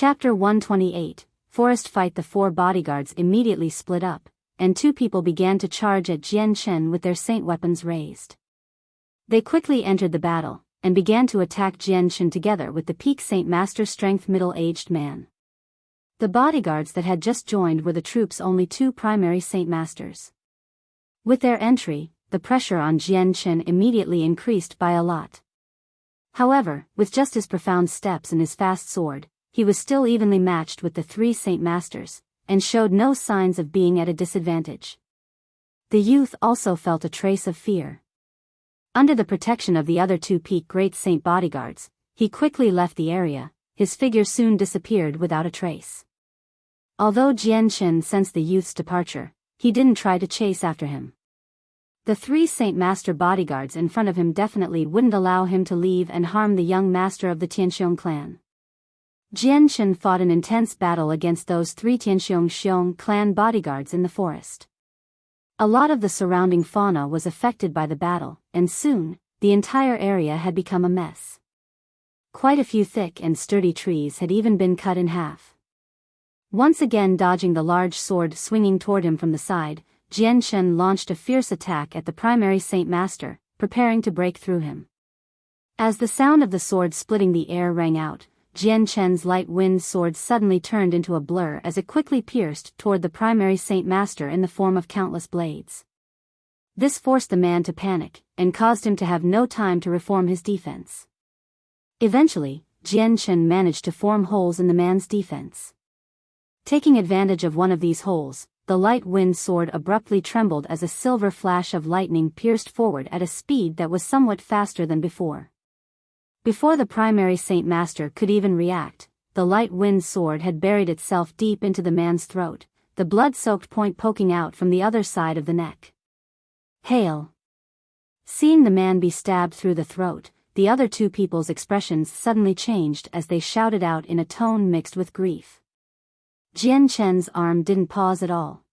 Chapter 128, Forest Fight. The four bodyguards immediately split up, and two people began to charge at Jian Chen with their saint weapons raised. They quickly entered the battle, and began to attack Jian Chen together with the peak Saint Master strength middle-aged man. The bodyguards that had just joined were the troops' only two primary Saint Masters. With their entry, the pressure on Jian Chen immediately increased by a lot. However, with just his profound steps and his fast sword, he was still evenly matched with the three Saint Masters, and showed no signs of being at a disadvantage. The youth also felt a trace of fear. Under the protection of the other two peak Great Saint bodyguards, he quickly left the area. His figure soon disappeared without a trace. Although Jian Chen sensed the youth's departure, he didn't try to chase after him. The three Saint Master bodyguards in front of him definitely wouldn't allow him to leave and harm the young master of the Tianxiong clan. Jian Chen fought an intense battle against those three Tianxiong clan bodyguards in the forest. A lot of the surrounding fauna was affected by the battle, and soon, the entire area had become a mess. Quite a few thick and sturdy trees had even been cut in half. Once again dodging the large sword swinging toward him from the side, Jian Chen launched a fierce attack at the primary Saint Master, preparing to break through him. As the sound of the sword splitting the air rang out, Jian Chen's light-wind sword suddenly turned into a blur as it quickly pierced toward the primary Saint Master in the form of countless blades. This forced the man to panic, and caused him to have no time to reform his defense. Eventually, Jian Chen managed to form holes in the man's defense. Taking advantage of one of these holes, the light-wind sword abruptly trembled as a silver flash of lightning pierced forward at a speed that was somewhat faster than before. Before the primary Saint Master could even react, the light-wind sword had buried itself deep into the man's throat, the blood-soaked point poking out from the other side of the neck. Hail! Seeing the man be stabbed through the throat, the other two people's expressions suddenly changed as they shouted out in a tone mixed with grief. Jian Chen's arm didn't pause at all.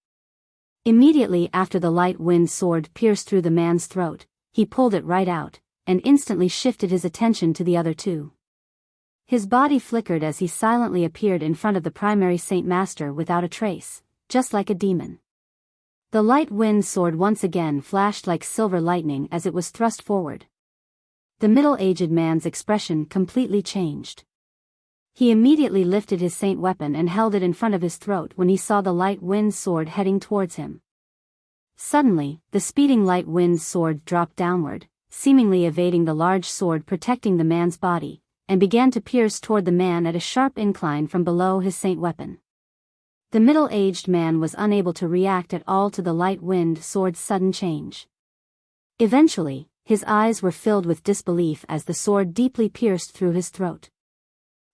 Immediately after the light-wind sword pierced through the man's throat, he pulled it right out, and instantly shifted his attention to the other two. His body flickered as he silently appeared in front of the primary Saint Master without a trace, just like a demon. The light-wind sword once again flashed like silver lightning as it was thrust forward. The middle-aged man's expression completely changed. He immediately lifted his saint weapon and held it in front of his throat when he saw the light-wind sword heading towards him. Suddenly, the speeding light-wind sword dropped downward, seemingly evading the large sword protecting the man's body, and began to pierce toward the man at a sharp incline from below his saint weapon. The middle-aged man was unable to react at all to the light-wind sword's sudden change. Eventually, his eyes were filled with disbelief as the sword deeply pierced through his throat.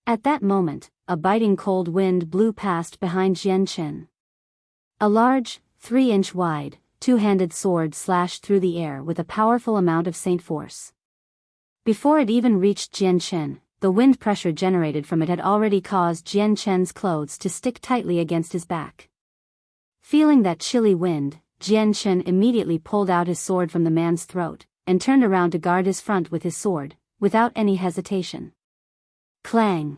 At that moment, a biting cold wind blew past behind Jian Chen. A large, 3-inch wide, two-handed sword slashed through the air with a powerful amount of saint force. Before it even reached Jian Chen, the wind pressure generated from it had already caused Jian Chen's clothes to stick tightly against his back. Feeling that chilly wind, Jian Chen immediately pulled out his sword from the man's throat, and turned around to guard his front with his sword, without any hesitation. Clang!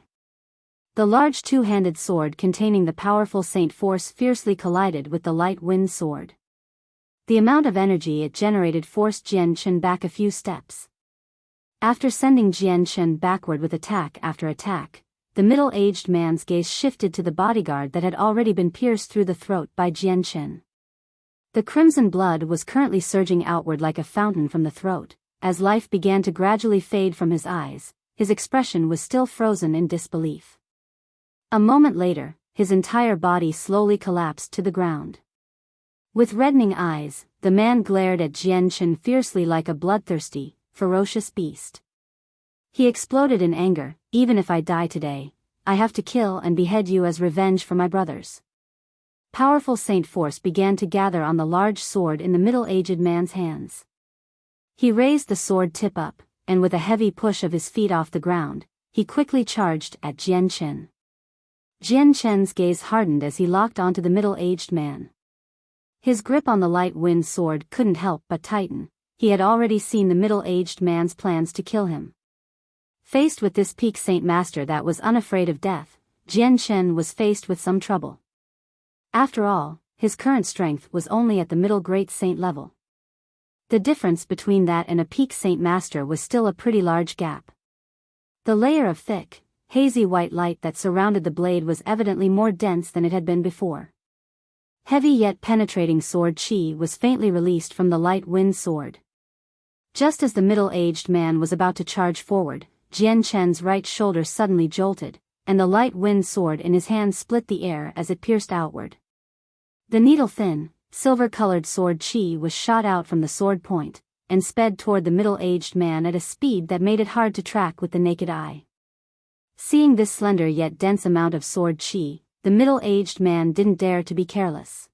The large two-handed sword containing the powerful saint force fiercely collided with the light-wind sword. The amount of energy it generated forced Jian Chen back a few steps. After sending Jian Chen backward with attack after attack, the middle-aged man's gaze shifted to the bodyguard that had already been pierced through the throat by Jian Chen. The crimson blood was currently surging outward like a fountain from the throat. As life began to gradually fade from his eyes, his expression was still frozen in disbelief. A moment later, his entire body slowly collapsed to the ground. With reddening eyes, the man glared at Jian Chen fiercely like a bloodthirsty, ferocious beast. He exploded in anger. Even if I die today, I have to kill and behead you as revenge for my brothers. Powerful saint force began to gather on the large sword in the middle-aged man's hands. He raised the sword tip up, and with a heavy push of his feet off the ground, he quickly charged at Jian Chen. Jian Chen's gaze hardened as he locked onto the middle-aged man. His grip on the light-wind sword couldn't help but tighten. He had already seen the middle-aged man's plans to kill him. Faced with this peak Saint Master that was unafraid of death, Jian Shen was faced with some trouble. After all, his current strength was only at the middle great saint level. The difference between that and a peak saint master was still a pretty large gap. The layer of thick, hazy white light that surrounded the blade was evidently more dense than it had been before. Heavy yet penetrating sword chi was faintly released from the light wind sword. Just as the middle-aged man was about to charge forward, Jian Chen's right shoulder suddenly jolted, and the light wind sword in his hand split the air as it pierced outward. The needle-thin, silver-colored sword chi was shot out from the sword point, and sped toward the middle-aged man at a speed that made it hard to track with the naked eye. Seeing this slender yet dense amount of sword chi, the middle-aged man didn't dare to be careless.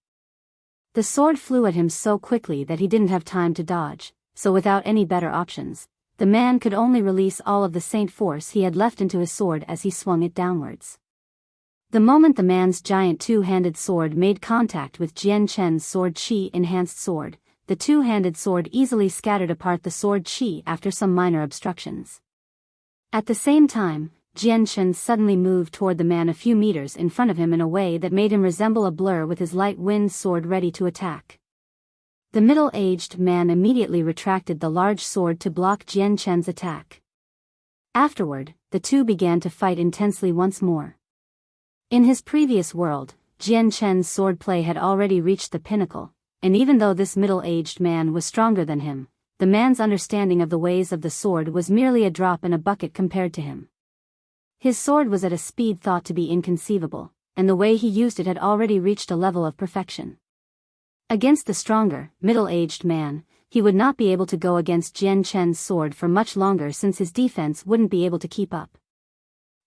The sword flew at him so quickly that he didn't have time to dodge, so without any better options, the man could only release all of the saint force he had left into his sword as he swung it downwards. The moment the man's giant two-handed sword made contact with Jian Chen's sword chi-enhanced sword, the two-handed sword easily scattered apart the sword chi after some minor obstructions. At the same time, Jian Chen suddenly moved toward the man a few meters in front of him in a way that made him resemble a blur with his light wind sword ready to attack. The middle-aged man immediately retracted the large sword to block Jian Chen's attack. Afterward, the two began to fight intensely once more. In his previous world, Jian Chen's swordplay had already reached the pinnacle, and even though this middle-aged man was stronger than him, the man's understanding of the ways of the sword was merely a drop in a bucket compared to him. His sword was at a speed thought to be inconceivable, and the way he used it had already reached a level of perfection. Against the stronger, middle-aged man, he would not be able to go against Jian Chen's sword for much longer since his defense wouldn't be able to keep up.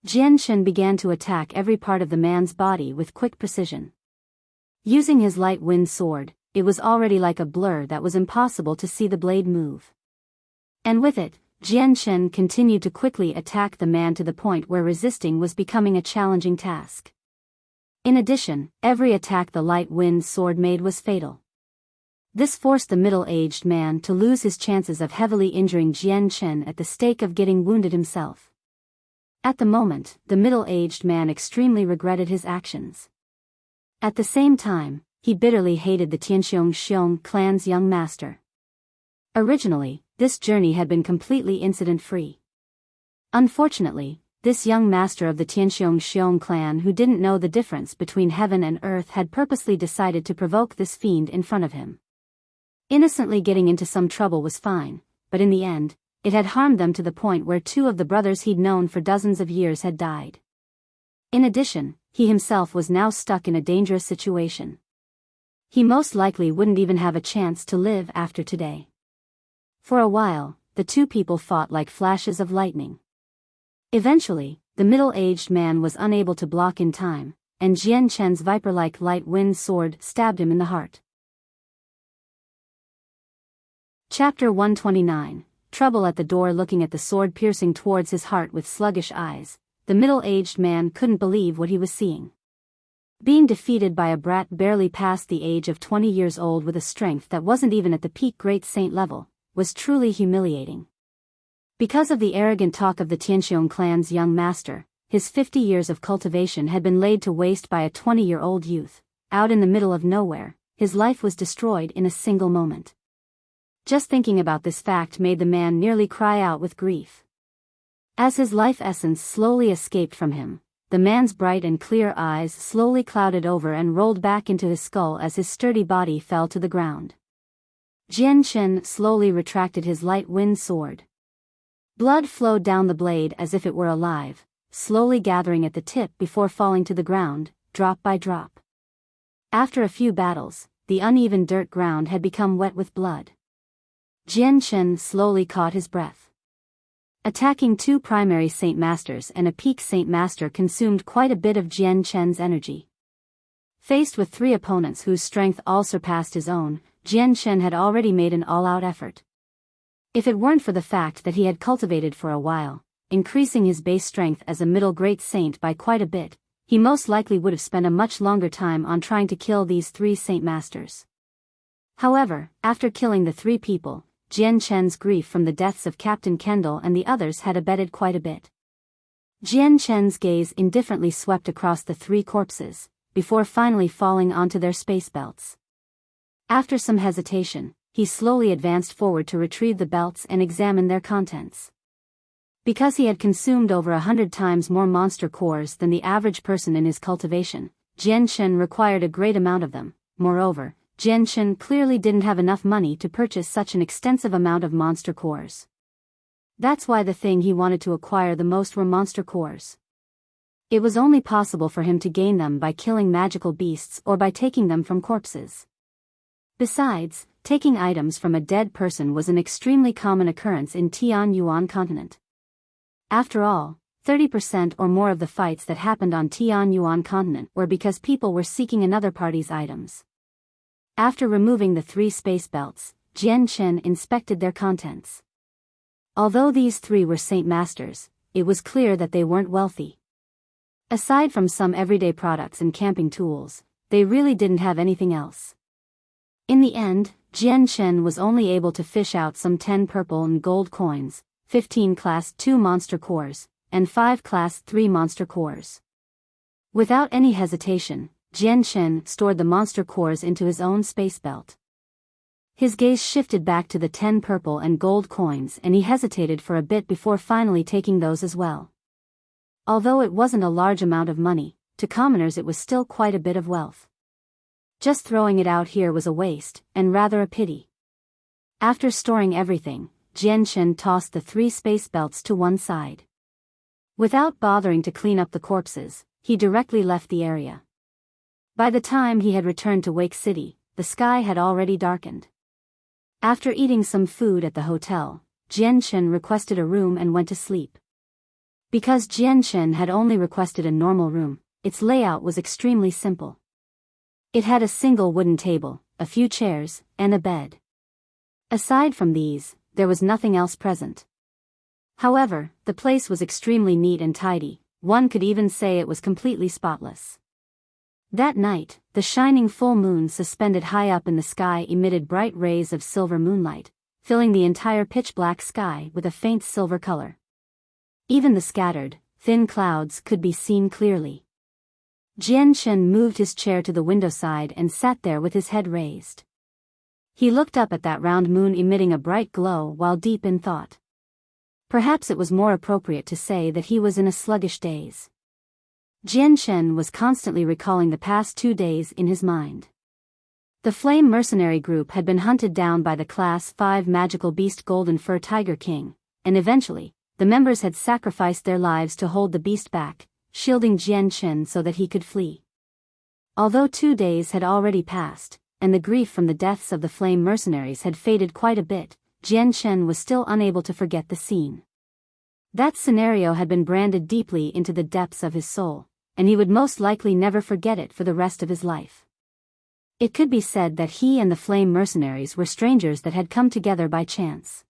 Jian Chen began to attack every part of the man's body with quick precision. Using his light wind sword, it was already like a blur that was impossible to see the blade move. And with it, Jian Chen continued to quickly attack the man to the point where resisting was becoming a challenging task. In addition, every attack the light wind sword made was fatal. This forced the middle-aged man to lose his chances of heavily injuring Jian Chen at the stake of getting wounded himself. At the moment, the middle-aged man extremely regretted his actions. At the same time, he bitterly hated the Tianxiong clan's young master. Originally, this journey had been completely incident-free. Unfortunately, this young master of the Tianxiong clan who didn't know the difference between heaven and earth had purposely decided to provoke this fiend in front of him. Innocently getting into some trouble was fine, but in the end, it had harmed them to the point where two of the brothers he'd known for dozens of years had died. In addition, he himself was now stuck in a dangerous situation. He most likely wouldn't even have a chance to live after today. For a while, the two people fought like flashes of lightning. Eventually, the middle-aged man was unable to block in time, and Jian Chen's viper-like light wind sword stabbed him in the heart. Chapter 129. Trouble at the door. Looking at the sword piercing towards his heart with sluggish eyes, the middle-aged man couldn't believe what he was seeing. Being defeated by a brat barely past the age of 20 years old with a strength that wasn't even at the peak great saint level, was truly humiliating. Because of the arrogant talk of the Tianxiong clan's young master, his 50 years of cultivation had been laid to waste by a 20-year-old youth. Out in the middle of nowhere, his life was destroyed in a single moment. Just thinking about this fact made the man nearly cry out with grief. As his life essence slowly escaped from him, the man's bright and clear eyes slowly clouded over and rolled back into his skull as his sturdy body fell to the ground. Jian Chen slowly retracted his light wind sword. Blood flowed down the blade as if it were alive, slowly gathering at the tip before falling to the ground, drop by drop. After a few battles, the uneven dirt ground had become wet with blood. Jian Chen slowly caught his breath. Attacking two primary Saint Masters and a peak Saint Master consumed quite a bit of Jian Chen's energy. Faced with three opponents whose strength all surpassed his own, Jian Chen had already made an all-out effort. If it weren't for the fact that he had cultivated for a while, increasing his base strength as a middle great saint by quite a bit, he most likely would have spent a much longer time on trying to kill these three Saint Masters. However, after killing the three people, Jian Chen's grief from the deaths of Captain Kendall and the others had abated quite a bit. Jian Chen's gaze indifferently swept across the three corpses, before finally falling onto their space belts. After some hesitation, he slowly advanced forward to retrieve the belts and examine their contents. Because he had consumed over 100 times more monster cores than the average person in his cultivation, Jian Chen required a great amount of them. Moreover, Jian Chen clearly didn't have enough money to purchase such an extensive amount of monster cores. That's why the thing he wanted to acquire the most were monster cores. It was only possible for him to gain them by killing magical beasts or by taking them from corpses. Besides, taking items from a dead person was an extremely common occurrence in Tianyuan continent. After all, 30% or more of the fights that happened on Tianyuan continent were because people were seeking another party's items. After removing the three space belts, Jian Chen inspected their contents. Although these three were Saint Masters, it was clear that they weren't wealthy. Aside from some everyday products and camping tools, they really didn't have anything else. In the end, Jian Chen was only able to fish out some 10 purple and gold coins, 15 Class 2 monster cores, and 5 Class 3 monster cores. Without any hesitation, Jian Chen stored the monster cores into his own space belt. His gaze shifted back to the 10 purple and gold coins and he hesitated for a bit before finally taking those as well. Although it wasn't a large amount of money, to commoners it was still quite a bit of wealth. Just throwing it out here was a waste, and rather a pity. After storing everything, Jian Chen tossed the 3 space belts to one side. Without bothering to clean up the corpses, he directly left the area. By the time he had returned to Wake City, the sky had already darkened. After eating some food at the hotel, Jian Chen requested a room and went to sleep. Because Jian Chen had only requested a normal room, its layout was extremely simple. It had a single wooden table, a few chairs, and a bed. Aside from these, there was nothing else present. However, the place was extremely neat and tidy, one could even say it was completely spotless. That night, the shining full moon suspended high up in the sky emitted bright rays of silver moonlight, filling the entire pitch-black sky with a faint silver color. Even the scattered, thin clouds could be seen clearly. Jian Chen moved his chair to the window side and sat there with his head raised. He looked up at that round moon emitting a bright glow while deep in thought. Perhaps it was more appropriate to say that he was in a sluggish daze. Jian Chen was constantly recalling the past 2 days in his mind. The Flame Mercenary Group had been hunted down by the Class 5 magical beast Golden Fur Tiger King, and eventually, the members had sacrificed their lives to hold the beast back, shielding Jian Chen so that he could flee. Although 2 days had already passed, and the grief from the deaths of the Flame Mercenaries had faded quite a bit, Jian Chen was still unable to forget the scene. That scenario had been branded deeply into the depths of his soul, and he would most likely never forget it for the rest of his life. It could be said that he and the Flame Mercenaries were strangers that had come together by chance.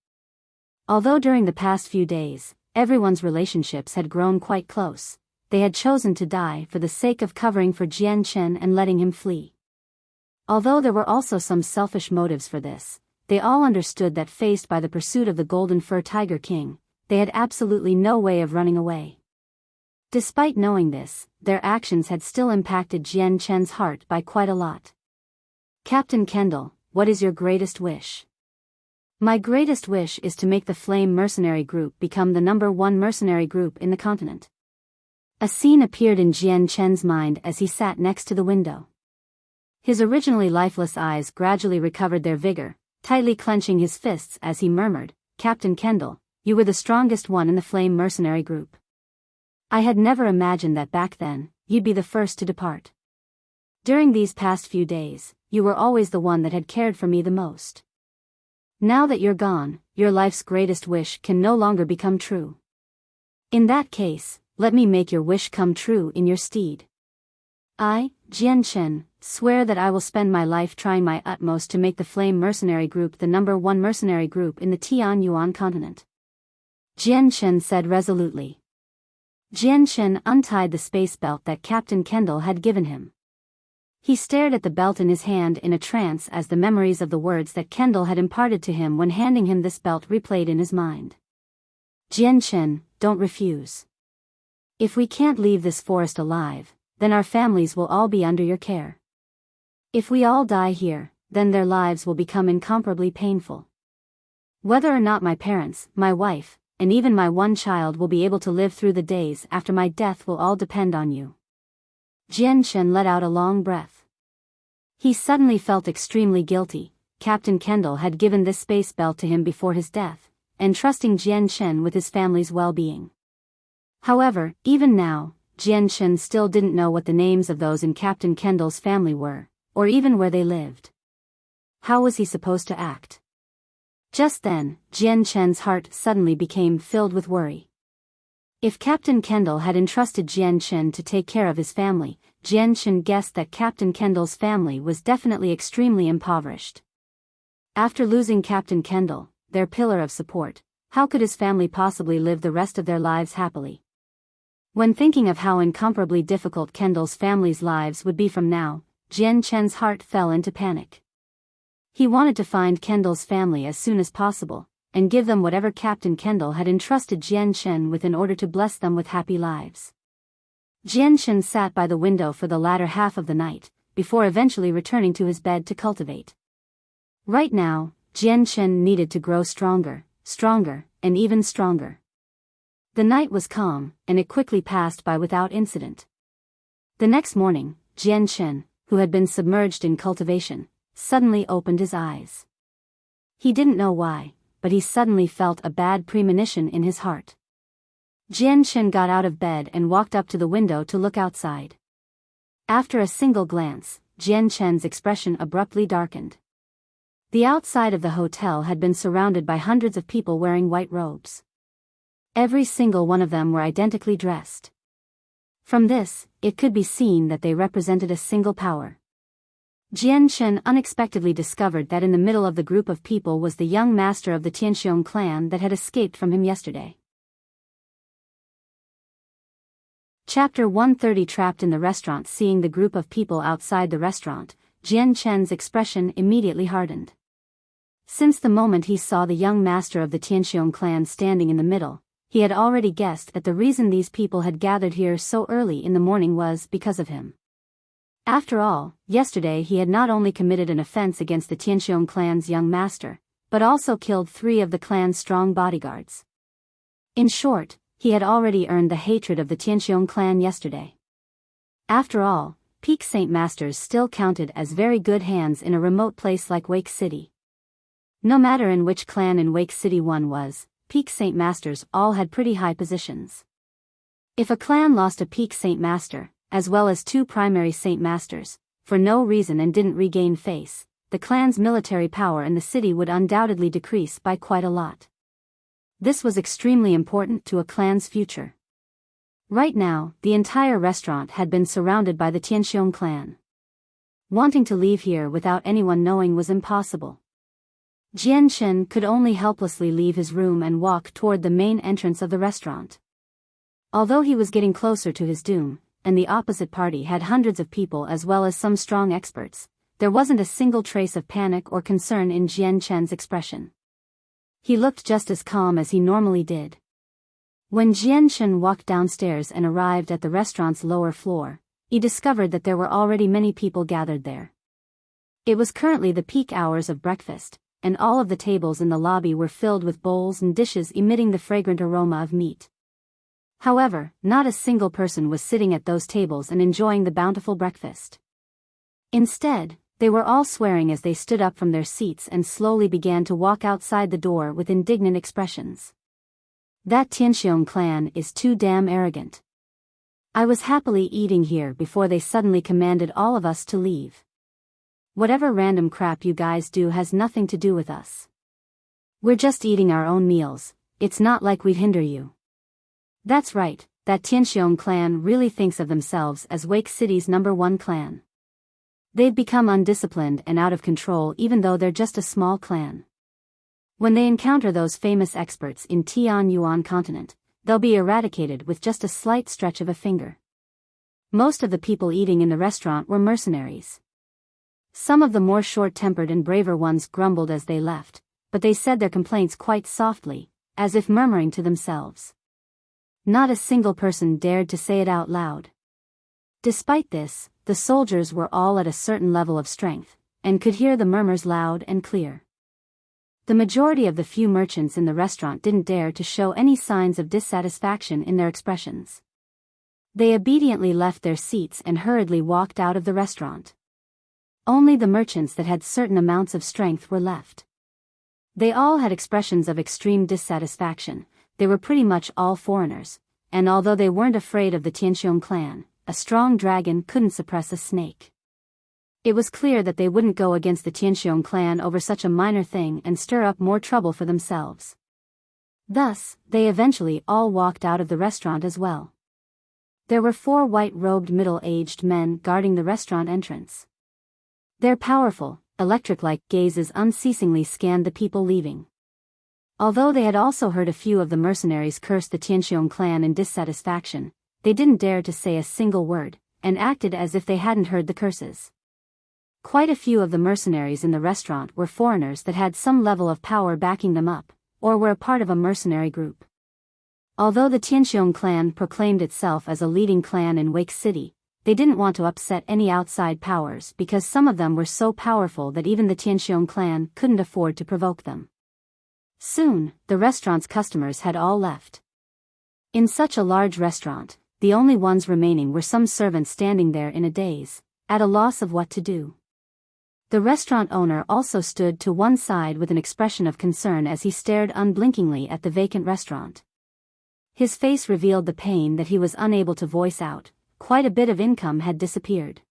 Although during the past few days, everyone's relationships had grown quite close, they had chosen to die for the sake of covering for Jian Chen and letting him flee. Although there were also some selfish motives for this, they all understood that faced by the pursuit of the Golden Fur Tiger King, they had absolutely no way of running away. Despite knowing this, their actions had still impacted Jian Chen's heart by quite a lot. Captain Kendall, what is your greatest wish? My greatest wish is to make the Flame Mercenary Group become the #1 mercenary group in the continent. A scene appeared in Jian Chen's mind as he sat next to the window. His originally lifeless eyes gradually recovered their vigor, tightly clenching his fists as he murmured, Captain Kendall, you were the strongest one in the Flame Mercenary Group. I had never imagined that back then, you'd be the first to depart. During these past few days, you were always the one that had cared for me the most. Now that you're gone, your life's greatest wish can no longer become true. In that case, let me make your wish come true in your stead. I, Jian Chen, swear that I will spend my life trying my utmost to make the Flame Mercenary Group the #1 mercenary group in the Tianyuan continent. Jian Chen said resolutely. Jian Chen untied the space belt that Captain Kendall had given him. He stared at the belt in his hand in a trance as the memories of the words that Kendall had imparted to him when handing him this belt replayed in his mind. Jian Chen, don't refuse. If we can't leave this forest alive, then our families will all be under your care. If we all die here, then their lives will become incomparably painful. Whether or not my parents, my wife, and even my one child will be able to live through the days after my death will all depend on you." Jian Shen let out a long breath. He suddenly felt extremely guilty. Captain Kendall had given this space belt to him before his death, entrusting Jian Shen with his family's well-being. However, even now, Jian Shen still didn't know what the names of those in Captain Kendall's family were, or even where they lived. How was he supposed to act? Just then, Jian Shen's heart suddenly became filled with worry. If Captain Kendall had entrusted Jian Shen to take care of his family, Jian Shen guessed that Captain Kendall's family was definitely extremely impoverished. After losing Captain Kendall, their pillar of support, how could his family possibly live the rest of their lives happily? When thinking of how incomparably difficult Kendall's family's lives would be from now, Jian Shen's heart fell into panic. He wanted to find Kendall's family as soon as possible, and give them whatever Captain Kendall had entrusted Jian Shen with in order to bless them with happy lives. Jian Shen sat by the window for the latter half of the night, before eventually returning to his bed to cultivate. Right now, Jian Shen needed to grow stronger, and even stronger. The night was calm, and it quickly passed by without incident. The next morning, Jian Shen, who had been submerged in cultivation, suddenly opened his eyes. He didn't know why, but he suddenly felt a bad premonition in his heart. Jian Shen got out of bed and walked up to the window to look outside. After a single glance, Jian Shen's expression abruptly darkened. The outside of the hotel had been surrounded by hundreds of people wearing white robes. Every single one of them were identically dressed. From this, it could be seen that they represented a single power. Jian Shen unexpectedly discovered that in the middle of the group of people was the young master of the Tianxiong clan that had escaped from him yesterday. Chapter 130. Trapped in the restaurant. Seeing the group of people outside the restaurant, Jian Shen's expression immediately hardened. Since the moment he saw the young master of the Tianxiong clan standing in the middle, he had already guessed that the reason these people had gathered here so early in the morning was because of him. After all, yesterday he had not only committed an offense against the Tianxiong clan's young master, but also killed 3 of the clan's strong bodyguards. In short, he had already earned the hatred of the Tianxiong clan yesterday. After all, Peak Saint Masters still counted as very good hands in a remote place like Wake City. No matter in which clan in Wake City one was, Peak Saint Masters all had pretty high positions. If a clan lost a Peak Saint Master, as well as 2 primary Saint Masters, for no reason and didn't regain face, the clan's military power in the city would undoubtedly decrease by quite a lot. This was extremely important to a clan's future. Right now, the entire restaurant had been surrounded by the Tianxiong clan. Wanting to leave here without anyone knowing was impossible. Jian Shen could only helplessly leave his room and walk toward the main entrance of the restaurant. Although he was getting closer to his doom, and the opposite party had hundreds of people as well as some strong experts, there wasn't a single trace of panic or concern in Jian Shen's expression. He looked just as calm as he normally did. When Jian Shen walked downstairs and arrived at the restaurant's lower floor, he discovered that there were already many people gathered there. It was currently the peak hours of breakfast, and all of the tables in the lobby were filled with bowls and dishes emitting the fragrant aroma of meat. However, not a single person was sitting at those tables and enjoying the bountiful breakfast. Instead, they were all swearing as they stood up from their seats and slowly began to walk outside the door with indignant expressions. That Tianxiong clan is too damn arrogant. I was happily eating here before they suddenly commanded all of us to leave. Whatever random crap you guys do has nothing to do with us. We're just eating our own meals, it's not like we'd hinder you. That's right, that Tianxiong clan really thinks of themselves as Wake City's #1 clan. They've become undisciplined and out of control even though they're just a small clan. When they encounter those famous experts in Tian Yuan continent, they'll be eradicated with just a slight stretch of a finger. Most of the people eating in the restaurant were mercenaries. Some of the more short-tempered and braver ones grumbled as they left, but they said their complaints quite softly, as if murmuring to themselves. Not a single person dared to say it out loud. Despite this, the soldiers were all at a certain level of strength, and could hear the murmurs loud and clear. The majority of the few merchants in the restaurant didn't dare to show any signs of dissatisfaction in their expressions. They obediently left their seats and hurriedly walked out of the restaurant. Only the merchants that had certain amounts of strength were left. They all had expressions of extreme dissatisfaction. They were pretty much all foreigners, and although they weren't afraid of the Tianxiong clan, a strong dragon couldn't suppress a snake. It was clear that they wouldn't go against the Tianxiong clan over such a minor thing and stir up more trouble for themselves. Thus, they eventually all walked out of the restaurant as well. There were 4 white-robed middle-aged men guarding the restaurant entrance. Their powerful, electric-like gazes unceasingly scanned the people leaving. Although they had also heard a few of the mercenaries curse the Tianxiong clan in dissatisfaction, they didn't dare to say a single word, and acted as if they hadn't heard the curses. Quite a few of the mercenaries in the restaurant were foreigners that had some level of power backing them up, or were a part of a mercenary group. Although the Tianxiong clan proclaimed itself as a leading clan in Wake City, they didn't want to upset any outside powers because some of them were so powerful that even the Tianxiong clan couldn't afford to provoke them. Soon, the restaurant's customers had all left. In such a large restaurant, the only ones remaining were some servants standing there in a daze, at a loss of what to do. The restaurant owner also stood to one side with an expression of concern as he stared unblinkingly at the vacant restaurant. His face revealed the pain that he was unable to voice out. Quite a bit of income had disappeared.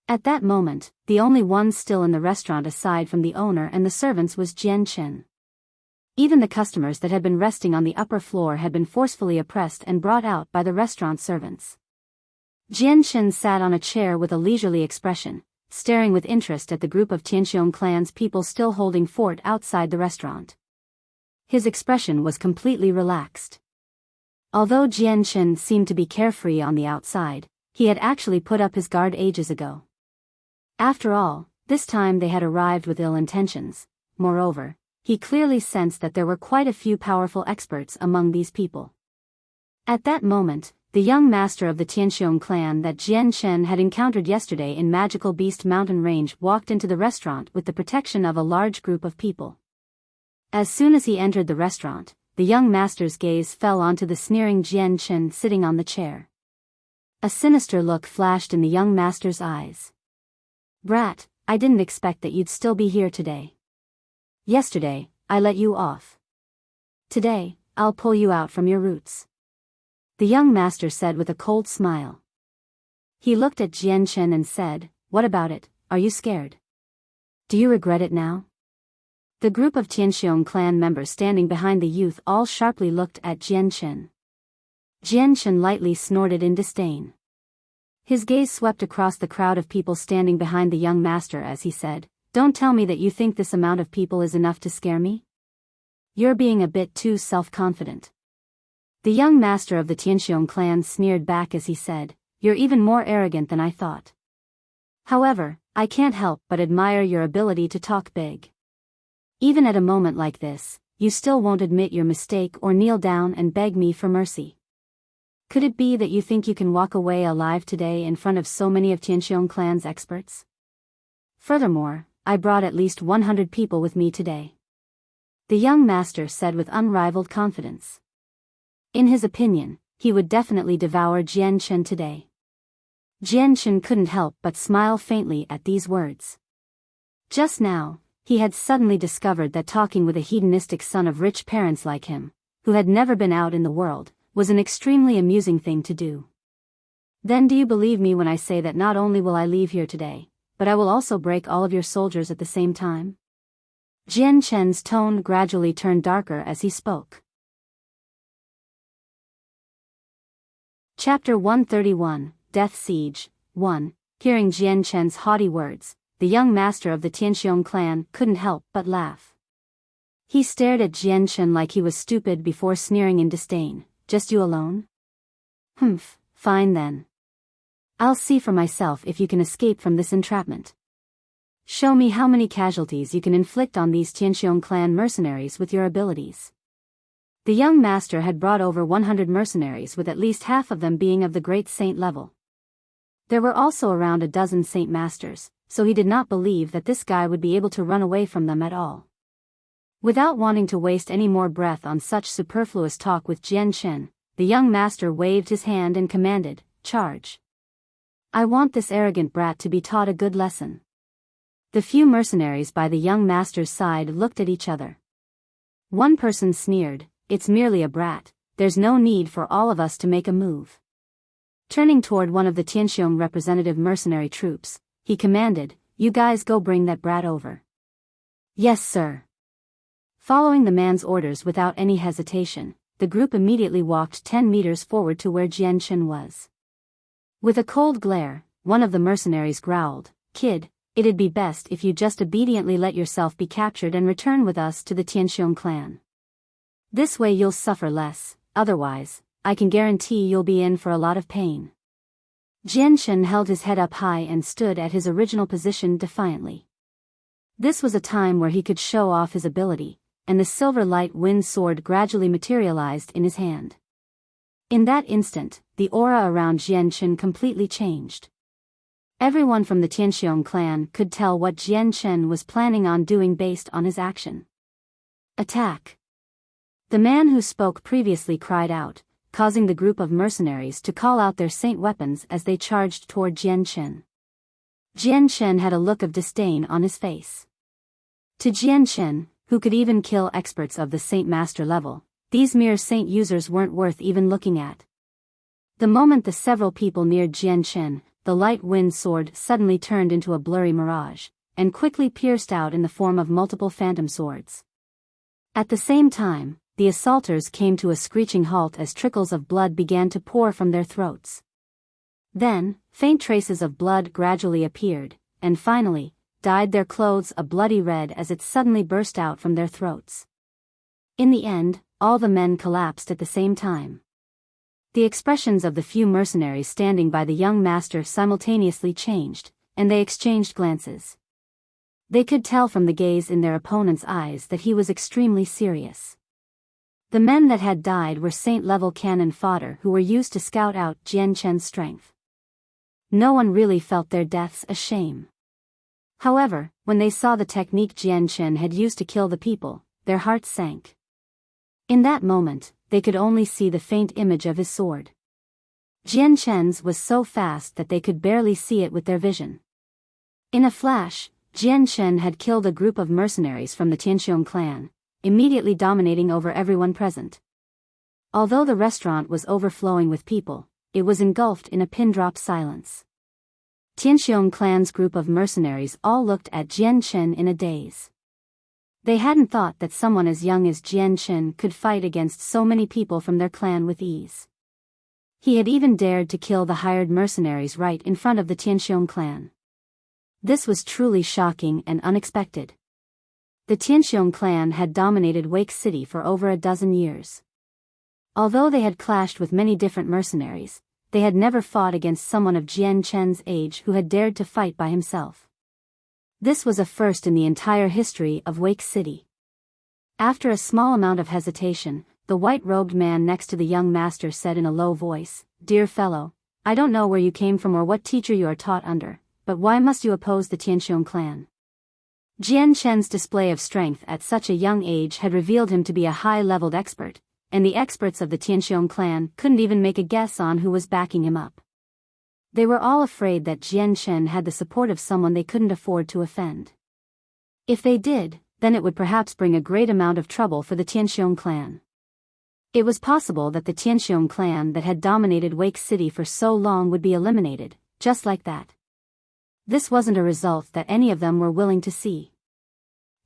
At that moment, the only one still in the restaurant aside from the owner and the servants was Jian Chen. Even the customers that had been resting on the upper floor had been forcefully oppressed and brought out by the restaurant servants. Jian Chen sat on a chair with a leisurely expression, staring with interest at the group of Tianxiong clan's people still holding fort outside the restaurant. His expression was completely relaxed. Although Jian Chen seemed to be carefree on the outside, he had actually put up his guard ages ago. After all, this time they had arrived with ill intentions. Moreover, he clearly sensed that there were quite a few powerful experts among these people. At that moment, the young master of the Tianxiong clan that Jian Chen had encountered yesterday in Magical Beast Mountain Range walked into the restaurant with the protection of a large group of people. As soon as he entered the restaurant, the young master's gaze fell onto the sneering Jian Chen sitting on the chair. A sinister look flashed in the young master's eyes. "Brat, I didn't expect that you'd still be here today. Yesterday, I let you off. Today, I'll pull you out from your roots," the young master said with a cold smile. He looked at Jian Chen and said, "What about it, are you scared? Do you regret it now?" The group of Tianxiong clan members standing behind the youth all sharply looked at Jian Chen. Jian Chen lightly snorted in disdain. His gaze swept across the crowd of people standing behind the young master as he said, "Don't tell me that you think this amount of people is enough to scare me? You're being a bit too self-confident." The young master of the Tianxiong clan sneered back as he said, "You're even more arrogant than I thought. However, I can't help but admire your ability to talk big. Even at a moment like this, you still won't admit your mistake or kneel down and beg me for mercy. Could it be that you think you can walk away alive today in front of so many of Tianxiong clan's experts? Furthermore, I brought at least 100 people with me today," the young master said with unrivaled confidence. In his opinion, he would definitely devour Jian Chen today. Jian Chen couldn't help but smile faintly at these words. Just now, he had suddenly discovered that talking with a hedonistic son of rich parents like him, who had never been out in the world, was an extremely amusing thing to do. "Then do you believe me when I say that not only will I leave here today, but I will also break all of your soldiers at the same time?" Jian Chen's tone gradually turned darker as he spoke. Chapter 131, Death Siege, 1. Hearing Jian Chen's haughty words, the young master of the Tianxiong clan couldn't help but laugh. He stared at Jian Chen like he was stupid before sneering in disdain. "Just you alone? Humph, fine then. I'll see for myself if you can escape from this entrapment. Show me how many casualties you can inflict on these Tianxiong clan mercenaries with your abilities." The young master had brought over 100 mercenaries, with at least half of them being of the great saint level. There were also around a dozen saint masters, so he did not believe that this guy would be able to run away from them at all. Without wanting to waste any more breath on such superfluous talk with Jian Shen, the young master waved his hand and commanded, "Charge. I want this arrogant brat to be taught a good lesson." The few mercenaries by the young master's side looked at each other. One person sneered, "It's merely a brat, there's no need for all of us to make a move." Turning toward one of the Tianxiong representative mercenary troops, he commanded, "You guys go bring that brat over." "Yes, sir." Following the man's orders without any hesitation, the group immediately walked 10 meters forward to where Jian Shen was. With a cold glare, one of the mercenaries growled, "Kid, it'd be best if you just obediently let yourself be captured and return with us to the Tianxiong clan. This way you'll suffer less, otherwise, I can guarantee you'll be in for a lot of pain." Jian Shen held his head up high and stood at his original position defiantly. This was a time where he could show off his ability, and the silver light wind sword gradually materialized in his hand. In that instant, the aura around Jian Shen completely changed. Everyone from the Tianxiong clan could tell what Jian Shen was planning on doing based on his action. "Attack!" The man who spoke previously cried out, causing the group of mercenaries to call out their saint weapons as they charged toward Jian Shen. Jian Shen had a look of disdain on his face. To Jian Shen, who could even kill experts of the saint master level, these mere saint users weren't worth even looking at. The moment the several people neared Jian Shen, the light wind sword suddenly turned into a blurry mirage, and quickly pierced out in the form of multiple phantom swords. At the same time, the assaulters came to a screeching halt as trickles of blood began to pour from their throats. Then, faint traces of blood gradually appeared, and finally, dyed their clothes a bloody red as it suddenly burst out from their throats. In the end, all the men collapsed at the same time. The expressions of the few mercenaries standing by the young master simultaneously changed, and they exchanged glances. They could tell from the gaze in their opponent's eyes that he was extremely serious. The men that had died were saint-level cannon fodder who were used to scout out Jian Shen's strength. No one really felt their deaths a shame. However, when they saw the technique Jian Shen had used to kill the people, their hearts sank. In that moment, they could only see the faint image of his sword. Jian Shen's was so fast that they could barely see it with their vision. In a flash, Jian Shen had killed a group of mercenaries from the Tianxiong clan, immediately dominating over everyone present. Although the restaurant was overflowing with people, it was engulfed in a pin-drop silence. Tianxiong clan's group of mercenaries all looked at Jian Shen in a daze. They hadn't thought that someone as young as Jian Shen could fight against so many people from their clan with ease. He had even dared to kill the hired mercenaries right in front of the Tianxiong clan. This was truly shocking and unexpected. The Tianxiong clan had dominated Wake City for over a dozen years. Although they had clashed with many different mercenaries, they had never fought against someone of Jian Shen's age who had dared to fight by himself. This was a first in the entire history of Wake City. After a small amount of hesitation, the white-robed man next to the young master said in a low voice, "Dear fellow, I don't know where you came from or what teacher you are taught under, but why must you oppose the Tianxiong clan?" Jian Shen's display of strength at such a young age had revealed him to be a high-leveled expert, and the experts of the Tianxiong clan couldn't even make a guess on who was backing him up. They were all afraid that Jian Shen had the support of someone they couldn't afford to offend. If they did, then it would perhaps bring a great amount of trouble for the Tianxiong clan. It was possible that the Tianxiong clan that had dominated Wake City for so long would be eliminated, just like that. This wasn't a result that any of them were willing to see.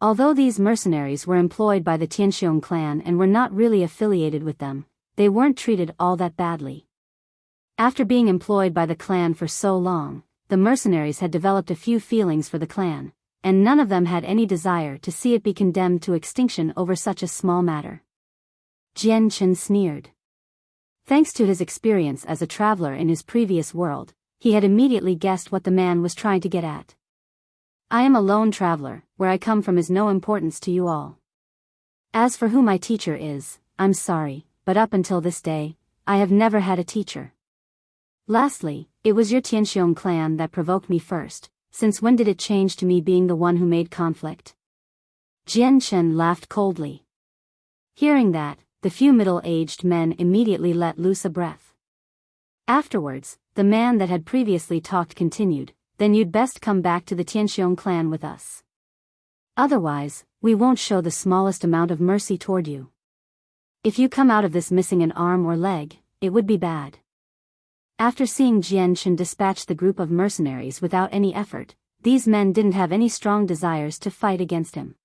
Although these mercenaries were employed by the Tianxiong clan and were not really affiliated with them, they weren't treated all that badly. After being employed by the clan for so long, the mercenaries had developed a few feelings for the clan, and none of them had any desire to see it be condemned to extinction over such a small matter. Jian Shen sneered. Thanks to his experience as a traveler in his previous world, he had immediately guessed what the man was trying to get at. "I am a lone traveler, where I come from is no importance to you all. As for who my teacher is, I'm sorry, but up until this day, I have never had a teacher. Lastly, it was your Tianxiong clan that provoked me first. Since when did it change to me being the one who made conflict? Jian Chen laughed coldly. Hearing that, the few middle-aged men immediately let loose a breath. Afterwards, the man that had previously talked continued, then you'd best come back to the Tianxiong clan with us. Otherwise, we won't show the smallest amount of mercy toward you. If you come out of this missing an arm or leg, it would be bad. After seeing Jian Chen dispatch the group of mercenaries without any effort, these men didn't have any strong desires to fight against him.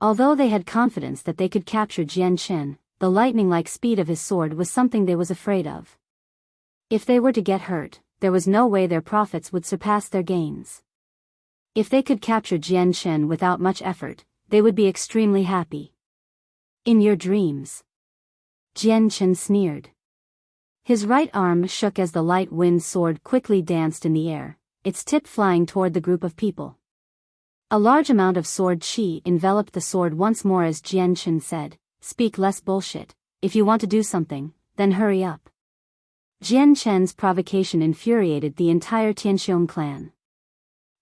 Although they had confidence that they could capture Jian Chen, the lightning-like speed of his sword was something they was afraid of. If they were to get hurt, there was no way their profits would surpass their gains. If they could capture Jian Chen without much effort, they would be extremely happy. In your dreams. Jian Chen sneered. His right arm shook as the light wind sword quickly danced in the air, its tip flying toward the group of people. A large amount of sword chi enveloped the sword once more as Jian Chen said, "Speak less bullshit. If you want to do something, then hurry up." Jian Chen's provocation infuriated the entire Tianxiong clan.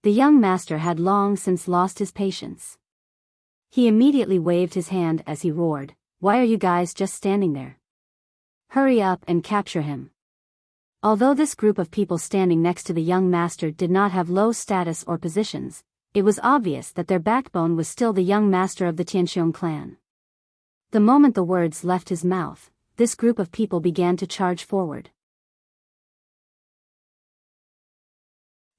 The young master had long since lost his patience. He immediately waved his hand as he roared, "Why are you guys just standing there? Hurry up and capture him." Although this group of people standing next to the young master did not have low status or positions, it was obvious that their backbone was still the young master of the Tianxiong clan. The moment the words left his mouth, this group of people began to charge forward.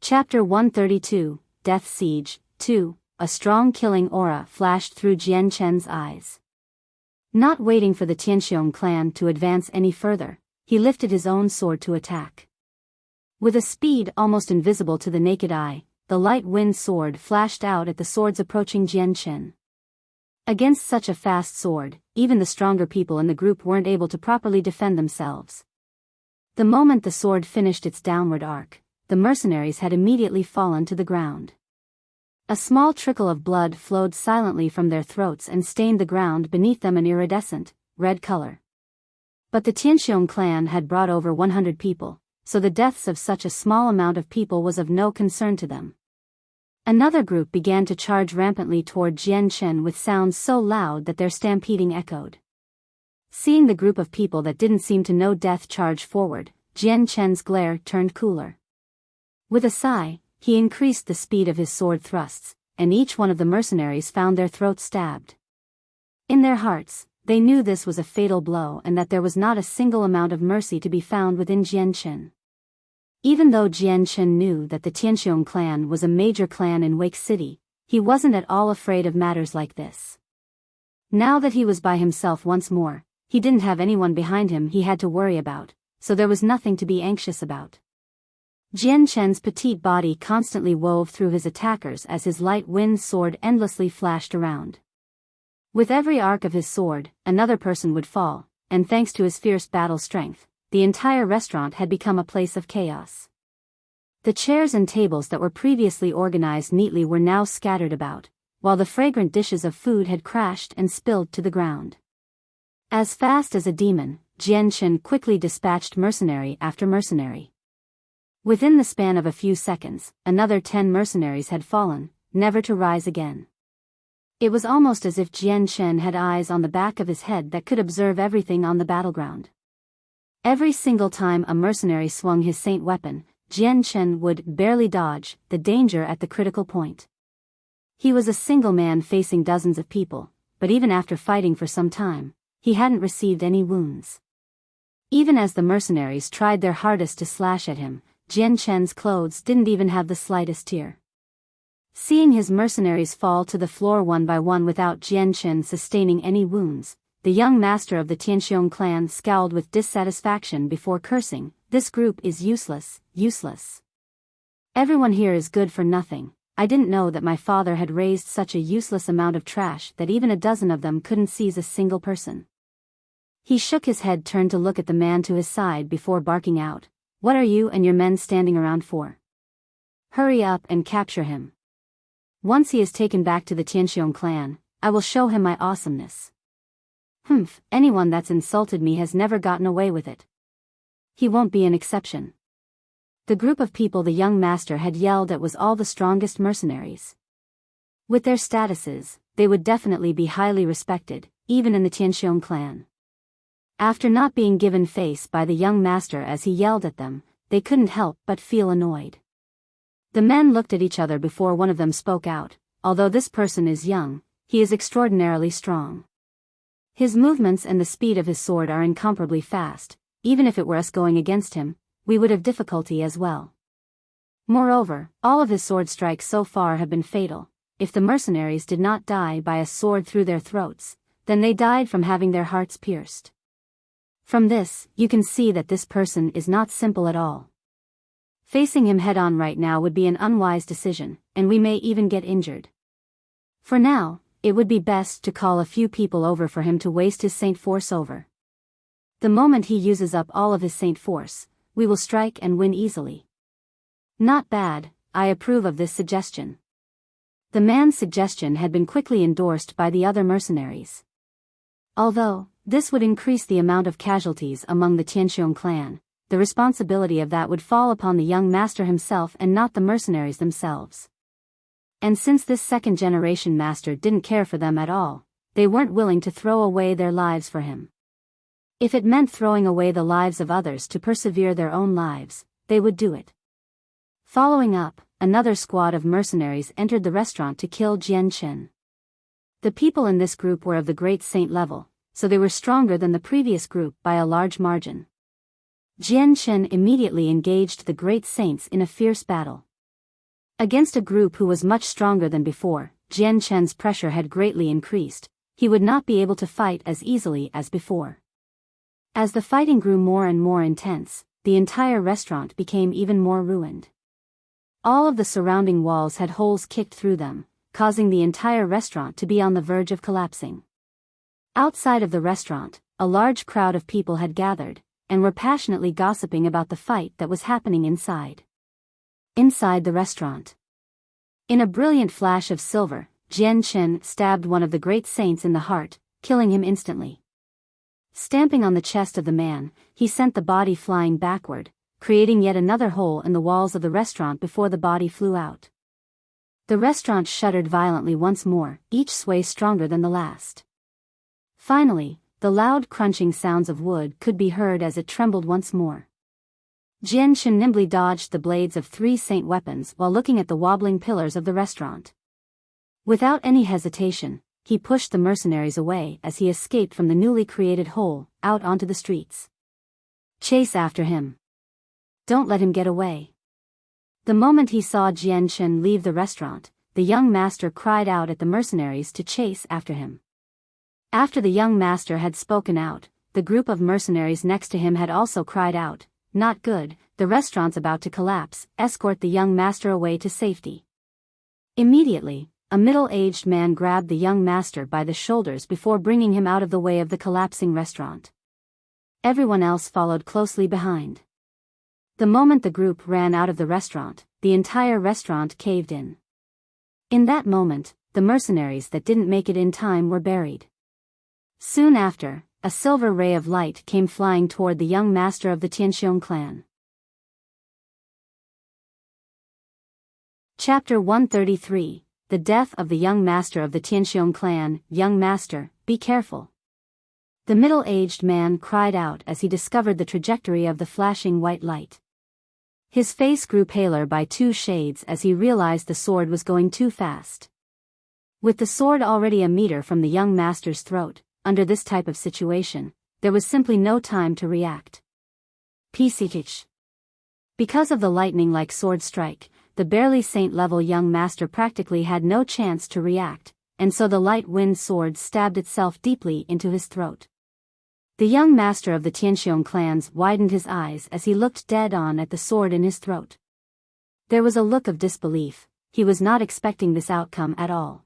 Chapter 132, Death Siege, 2, a strong killing aura flashed through Jian Chen's eyes. Not waiting for the Tianxiong clan to advance any further, he lifted his own sword to attack. With a speed almost invisible to the naked eye, the light wind sword flashed out at the swords approaching Jian Chen. Against such a fast sword, even the stronger people in the group weren't able to properly defend themselves. The moment the sword finished its downward arc, the mercenaries had immediately fallen to the ground. A small trickle of blood flowed silently from their throats and stained the ground beneath them an iridescent, red color. But the Tianxiong clan had brought over 100 people, so the deaths of such a small amount of people was of no concern to them. Another group began to charge rampantly toward Jian Chen with sounds so loud that their stampeding echoed. Seeing the group of people that didn't seem to know death charge forward, Jian Chen's glare turned cooler. With a sigh, he increased the speed of his sword thrusts, and each one of the mercenaries found their throats stabbed. In their hearts, they knew this was a fatal blow and that there was not a single amount of mercy to be found within Jian Chen. Even though Jian Chen knew that the Tianxiong clan was a major clan in Wake City, he wasn't at all afraid of matters like this. Now that he was by himself once more, he didn't have anyone behind him he had to worry about, so there was nothing to be anxious about. Jian Chen's petite body constantly wove through his attackers as his light wind sword endlessly flashed around. With every arc of his sword, another person would fall, and thanks to his fierce battle strength, the entire restaurant had become a place of chaos. The chairs and tables that were previously organized neatly were now scattered about, while the fragrant dishes of food had crashed and spilled to the ground. As fast as a demon, Jian Chen quickly dispatched mercenary after mercenary. Within the span of a few seconds, another 10 mercenaries had fallen, never to rise again. It was almost as if Jian Chen had eyes on the back of his head that could observe everything on the battleground. Every single time a mercenary swung his saint weapon, Jian Chen would barely dodge the danger at the critical point. He was a single man facing dozens of people, but even after fighting for some time, he hadn't received any wounds. Even as the mercenaries tried their hardest to slash at him, Jian Chen's clothes didn't even have the slightest tear. Seeing his mercenaries fall to the floor one by one without Jian Chen sustaining any wounds, the young master of the Tianxiong clan scowled with dissatisfaction before cursing, "This group is useless, useless. Everyone here is good for nothing. I didn't know that my father had raised such a useless amount of trash that even a dozen of them couldn't seize a single person." He shook his head, turned to look at the man to his side before barking out, "What are you and your men standing around for? Hurry up and capture him. Once he is taken back to the Tianxiong clan, I will show him my awesomeness." Humph, anyone that's insulted me has never gotten away with it. He won't be an exception. The group of people the young master had yelled at was all the strongest mercenaries. With their statuses, they would definitely be highly respected, even in the Tianxiong clan. After not being given face by the young master as he yelled at them, they couldn't help but feel annoyed. The men looked at each other before one of them spoke out. Although this person is young, he is extraordinarily strong. His movements and the speed of his sword are incomparably fast. Even if it were us going against him, we would have difficulty as well. Moreover, all of his sword strikes so far have been fatal. If the mercenaries did not die by a sword through their throats, then they died from having their hearts pierced. From this, you can see that this person is not simple at all. Facing him head-on right now would be an unwise decision, and we may even get injured. For now, it would be best to call a few people over for him to waste his saint force over. The moment he uses up all of his saint force, we will strike and win easily. Not bad, I approve of this suggestion. The man's suggestion had been quickly endorsed by the other mercenaries. Although, this would increase the amount of casualties among the Tianxiong clan, the responsibility of that would fall upon the young master himself and not the mercenaries themselves. And since this second-generation master didn't care for them at all, they weren't willing to throw away their lives for him. If it meant throwing away the lives of others to persevere their own lives, they would do it. Following up, another squad of mercenaries entered the restaurant to kill Jian Chen. The people in this group were of the great saint level, so they were stronger than the previous group by a large margin. Jian Chen immediately engaged the great saints in a fierce battle. Against a group who was much stronger than before, Jian Chen's pressure had greatly increased. He would not be able to fight as easily as before. As the fighting grew more and more intense, the entire restaurant became even more ruined. All of the surrounding walls had holes kicked through them, causing the entire restaurant to be on the verge of collapsing. Outside of the restaurant, a large crowd of people had gathered, and were passionately gossiping about the fight that was happening inside. Inside the restaurant. In a brilliant flash of silver, Jian Chen stabbed one of the great saints in the heart, killing him instantly. Stamping on the chest of the man, he sent the body flying backward, creating yet another hole in the walls of the restaurant before the body flew out. The restaurant shuddered violently once more, each sway stronger than the last. Finally, the loud crunching sounds of wood could be heard as it trembled once more. Jian Chen nimbly dodged the blades of 3 saint weapons while looking at the wobbling pillars of the restaurant. Without any hesitation, he pushed the mercenaries away as he escaped from the newly created hole, out onto the streets. Chase after him. Don't let him get away. The moment he saw Jian Chen leave the restaurant, the young master cried out at the mercenaries to chase after him. After the young master had spoken out, the group of mercenaries next to him had also cried out, "Not good, the restaurant's about to collapse, escort the young master away to safety." Immediately, a middle-aged man grabbed the young master by the shoulders before bringing him out of the way of the collapsing restaurant. Everyone else followed closely behind. The moment the group ran out of the restaurant, the entire restaurant caved in. In that moment, the mercenaries that didn't make it in time were buried. Soon after, a silver ray of light came flying toward the young master of the Tianxiong clan. Chapter 133, The Death of the Young Master of the Tianxiong clan. Young master, be careful. The middle-aged man cried out as he discovered the trajectory of the flashing white light. His face grew paler by 2 shades as he realized the sword was going too fast. With the sword already a meter from the young master's throat, under this type of situation, there was simply no time to react. PCH. Because of the lightning-like sword strike, the barely saint-level young master practically had no chance to react, and so the light-wind sword stabbed itself deeply into his throat. The young master of the Tianxiong clans widened his eyes as he looked dead-on at the sword in his throat. There was a look of disbelief. He was not expecting this outcome at all.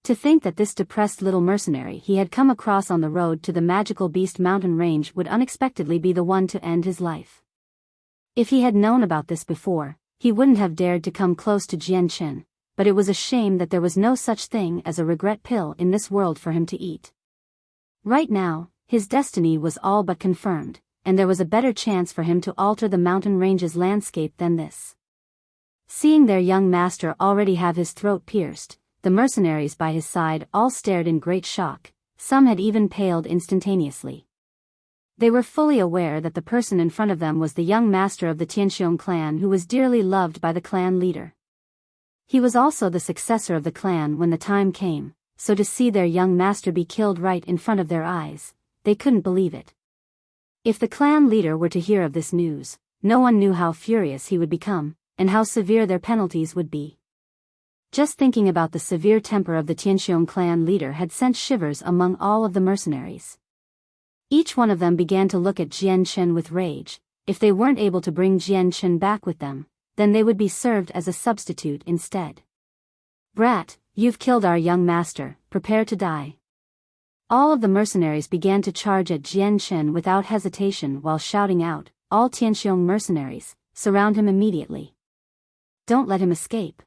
To think that this depressed little mercenary he had come across on the road to the magical beast mountain range would unexpectedly be the one to end his life. If he had known about this before, he wouldn't have dared to come close to Jian Chen, but it was a shame that there was no such thing as a regret pill in this world for him to eat. Right now, his destiny was all but confirmed, and there was a better chance for him to alter the mountain range's landscape than this. Seeing their young master already have his throat pierced, the mercenaries by his side all stared in great shock, some had even paled instantaneously. They were fully aware that the person in front of them was the young master of the Tianxiong clan who was dearly loved by the clan leader. He was also the successor of the clan when the time came, so to see their young master be killed right in front of their eyes, they couldn't believe it. If the clan leader were to hear of this news, no one knew how furious he would become, and how severe their penalties would be. Just thinking about the severe temper of the Tianxiong clan leader had sent shivers among all of the mercenaries. Each one of them began to look at Jian Chen with rage. If they weren't able to bring Jian Chen back with them, then they would be served as a substitute instead. "Brat, you've killed our young master, prepare to die." All of the mercenaries began to charge at Jian Chen without hesitation while shouting out, "All Tianxiong mercenaries, surround him immediately. Don't let him escape."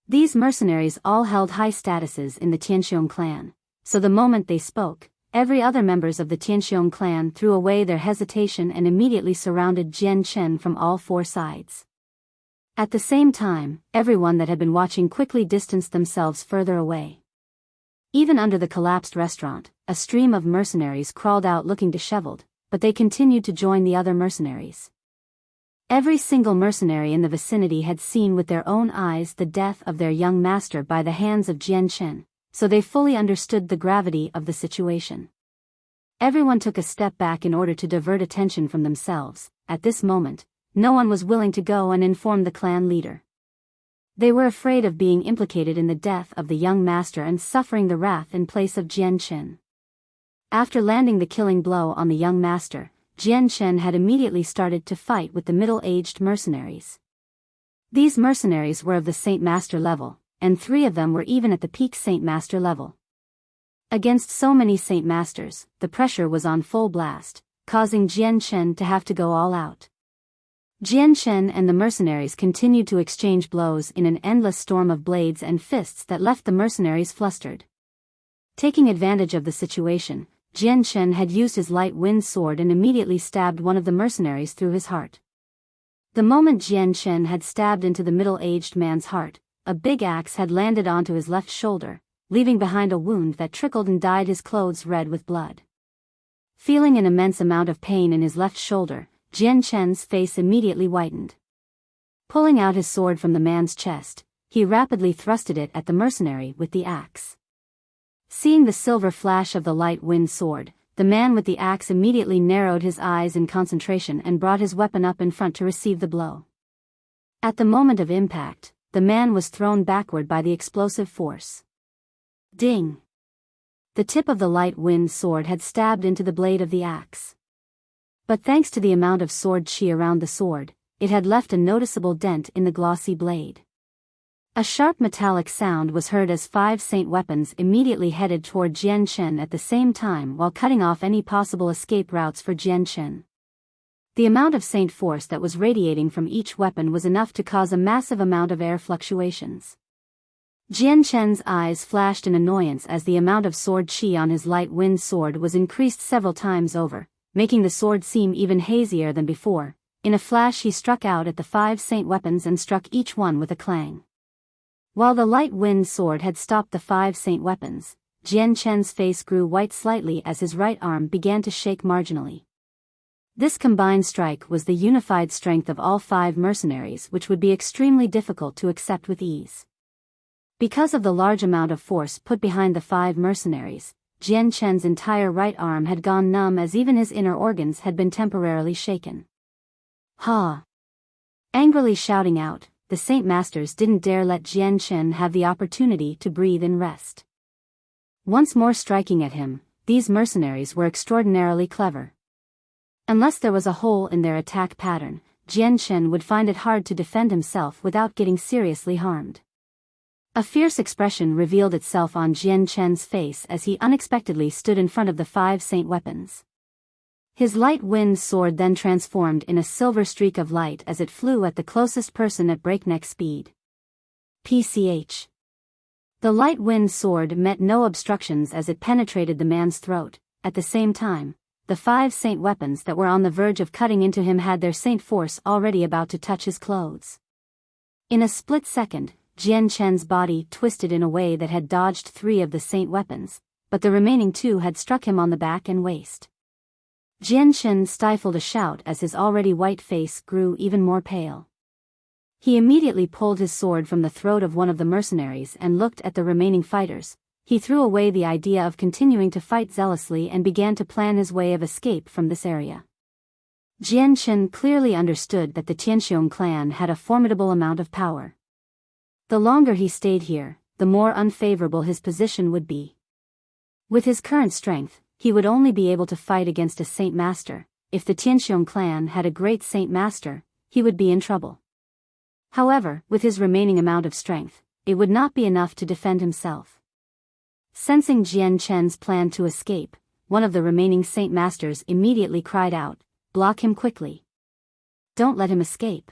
These mercenaries all held high statuses in the Tianxiong clan, so the moment they spoke, every other members of the Tianxiong clan threw away their hesitation and immediately surrounded Jian Chen from all four sides. At the same time, everyone that had been watching quickly distanced themselves further away. Even under the collapsed restaurant, a stream of mercenaries crawled out looking disheveled, but they continued to join the other mercenaries. Every single mercenary in the vicinity had seen with their own eyes the death of their young master by the hands of Jian Chen, so they fully understood the gravity of the situation. Everyone took a step back in order to divert attention from themselves. At this moment, no one was willing to go and inform the clan leader. They were afraid of being implicated in the death of the young master and suffering the wrath in place of Jian Chen. After landing the killing blow on the young master, Jian Chen had immediately started to fight with the middle-aged mercenaries. These mercenaries were of the Saint Master level, and 3 of them were even at the peak Saint Master level. Against so many Saint Masters, the pressure was on full blast, causing Jian Chen to have to go all out. Jian Chen and the mercenaries continued to exchange blows in an endless storm of blades and fists that left the mercenaries flustered. Taking advantage of the situation, Jian Chen had used his light wind sword and immediately stabbed one of the mercenaries through his heart. The moment Jian Chen had stabbed into the middle-aged man's heart, a big axe had landed onto his left shoulder, leaving behind a wound that trickled and dyed his clothes red with blood. Feeling an immense amount of pain in his left shoulder, Jian Chen's face immediately whitened. Pulling out his sword from the man's chest, he rapidly thrusted it at the mercenary with the axe. Seeing the silver flash of the light wind sword, the man with the axe immediately narrowed his eyes in concentration and brought his weapon up in front to receive the blow. At the moment of impact, the man was thrown backward by the explosive force. Ding! The tip of the light wind sword had stabbed into the blade of the axe. But thanks to the amount of sword chi around the sword, it had left a noticeable dent in the glossy blade. A sharp metallic sound was heard as 5 saint weapons immediately headed toward Jian Chen at the same time while cutting off any possible escape routes for Jian Chen. The amount of saint force that was radiating from each weapon was enough to cause a massive amount of air fluctuations. Jian Chen's eyes flashed in annoyance as the amount of sword chi on his light wind sword was increased several times over, making the sword seem even hazier than before. In a flash he struck out at the 5 saint weapons and struck each one with a clang. While the light wind sword had stopped the 5 saint weapons, Jian Chen's face grew white slightly as his right arm began to shake marginally. This combined strike was the unified strength of all 5 mercenaries, which would be extremely difficult to accept with ease. Because of the large amount of force put behind the 5 mercenaries, Jian Chen's entire right arm had gone numb as even his inner organs had been temporarily shaken. Ha! Angrily shouting out, the Saint Masters didn't dare let Jian Chen have the opportunity to breathe and rest. Once more striking at him, these mercenaries were extraordinarily clever. Unless there was a hole in their attack pattern, Jian Chen would find it hard to defend himself without getting seriously harmed. A fierce expression revealed itself on Jian Chen's face as he unexpectedly stood in front of the 5 saint weapons. His light wind sword then transformed in a silver streak of light as it flew at the closest person at breakneck speed. PCH. The light wind sword met no obstructions as it penetrated the man's throat. At the same time, the 5 saint weapons that were on the verge of cutting into him had their saint force already about to touch his clothes. In a split second, Jian Chen's body twisted in a way that had dodged 3 of the saint weapons, but the remaining 2 had struck him on the back and waist. Jian Chen stifled a shout as his already white face grew even more pale. He immediately pulled his sword from the throat of one of the mercenaries and looked at the remaining fighters. He threw away the idea of continuing to fight zealously and began to plan his way of escape from this area. Jian Chen clearly understood that the Tianxiong clan had a formidable amount of power. The longer he stayed here, the more unfavorable his position would be. With his current strength, he would only be able to fight against a saint master. If the Tianxiong clan had a great saint master, he would be in trouble. However, with his remaining amount of strength, it would not be enough to defend himself. Sensing Jian Chen's plan to escape, one of the remaining saint masters immediately cried out, "Block him quickly. Don't let him escape."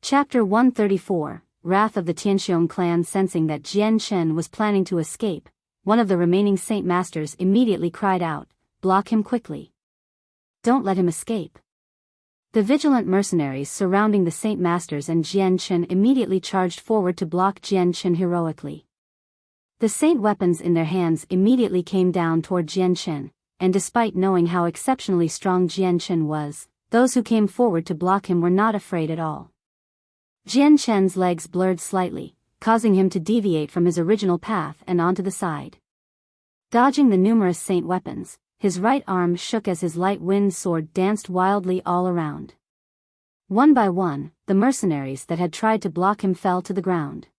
Chapter 134, Wrath of the Tianxiong clan. Sensing that Jian Chen was planning to escape, one of the remaining saint masters immediately cried out, "Block him quickly. Don't let him escape." The vigilant mercenaries surrounding the saint masters and Jian Chen immediately charged forward to block Jian Chen heroically. The saint weapons in their hands immediately came down toward Jian Chen, and despite knowing how exceptionally strong Jian Chen was, those who came forward to block him were not afraid at all. Jian Chen's legs blurred slightly, causing him to deviate from his original path and onto the side. Dodging the numerous saint weapons, his right arm shook as his light wind sword danced wildly all around. One by one, the mercenaries that had tried to block him fell to the ground.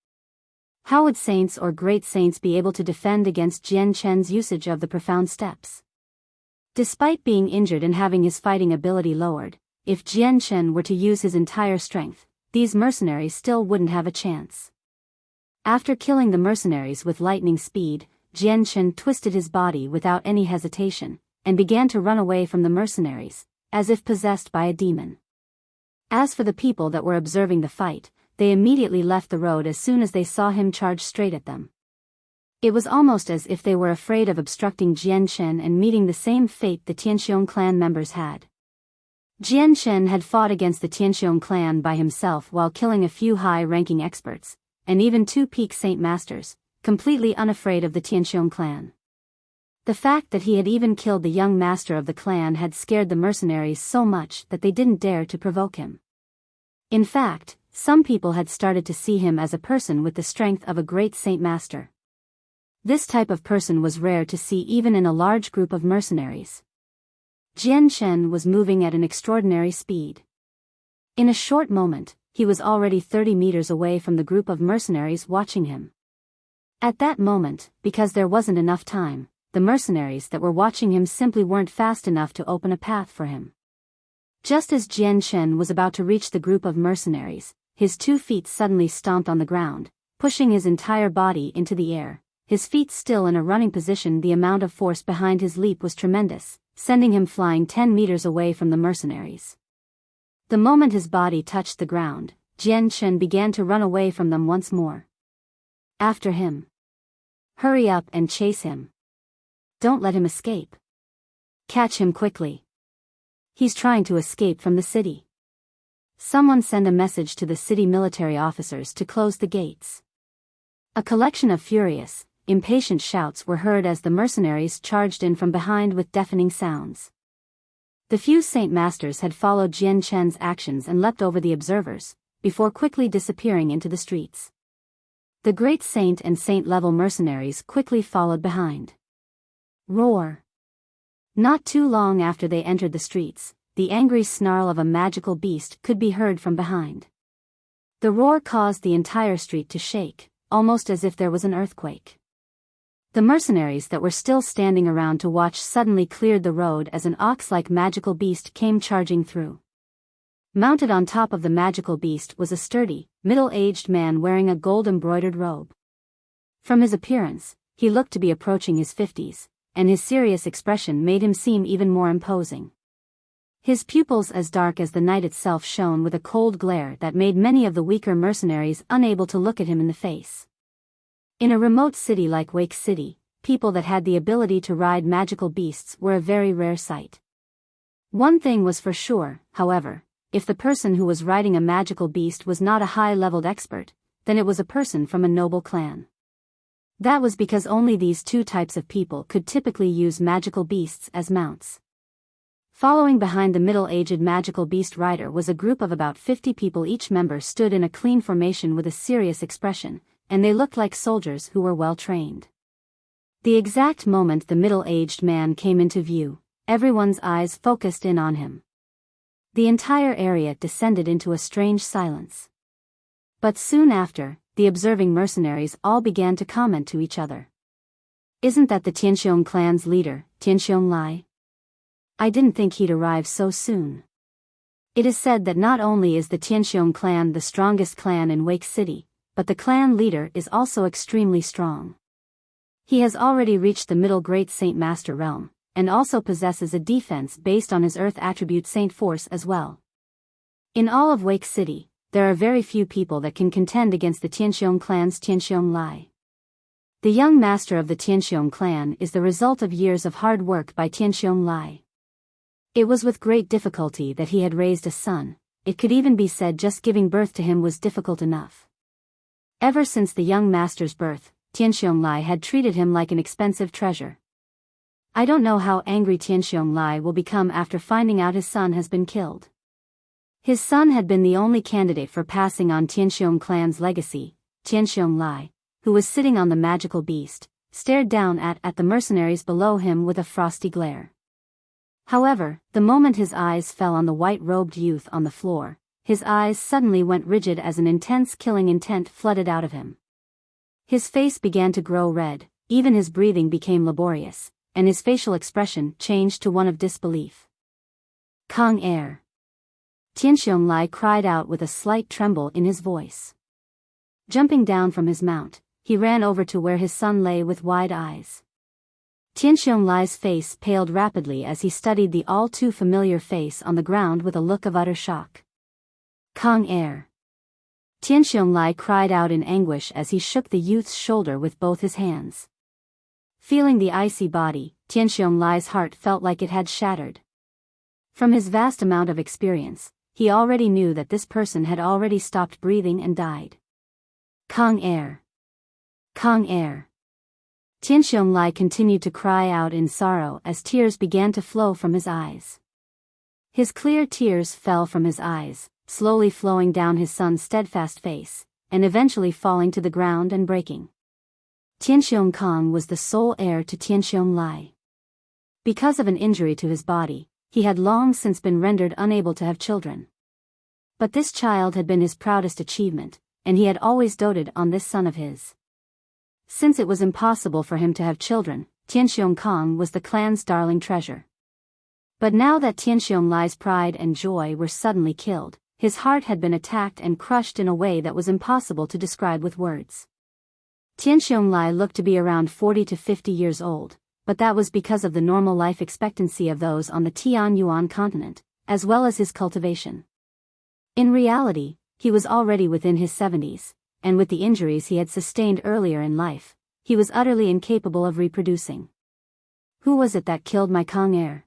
How would saints or great saints be able to defend against Jian Chen's usage of the profound steps? Despite being injured and having his fighting ability lowered, if Jian Chen were to use his entire strength, these mercenaries still wouldn't have a chance. After killing the mercenaries with lightning speed, Jian Chen twisted his body without any hesitation, and began to run away from the mercenaries, as if possessed by a demon. As for the people that were observing the fight, they immediately left the road as soon as they saw him charge straight at them. It was almost as if they were afraid of obstructing Jian Chen and meeting the same fate the Tianxiong clan members had. Jian Chen had fought against the Tianxiong clan by himself while killing a few high-ranking experts, and even 2 peak saint masters, completely unafraid of the Tianxiong clan. The fact that he had even killed the young master of the clan had scared the mercenaries so much that they didn't dare to provoke him. In fact, some people had started to see him as a person with the strength of a great saint master. This type of person was rare to see even in a large group of mercenaries. Jian Chen was moving at an extraordinary speed. In a short moment, he was already 30 meters away from the group of mercenaries watching him. At that moment, because there wasn't enough time, the mercenaries that were watching him simply weren't fast enough to open a path for him. Just as Jian Chen was about to reach the group of mercenaries, his 2 feet suddenly stomped on the ground, pushing his entire body into the air. His feet still in a running position, the amount of force behind his leap was tremendous, sending him flying 10 meters away from the mercenaries. The moment his body touched the ground, Jian Chen began to run away from them once more. After him. Hurry up and chase him. Don't let him escape. Catch him quickly. He's trying to escape from the city. Someone send a message to the city military officers to close the gates. A collection of furious, impatient shouts were heard as the mercenaries charged in from behind with deafening sounds. The few saint masters had followed Jian Chen's actions and leapt over the observers, before quickly disappearing into the streets. The great saint and saint-level mercenaries quickly followed behind. Roar! Not too long after they entered the streets, the angry snarl of a magical beast could be heard from behind. The roar caused the entire street to shake, almost as if there was an earthquake. The mercenaries that were still standing around to watch suddenly cleared the road as an ox-like magical beast came charging through. Mounted on top of the magical beast was a sturdy, middle-aged man wearing a gold-embroidered robe. From his appearance, he looked to be approaching his 50s, and his serious expression made him seem even more imposing. His pupils as dark as the night itself shone with a cold glare that made many of the weaker mercenaries unable to look at him in the face. In a remote city like Wake City, people that had the ability to ride magical beasts were a very rare sight. One thing was for sure, however, if the person who was riding a magical beast was not a high-leveled expert, then it was a person from a noble clan. That was because only these two types of people could typically use magical beasts as mounts. Following behind the middle-aged magical beast rider was a group of about 50 people. Each member stood in a clean formation with a serious expression, and they looked like soldiers who were well trained. The exact moment the middle-aged man came into view, everyone's eyes focused in on him. The entire area descended into a strange silence. But soon after, the observing mercenaries all began to comment to each other. "Isn't that the Tianxiong clan's leader, Tianxiong Lai? I didn't think he'd arrive so soon." It is said that not only is the Tianxiong clan the strongest clan in Wake City, but the clan leader is also extremely strong. He has already reached the middle Great Saint Master realm, and also possesses a defense based on his Earth attribute Saint Force as well. In all of Wake City, there are very few people that can contend against the Tianxiong clan's Tianxiong Lai. The young master of the Tianxiong clan is the result of years of hard work by Tianxiong Lai. It was with great difficulty that he had raised a son. It could even be said just giving birth to him was difficult enough. Ever since the young master's birth, Tianxiong Lai had treated him like an expensive treasure. I don't know how angry Tianxiong Lai will become after finding out his son has been killed. His son had been the only candidate for passing on Tianxiong clan's legacy. Tianxiong Lai, who was sitting on the magical beast, stared down at the mercenaries below him with a frosty glare. However, the moment his eyes fell on the white-robed youth on the floor, his eyes suddenly went rigid as an intense killing intent flooded out of him. His face began to grow red, even his breathing became laborious, and his facial expression changed to one of disbelief. "Kang Air!" Tianxiong Lai cried out with a slight tremble in his voice. Jumping down from his mount, he ran over to where his son lay with wide eyes. Tianxiong Lai's face paled rapidly as he studied the all-too-familiar face on the ground with a look of utter shock. "Kang Air!" Tianxiong Lai cried out in anguish as he shook the youth's shoulder with both his hands. Feeling the icy body, Tianxiong Lai's heart felt like it had shattered. From his vast amount of experience, he already knew that this person had already stopped breathing and died. "Kang Air! Kang Air!" Tianxiong Lai continued to cry out in sorrow as tears began to flow from his eyes. His clear tears fell from his eyes, slowly flowing down his son's steadfast face, and eventually falling to the ground and breaking. Tianxiong Kang was the sole heir to Tianxiong Lai. Because of an injury to his body, he had long since been rendered unable to have children. But this child had been his proudest achievement, and he had always doted on this son of his. Since it was impossible for him to have children, Tianxiong Kang was the clan's darling treasure. But now that Tianxiong Lai's pride and joy were suddenly killed, his heart had been attacked and crushed in a way that was impossible to describe with words. Tianxiong Lai looked to be around 40 to 50 years old, but that was because of the normal life expectancy of those on the Tianyuan continent, as well as his cultivation. In reality, he was already within his 70s. And with the injuries he had sustained earlier in life, he was utterly incapable of reproducing. Who was it that killed my Kang Air?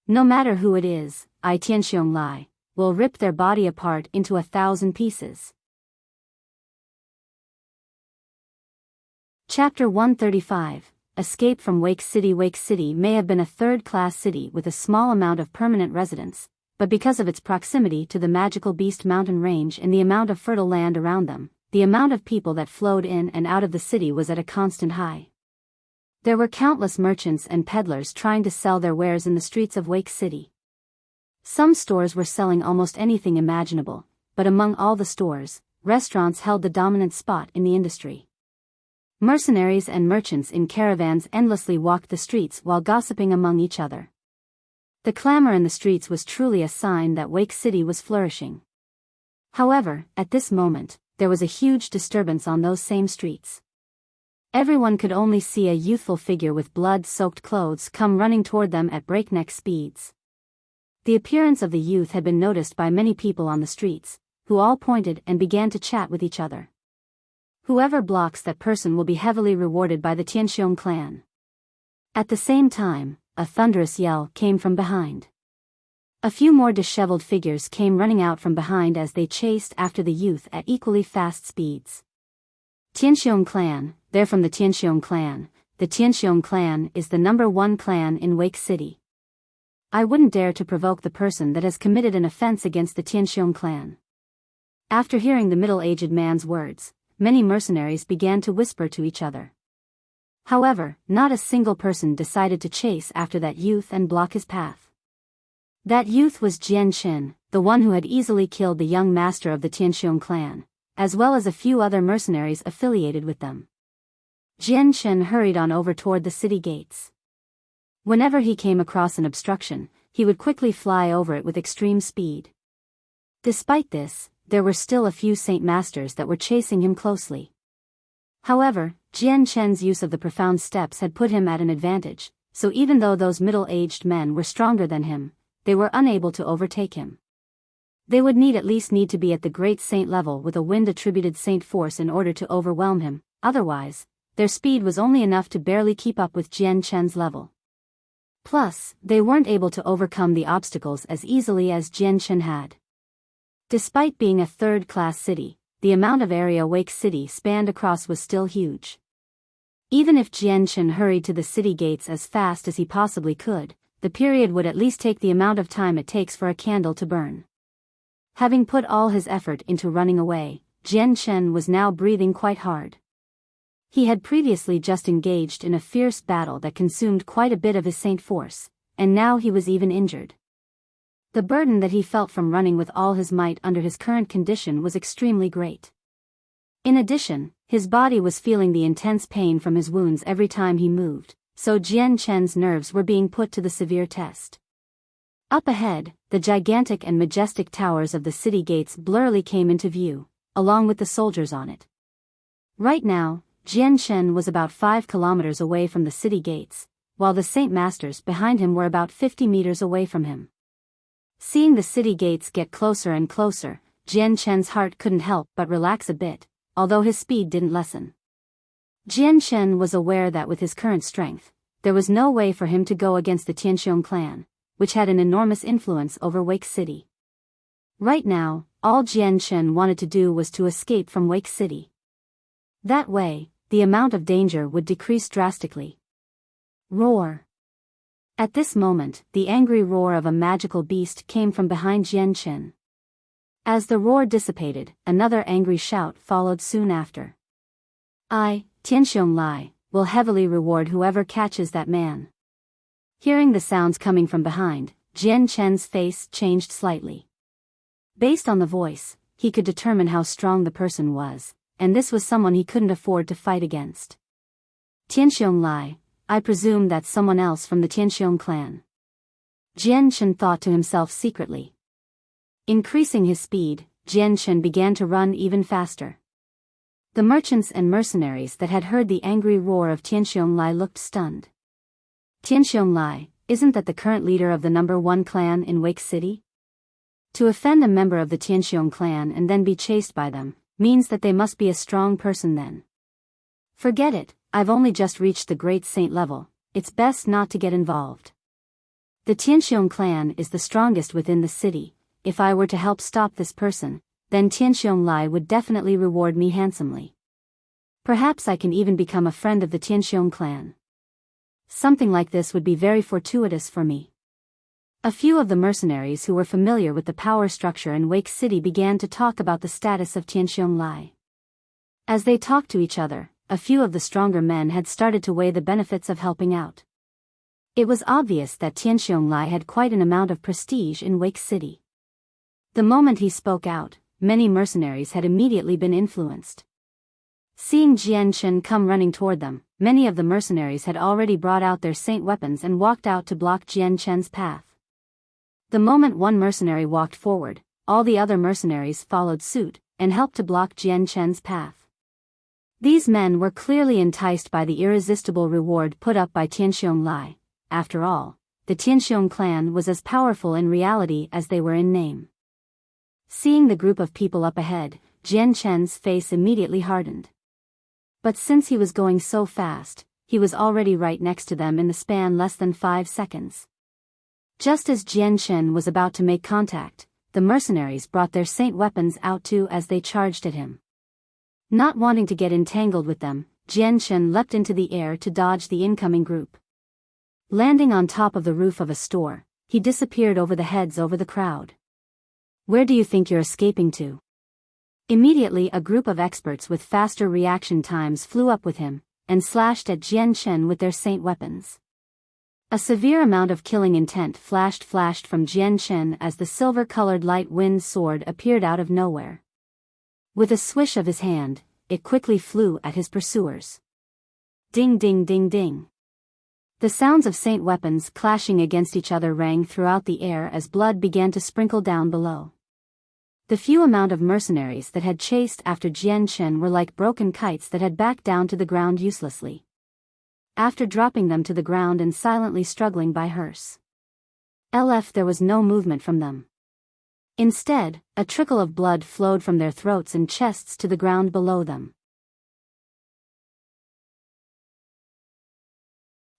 No matter who it is, I Tianxiong Lai will rip their body apart into 1,000 pieces. Chapter 135. Escape from Wake City. Wake City may have been a third-class city with a small amount of permanent residents, but because of its proximity to the magical Beast Mountain range and the amount of fertile land around them, the amount of people that flowed in and out of the city was at a constant high. There were countless merchants and peddlers trying to sell their wares in the streets of Wake City. Some stores were selling almost anything imaginable, but among all the stores, restaurants held the dominant spot in the industry. Mercenaries and merchants in caravans endlessly walked the streets while gossiping among each other. The clamor in the streets was truly a sign that Wake City was flourishing. However, at this moment, there was a huge disturbance on those same streets. Everyone could only see a youthful figure with blood-soaked clothes come running toward them at breakneck speeds. The appearance of the youth had been noticed by many people on the streets, who all pointed and began to chat with each other. Whoever blocks that person will be heavily rewarded by the Tianxiong clan. At the same time, a thunderous yell came from behind. A few more disheveled figures came running out from behind as they chased after the youth at equally fast speeds. Tianxiong clan, they're from the Tianxiong clan. The Tianxiong clan is the #1 clan in Wake City. I wouldn't dare to provoke the person that has committed an offense against the Tianxiong clan. After hearing the middle-aged man's words, many mercenaries began to whisper to each other. However, not a single person decided to chase after that youth and block his path. That youth was Jian Chen, the one who had easily killed the young master of the Tianxiong clan, as well as a few other mercenaries affiliated with them. Jian Chen hurried on over toward the city gates. Whenever he came across an obstruction, he would quickly fly over it with extreme speed. Despite this, there were still a few Saint Masters that were chasing him closely. However, Jian Chen's use of the profound steps had put him at an advantage, so even though those middle-aged men were stronger than him, they were unable to overtake him. They would at least need to be at the great saint level with a wind-attributed saint force in order to overwhelm him, otherwise, their speed was only enough to barely keep up with Jian Chen's level. Plus, they weren't able to overcome the obstacles as easily as Jian Chen had. Despite being a third-class city, the amount of area Wake City spanned across was still huge. Even if Jian Chen hurried to the city gates as fast as he possibly could, the period would at least take the amount of time it takes for a candle to burn. Having put all his effort into running away, Jian Chen was now breathing quite hard. He had previously just engaged in a fierce battle that consumed quite a bit of his saint force, and now he was even injured. The burden that he felt from running with all his might under his current condition was extremely great. In addition, his body was feeling the intense pain from his wounds every time he moved, so Jian Chen's nerves were being put to the severe test. Up ahead, the gigantic and majestic towers of the city gates blurrily came into view, along with the soldiers on it. Right now, Jian Chen was about 5 kilometers away from the city gates, while the Saint Masters behind him were about 50 meters away from him. Seeing the city gates get closer and closer, Jian Chen's heart couldn't help but relax a bit, although his speed didn't lessen. Jian Chen was aware that with his current strength, there was no way for him to go against the Tianxiong clan, which had an enormous influence over Wake City. Right now, all Jian Chen wanted to do was to escape from Wake City. That way, the amount of danger would decrease drastically. Roar! At this moment, the angry roar of a magical beast came from behind Jian Chen. As the roar dissipated, another angry shout followed soon after. I, Tianxiong Lai, will heavily reward whoever catches that man. Hearing the sounds coming from behind, Jian Chen's face changed slightly. Based on the voice, he could determine how strong the person was, and this was someone he couldn't afford to fight against. Tianxiong Lai, I presume that's someone else from the Tianxiong clan. Jian Chen thought to himself secretly. Increasing his speed, Jian Chen began to run even faster. The merchants and mercenaries that had heard the angry roar of Tianxiong Lai looked stunned. Tianxiong Lai, isn't that the current leader of the #1 clan in Wake City? To offend a member of the Tianxiong clan and then be chased by them, means that they must be a strong person then. Forget it, I've only just reached the great saint level, it's best not to get involved. The Tianxiong clan is the strongest within the city, if I were to help stop this person, then Tianxiong Lai would definitely reward me handsomely. Perhaps I can even become a friend of the Tianxiong clan. Something like this would be very fortuitous for me. A few of the mercenaries who were familiar with the power structure in Wake City began to talk about the status of Tianxiong Lai. As they talked to each other, a few of the stronger men had started to weigh the benefits of helping out. It was obvious that Tianxiong Lai had quite an amount of prestige in Wake City. The moment he spoke out, many mercenaries had immediately been influenced. Seeing Jian Chen come running toward them, many of the mercenaries had already brought out their saint weapons and walked out to block Jian Chen's path. The moment one mercenary walked forward, all the other mercenaries followed suit, and helped to block Jian Chen's path. These men were clearly enticed by the irresistible reward put up by Tianxiong Lai. After all, the Tianxiong clan was as powerful in reality as they were in name. Seeing the group of people up ahead, Jian Chen's face immediately hardened. But since he was going so fast, he was already right next to them in the span less than 5 seconds. Just as Jian Chen was about to make contact, the mercenaries brought their saint weapons out too as they charged at him. Not wanting to get entangled with them, Jian Chen leapt into the air to dodge the incoming group. Landing on top of the roof of a store, he disappeared over the heads over the crowd. Where do you think you're escaping to? Immediately a group of experts with faster reaction times flew up with him, and slashed at Jian Chen with their saint weapons. A severe amount of killing intent flashed from Jian Chen as the silver-colored light wind sword appeared out of nowhere. With a swish of his hand, it quickly flew at his pursuers. Ding ding ding ding. The sounds of saint weapons clashing against each other rang throughout the air as blood began to sprinkle down below. The few amount of mercenaries that had chased after Jian Chen were like broken kites that had backed down to the ground uselessly. After dropping them to the ground and silently struggling by hearse. There was no movement from them. Instead, a trickle of blood flowed from their throats and chests to the ground below them.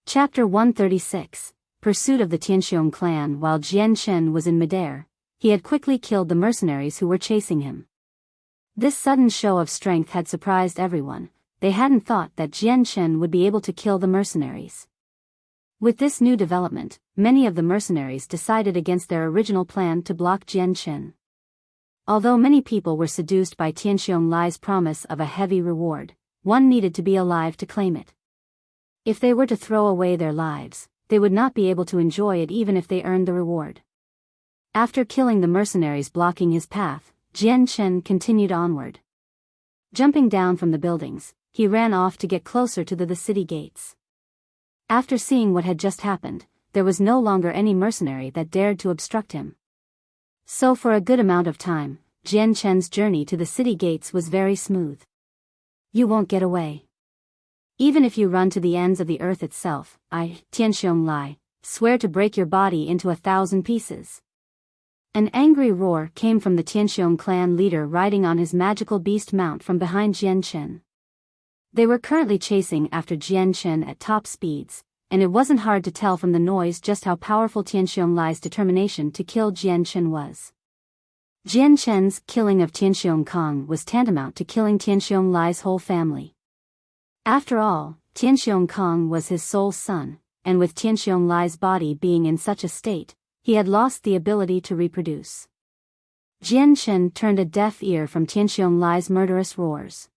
Chapter 136, Pursuit of the Tianxiong clan. While Jian Chen was in midair, he had quickly killed the mercenaries who were chasing him. This sudden show of strength had surprised everyone. They hadn't thought that Jian Chen would be able to kill the mercenaries. With this new development, many of the mercenaries decided against their original plan to block Jian Chen. Although many people were seduced by Tianxiong Lai's promise of a heavy reward, one needed to be alive to claim it. If they were to throw away their lives, they would not be able to enjoy it even if they earned the reward. After killing the mercenaries blocking his path, Jian Chen continued onward. Jumping down from the buildings, he ran off to get closer to the city gates. After seeing what had just happened, there was no longer any mercenary that dared to obstruct him. So for a good amount of time, Jian Chen's journey to the city gates was very smooth. You won't get away. Even if you run to the ends of the earth itself, I, Tianxiong Lai, swear to break your body into 1,000 pieces. An angry roar came from the Tianxiong clan leader riding on his magical beast mount from behind Jian Chen. They were currently chasing after Jian Chen at top speeds, and it wasn't hard to tell from the noise just how powerful Tianxiong Lai's determination to kill Jian Chen was. Jian Chen's killing of Tianxiong Kong was tantamount to killing Tianxiong Lai's whole family. After all, Tianxiong Kong was his sole son, and with Tianxiong Lai's body being in such a state, he had lost the ability to reproduce. Jian Chen turned a deaf ear from Tianxiong Lai's murderous roars.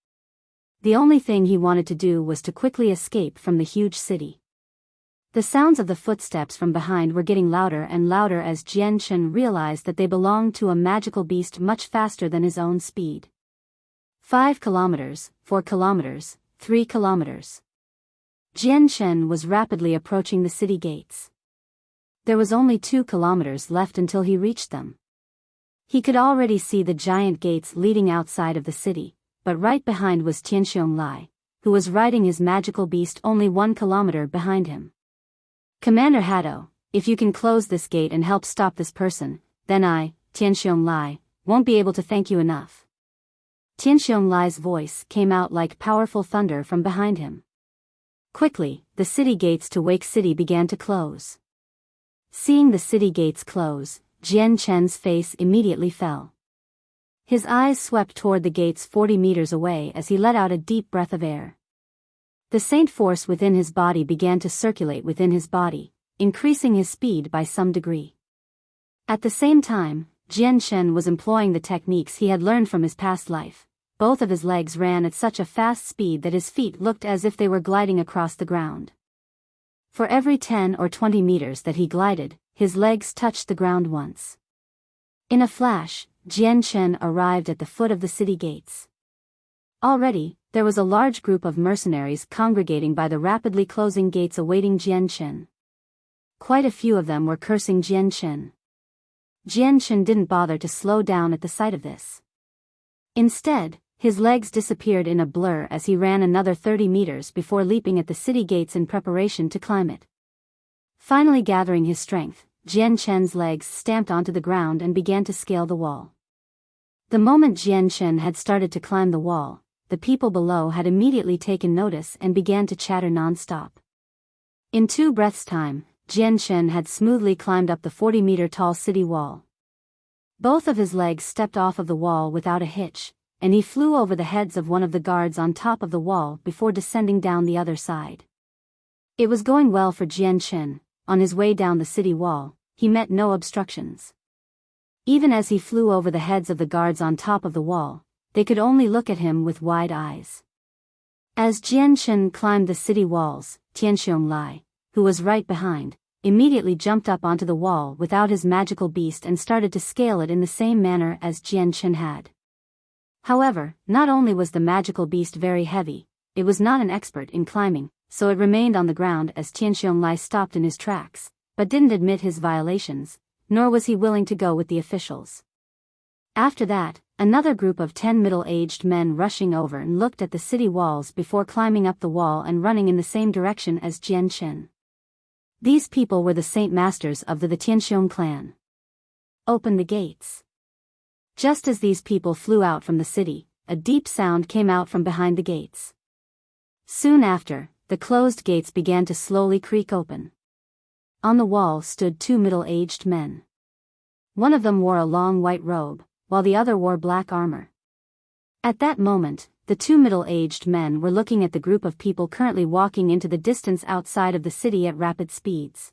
The only thing he wanted to do was to quickly escape from the huge city. The sounds of the footsteps from behind were getting louder and louder as Jian Chen realized that they belonged to a magical beast much faster than his own speed. 5 kilometers, 4 kilometers, 3 kilometers. Jian Chen was rapidly approaching the city gates. There was only 2 kilometers left until he reached them. He could already see the giant gates leading outside of the city, but right behind was Tianxiong Lai, who was riding his magical beast only 1 kilometer behind him. Commander Haddo, if you can close this gate and help stop this person, then I, Tianxiong Lai, won't be able to thank you enough. Tianxiong Lai's voice came out like powerful thunder from behind him. Quickly, the city gates to Wake City began to close. Seeing the city gates close, Jian Chen's face immediately fell. His eyes swept toward the gates 40 meters away as he let out a deep breath of air. The saint force within his body began to circulate within his body, increasing his speed by some degree. At the same time, Jian Chen was employing the techniques he had learned from his past life. Both of his legs ran at such a fast speed that his feet looked as if they were gliding across the ground. For every 10 or 20 meters that he glided, his legs touched the ground once. In a flash, Jian Chen arrived at the foot of the city gates. Already, there was a large group of mercenaries congregating by the rapidly closing gates awaiting Jian Chen. Quite a few of them were cursing Jian Chen. Jian Chen didn't bother to slow down at the sight of this. Instead, his legs disappeared in a blur as he ran another 30 meters before leaping at the city gates in preparation to climb it. Finally gathering his strength, Jian Chen's legs stamped onto the ground and began to scale the wall. The moment Jian Chen had started to climb the wall, the people below had immediately taken notice and began to chatter non-stop. In 2 breaths' time, Jian Chen had smoothly climbed up the 40-meter-tall city wall. Both of his legs stepped off of the wall without a hitch, and he flew over the heads of one of the guards on top of the wall before descending down the other side. It was going well for Jian Chen. On his way down the city wall, he met no obstructions. Even as he flew over the heads of the guards on top of the wall, they could only look at him with wide eyes. As Jian Chen climbed the city walls, Tianxiong Lai, who was right behind, immediately jumped up onto the wall without his magical beast and started to scale it in the same manner as Jian Chen had. However, not only was the magical beast very heavy, it was not an expert in climbing, so it remained on the ground as Tianxiong Lai stopped in his tracks, but didn't admit his violations, nor was he willing to go with the officials. After that, another group of 10 middle-aged men rushing over and looked at the city walls before climbing up the wall and running in the same direction as Jian Chen. These people were the Saint Masters of the Tianxiong clan. Open the gates. Just as these people flew out from the city, a deep sound came out from behind the gates. Soon after, the closed gates began to slowly creak open. On the wall stood 2 middle-aged men. One of them wore a long white robe, while the other wore black armor. At that moment, the 2 middle-aged men were looking at the group of people currently walking into the distance outside of the city at rapid speeds.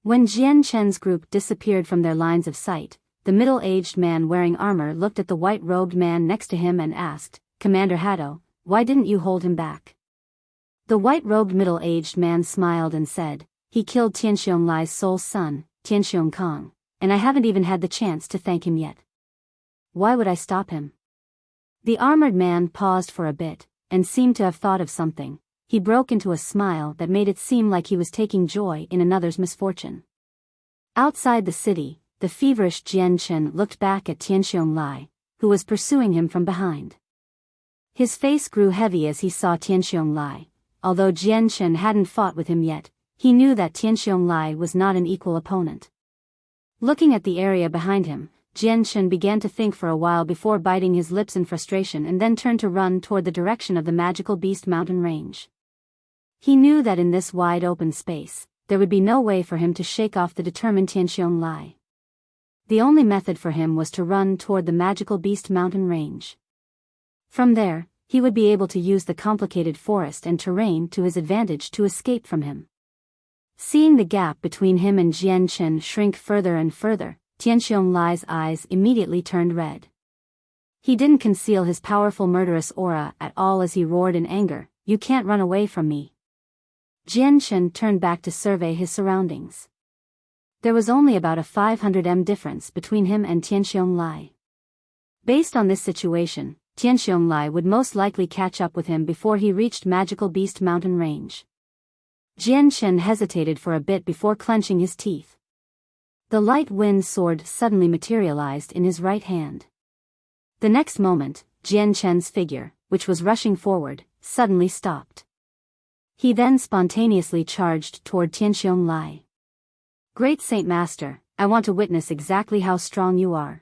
When Jian Chen's group disappeared from their lines of sight, the middle-aged man wearing armor looked at the white-robed man next to him and asked, "Commander Haddo, why didn't you hold him back?" The white-robed middle-aged man smiled and said, "He killed Tianxiong Lai's sole son, Tianxiong Kong, and I haven't even had the chance to thank him yet. Why would I stop him?" The armored man paused for a bit, and seemed to have thought of something. He broke into a smile that made it seem like he was taking joy in another's misfortune. Outside the city, the feverish Jian Chen looked back at Tianxiong Lai, who was pursuing him from behind. His face grew heavy as he saw Tianxiong Lai. Although Jian Chen hadn't fought with him yet, he knew that Tianxiong Lai was not an equal opponent. Looking at the area behind him, Jian Chen began to think for a while before biting his lips in frustration and then turned to run toward the direction of the magical beast mountain range. He knew that in this wide open space, there would be no way for him to shake off the determined Tianxiong Lai. The only method for him was to run toward the magical beast mountain range. From there, he would be able to use the complicated forest and terrain to his advantage to escape from him. Seeing the gap between him and Jian Chen shrink further and further, Tianxiong Lai's eyes immediately turned red. He didn't conceal his powerful murderous aura at all as he roared in anger, "You can't run away from me." Jian Chen turned back to survey his surroundings. There was only about a 500 m difference between him and Tianxiong Lai. Based on this situation, Tianxiong Lai would most likely catch up with him before he reached Magical Beast Mountain Range. Jian Chen hesitated for a bit before clenching his teeth. The light wind sword suddenly materialized in his right hand. The next moment, Jian Chen's figure, which was rushing forward, suddenly stopped. He then spontaneously charged toward Tianxiong Lai. "Great Saint Master, I want to witness exactly how strong you are."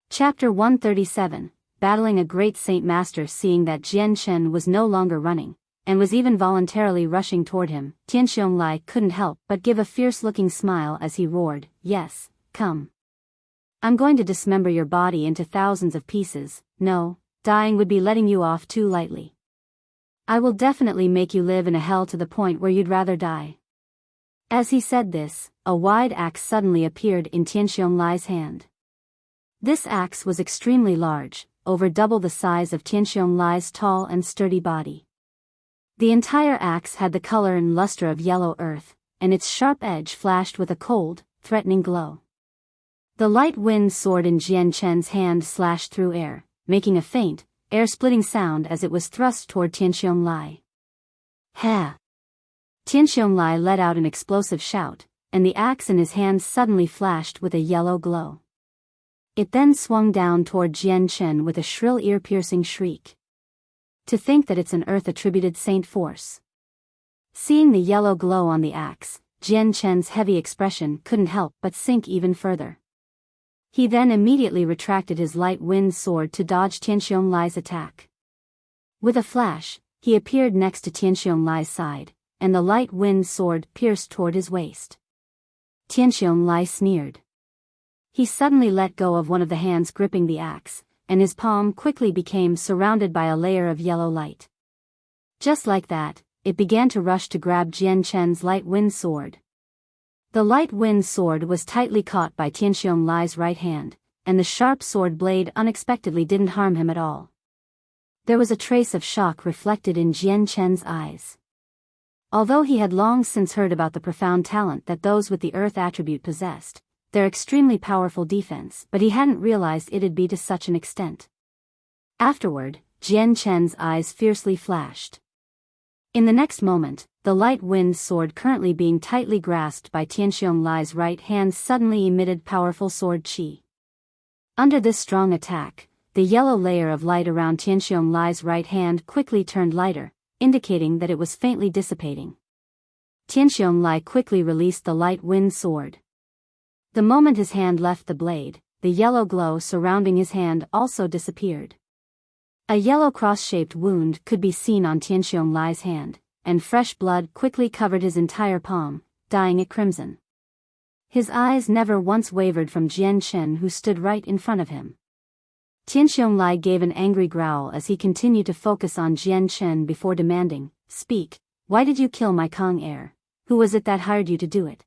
Chapter 137, Battling a Great Saint Master. Seeing that Jian Chen was no longer running, and was even voluntarily rushing toward him, Tianxiong Lai couldn't help but give a fierce-looking smile as he roared, "Yes, come. I'm going to dismember your body into thousands of pieces. No, dying would be letting you off too lightly. I will definitely make you live in a hell to the point where you'd rather die." As he said this, a wide axe suddenly appeared in Tianxiong Lai's hand. This axe was extremely large, over double the size of Tianxiong Lai's tall and sturdy body. The entire axe had the color and luster of yellow earth, and its sharp edge flashed with a cold, threatening glow. The light wind sword in Jian Chen's hand slashed through air, making a faint, air-splitting sound as it was thrust toward Tianxiong Lai. "Ha!" Tianxiong Lai let out an explosive shout, and the axe in his hand suddenly flashed with a yellow glow. It then swung down toward Jian Chen with a shrill ear-piercing shriek. To think that it's an Earth-attributed saint force. Seeing the yellow glow on the axe, Jian Chen's heavy expression couldn't help but sink even further. He then immediately retracted his light wind sword to dodge Tianxiong Lai's attack. With a flash, he appeared next to Tianxiong Lai's side, and the light wind sword pierced toward his waist. Tianxiong Lai sneered. He suddenly let go of one of the hands gripping the axe, and his palm quickly became surrounded by a layer of yellow light. Just like that, it began to rush to grab Jian Chen's light wind sword. The light wind sword was tightly caught by Tianxiong Lai's right hand, and the sharp sword blade unexpectedly didn't harm him at all. There was a trace of shock reflected in Jian Chen's eyes. Although he had long since heard about the profound talent that those with the earth attribute possessed, their extremely powerful defense, but he hadn't realized it'd be to such an extent. Afterward, Jian Chen's eyes fiercely flashed. In the next moment, the light wind sword currently being tightly grasped by Tianxiong Lai's right hand suddenly emitted powerful sword qi. Under this strong attack, the yellow layer of light around Tianxiong Lai's right hand quickly turned lighter, indicating that it was faintly dissipating. Tianxiong Lai quickly released the light wind sword. The moment his hand left the blade, the yellow glow surrounding his hand also disappeared. A yellow cross-shaped wound could be seen on Tianxiong Lai's hand, and fresh blood quickly covered his entire palm, dyeing it crimson. His eyes never once wavered from Jian Chen, who stood right in front of him. Tianxiong Lai gave an angry growl as he continued to focus on Jian Chen before demanding, "Speak, why did you kill my Kong heir? Who was it that hired you to do it?"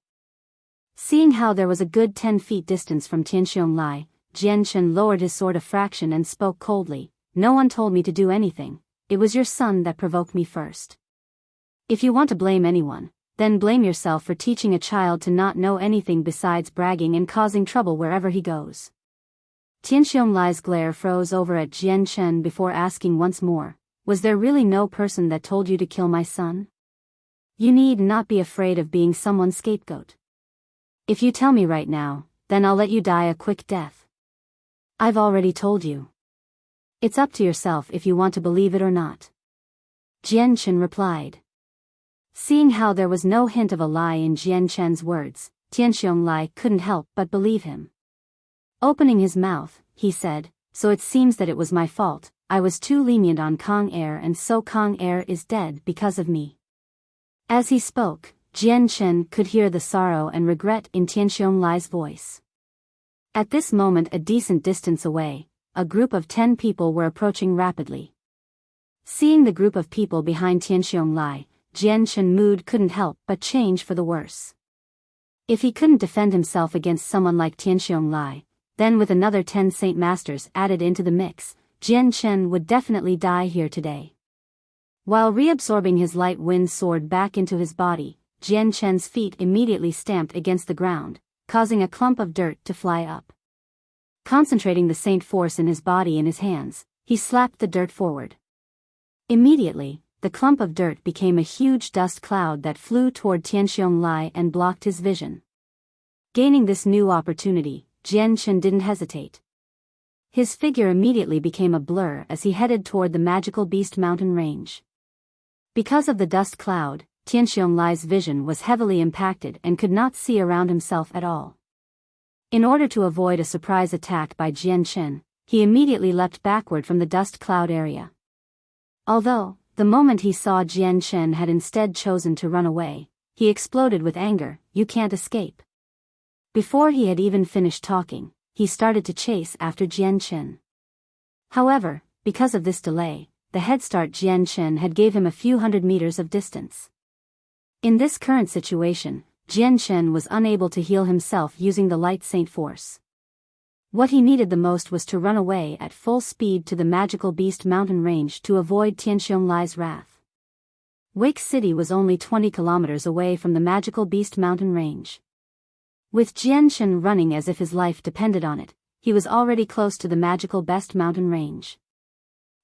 Seeing how there was a good 10 feet distance from Tianxiong Lai, Jian Chen lowered his sword a fraction and spoke coldly, "No one told me to do anything, it was your son that provoked me first. If you want to blame anyone, then blame yourself for teaching a child to not know anything besides bragging and causing trouble wherever he goes." Tianxiong Lai's glare froze over at Jian Chen before asking once more, "Was there really no person that told you to kill my son? You need not be afraid of being someone's scapegoat. If you tell me right now, then I'll let you die a quick death. I've already told you. It's up to yourself if you want to believe it or not." Jian Chen replied. Seeing how there was no hint of a lie in Jian Chen's words, Tianxiong Lai couldn't help but believe him. Opening his mouth, he said, "So it seems that it was my fault, I was too lenient on Kong heir, and so Kong heir is dead because of me." As he spoke, Jian Chen could hear the sorrow and regret in Tianxiong Lai's voice. At this moment, a decent distance away, a group of 10 people were approaching rapidly. Seeing the group of people behind Tianxiong Lai, Jian Chen's mood couldn't help but change for the worse. If he couldn't defend himself against someone like Tianxiong Lai, then with another 10 Saint Masters added into the mix, Jian Chen would definitely die here today. While reabsorbing his light wind sword back into his body, Jian Chen's feet immediately stamped against the ground, causing a clump of dirt to fly up. Concentrating the saint force in his body in his hands, he slapped the dirt forward. Immediately, the clump of dirt became a huge dust cloud that flew toward Tianxiong Lai and blocked his vision. Gaining this new opportunity, Jian Chen didn't hesitate. His figure immediately became a blur as he headed toward the magical beast mountain range. Because of the dust cloud, Tianxiong Lai's vision was heavily impacted and could not see around himself at all. In order to avoid a surprise attack by Jian Chen, he immediately leapt backward from the dust cloud area. Although, the moment he saw Jian Chen had instead chosen to run away, he exploded with anger, "You can't escape." Before he had even finished talking, he started to chase after Jian Chen. However, because of this delay, the head start Jian Chen had gave him a few hundred meters of distance. In this current situation, Jian Chen was unable to heal himself using the light saint force. What he needed the most was to run away at full speed to the magical beast mountain range to avoid Tianxiong Lai's wrath. Wake City was only 20 kilometers away from the magical beast mountain range. With Jian Chen running as if his life depended on it, he was already close to the magical beast mountain range.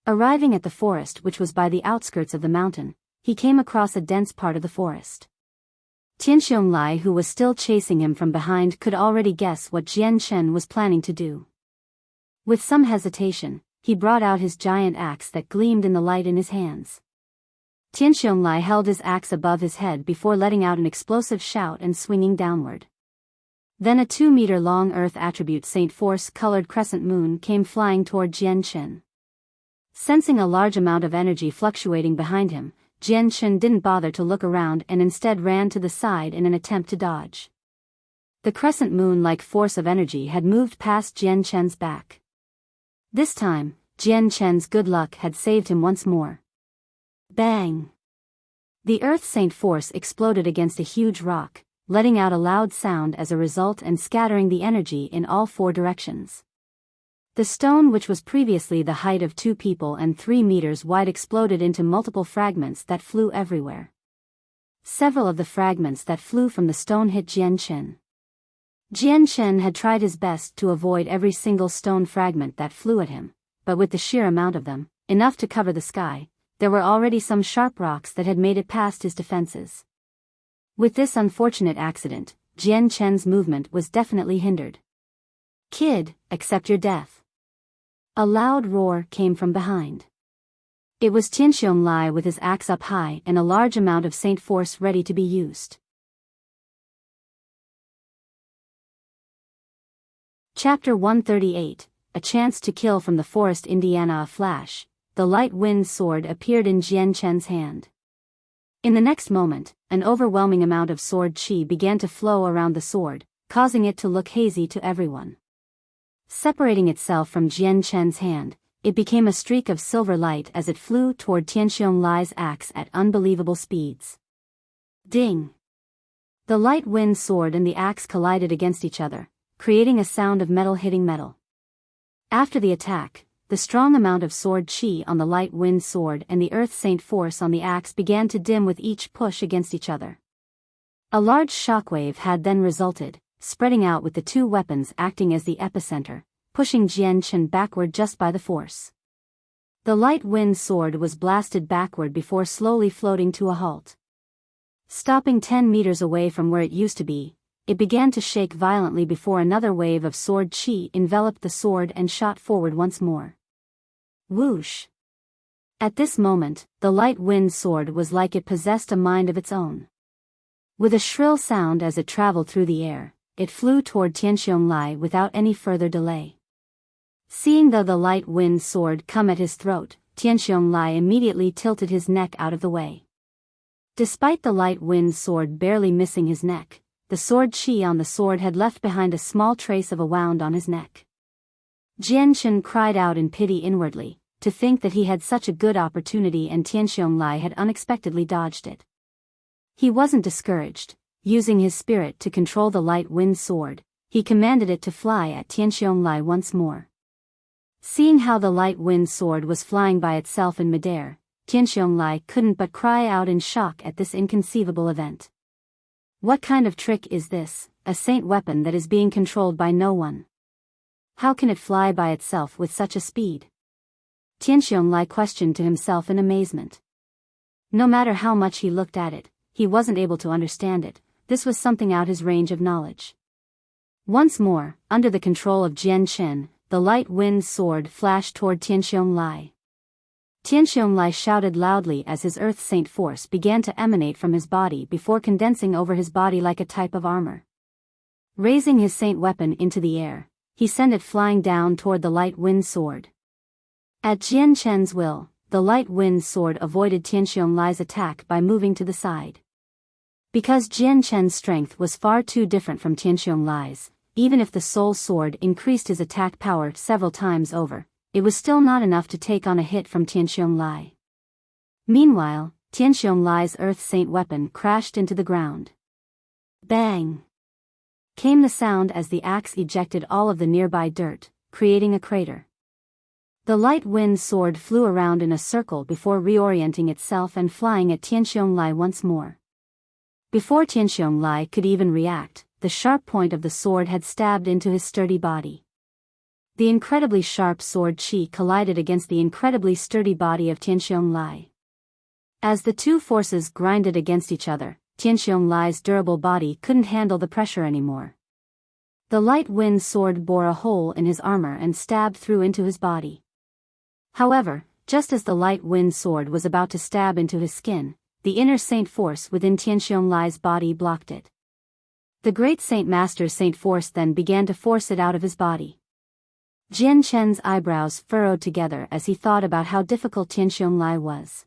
Arriving at the forest, which was by the outskirts of the mountain, he came across a dense part of the forest. Tianxiong Lai, who was still chasing him from behind, could already guess what Jian Chen was planning to do. With some hesitation, he brought out his giant axe that gleamed in the light in his hands. Tianxianglai held his axe above his head before letting out an explosive shout and swinging downward. Then a 2-meter-long Earth attribute Saint Force-colored crescent moon came flying toward Jianchen. Sensing a large amount of energy fluctuating behind him, Jianchen didn't bother to look around and instead ran to the side in an attempt to dodge. The crescent moon-like force of energy had moved past Jianchen's back. This time, Jianchen's good luck had saved him once more. Bang! The Earth Saint Force exploded against a huge rock, letting out a loud sound as a result and scattering the energy in all 4 directions. The stone, which was previously the height of 2 people and 3 meters wide, exploded into multiple fragments that flew everywhere. Several of the fragments that flew from the stone hit Jianchen. Jianchen had tried his best to avoid every single stone fragment that flew at him, but with the sheer amount of them, enough to cover the sky, there were already some sharp rocks that had made it past his defenses. With this unfortunate accident, Jianchen's movement was definitely hindered. "Kid, accept your death." A loud roar came from behind. It was Tianxianglai with his axe up high and a large amount of Saint Force ready to be used. Chapter 138, A Chance to Kill from the Forest. Indiana. A flash, the light wind sword appeared in Jianchen's hand. In the next moment, an overwhelming amount of sword chi began to flow around the sword, causing it to look hazy to everyone. Separating itself from Jianchen's hand, it became a streak of silver light as it flew toward Tianxianglai's axe at unbelievable speeds. Ding! The light wind sword and the axe collided against each other, creating a sound of metal hitting metal. After the attack, the strong amount of sword chi on the light wind sword and the Earth Saint Force on the axe began to dim with each push against each other. A large shockwave had then resulted, spreading out with the 2 weapons acting as the epicenter, pushing Jianchen backward just by the force. The light wind sword was blasted backward before slowly floating to a halt. Stopping 10 meters away from where it used to be, it began to shake violently before another wave of sword chi enveloped the sword and shot forward once more. Whoosh! At this moment, the light wind sword was like it possessed a mind of its own. With a shrill sound as it traveled through the air, it flew toward Tianxianglai without any further delay. Seeing the light wind sword come at his throat, Tianxianglai immediately tilted his neck out of the way. Despite the light wind sword barely missing his neck, the sword chi on the sword had left behind a small trace of a wound on his neck. Jianchen cried out in pity inwardly, to think that he had such a good opportunity and Tianxianglai had unexpectedly dodged it. He wasn't discouraged. Using his spirit to control the light wind sword, he commanded it to fly at Tianxianglai once more. Seeing how the light wind sword was flying by itself in midair, Tianxianglai couldn't but cry out in shock at this inconceivable event. What kind of trick is this, a saint weapon that is being controlled by no one? How can it fly by itself with such a speed? Tianxianglai questioned to himself in amazement. No matter how much he looked at it, he wasn't able to understand it. This was something out his range of knowledge. Once more, under the control of Jianchen, the light wind sword flashed toward Tianxianglai. Tianxianglai shouted loudly as his Earth Saint Force began to emanate from his body before condensing over his body like a type of armor. Raising his saint weapon into the air, he sent it flying down toward the light wind sword. At Jianchen's will, the light wind sword avoided Tianxianglai's attack by moving to the side. Because Jianchen's strength was far too different from Tianxianglai's, even if the soul sword increased his attack power several times over, it was still not enough to take on a hit from Tianxianglai. Meanwhile, Tianxianglai's Earth Saint weapon crashed into the ground. Bang! Came the sound as the axe ejected all of the nearby dirt, creating a crater. The light wind sword flew around in a circle before reorienting itself and flying at Tianxianglai once more. Before Tianxianglai could even react, the sharp point of the sword had stabbed into his sturdy body. The incredibly sharp sword chi collided against the incredibly sturdy body of Tianxianglai. As the 2 forces grinded against each other, Tianxianglai's durable body couldn't handle the pressure anymore. The light wind sword bore a hole in his armor and stabbed through into his body. However, just as the light wind sword was about to stab into his skin, the inner saint force within Tianxiong body blocked it. The great Saint Master's saint force then began to force it out of his body. Jian Chen's eyebrows furrowed together as he thought about how difficult Tianxiong was.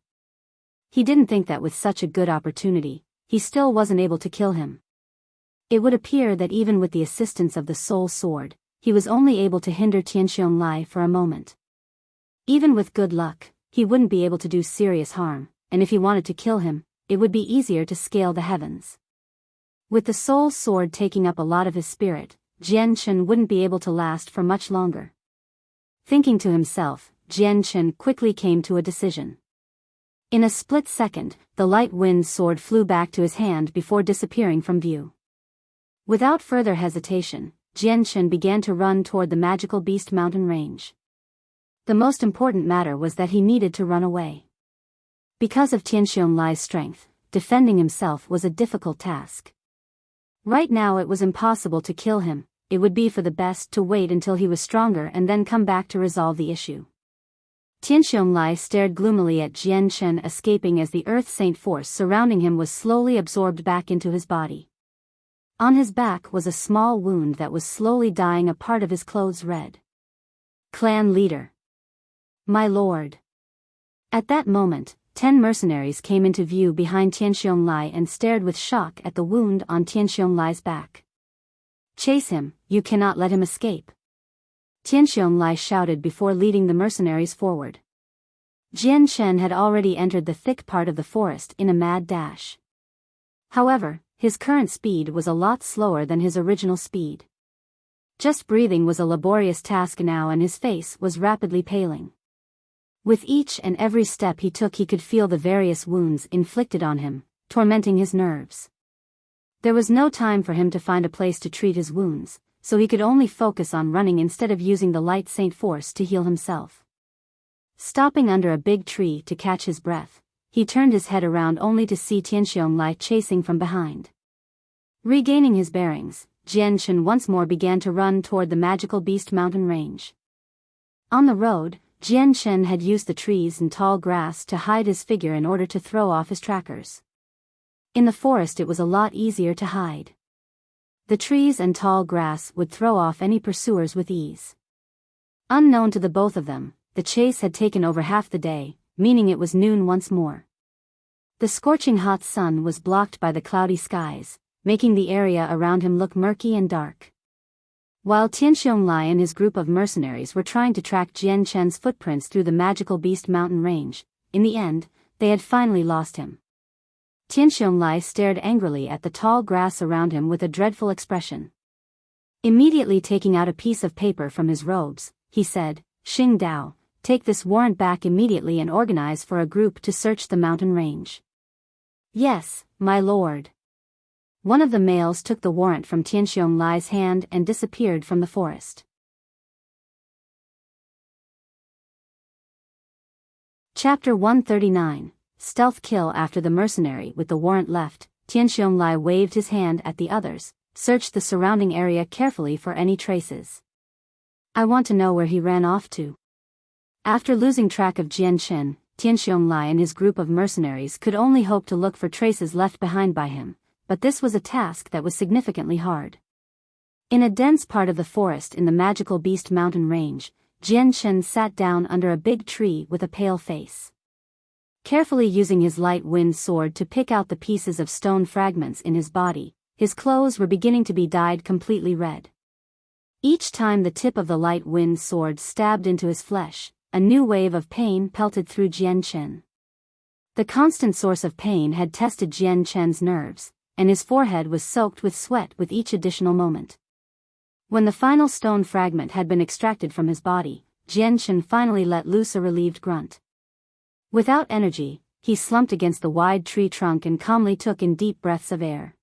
He didn't think that with such a good opportunity, he still wasn't able to kill him. It would appear that even with the assistance of the soul sword, he was only able to hinder Tianxiong for a moment. Even with good luck, he wouldn't be able to do serious harm, and if he wanted to kill him, it would be easier to scale the heavens. With the soul sword taking up a lot of his spirit, Jian Chen wouldn't be able to last for much longer. Thinking to himself, Jian Chen quickly came to a decision. In a split second, the light wind sword flew back to his hand before disappearing from view. Without further hesitation, Jian Chen began to run toward the magical beast mountain range. The most important matter was that he needed to run away. Because of Tianxiong's strength, defending himself was a difficult task. Right now it was impossible to kill him. It would be for the best to wait until he was stronger and then come back to resolve the issue. Tianxiong stared gloomily at Jian Chen escaping as the earth saint force surrounding him was slowly absorbed back into his body. On his back was a small wound that was slowly dyeing a part of his clothes red. Clan leader. My lord. At that moment, 10 mercenaries came into view behind Tianxiong and stared with shock at the wound on Tianxiong's back. Chase him, you cannot let him escape. Tianxiong shouted before leading the mercenaries forward. Jian Chen had already entered the thick part of the forest in a mad dash. However, his current speed was a lot slower than his original speed. Just breathing was a laborious task now and his face was rapidly paling. With each and every step he took he could feel the various wounds inflicted on him, tormenting his nerves. There was no time for him to find a place to treat his wounds, so he could only focus on running instead of using the light saint force to heal himself. Stopping under a big tree to catch his breath, he turned his head around only to see Tianxiong chasing from behind. Regaining his bearings, Jian Chen once more began to run toward the magical beast mountain range. On the road, Jian Chen had used the trees and tall grass to hide his figure in order to throw off his trackers. In the forest it was a lot easier to hide. The trees and tall grass would throw off any pursuers with ease. Unknown to the both of them, the chase had taken over half the day, meaning it was noon once more. The scorching hot sun was blocked by the cloudy skies, making the area around him look murky and dark. While Tianxiong and his group of mercenaries were trying to track Jian Chen's footprints through the magical beast mountain range, in the end, they had finally lost him. Tianxiong stared angrily at the tall grass around him with a dreadful expression. Immediately taking out a piece of paper from his robes, he said, "Xing Dao, take this warrant back immediately and organize for a group to search the mountain range." "Yes, my lord." One of the males took the warrant from Tianxiong's hand and disappeared from the forest. Chapter 139. Stealth kill. After the mercenary with the warrant left, Tianxiong waved his hand at the others, searched the surrounding area carefully for any traces. "I want to know where he ran off to." After losing track of Jian Chen, Tianxiong and his group of mercenaries could only hope to look for traces left behind by him, but this was a task that was significantly hard. In a dense part of the forest in the magical beast mountain range, Jian Chen sat down under a big tree with a pale face. Carefully using his light wind sword to pick out the pieces of stone fragments in his body, his clothes were beginning to be dyed completely red. Each time the tip of the light wind sword stabbed into his flesh, a new wave of pain pelted through Jian Chen. The constant source of pain had tested Jian Chen's nerves, and his forehead was soaked with sweat with each additional moment. When the final stone fragment had been extracted from his body, Jian Chen finally let loose a relieved grunt. Without energy, he slumped against the wide tree trunk and calmly took in deep breaths of air.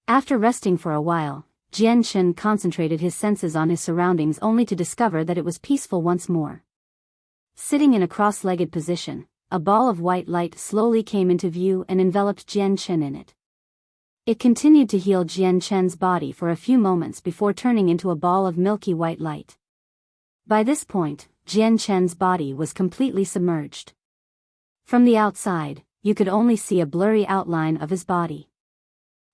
After resting for a while, Jian Chen concentrated his senses on his surroundings only to discover that it was peaceful once more. Sitting in a cross-legged position, a ball of white light slowly came into view and enveloped Jian Chen in it. It continued to heal Jian Chen's body for a few moments before turning into a ball of milky white light. By this point, Jian Chen's body was completely submerged. From the outside, you could only see a blurry outline of his body.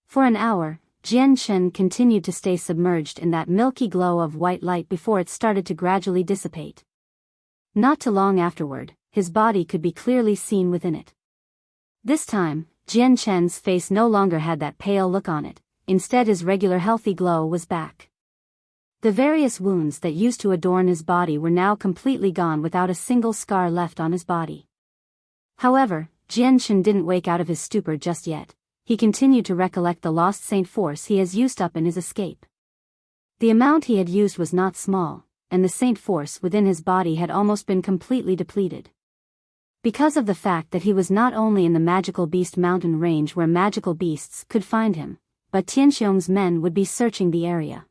For an hour, Jian Chen continued to stay submerged in that milky glow of white light before it started to gradually dissipate. Not too long afterward, his body could be clearly seen within it. This time, Jian Chen's face no longer had that pale look on it, instead his regular healthy glow was back. The various wounds that used to adorn his body were now completely gone without a single scar left on his body. However, Jian Chen didn't wake out of his stupor just yet. He continued to recollect the lost Saint Force he has used up in his escape. The amount he had used was not small, and the Saint Force within his body had almost been completely depleted. Because of the fact that he was not only in the Magical Beast Mountain range where magical beasts could find him, but Tianxiong's men would be searching the area.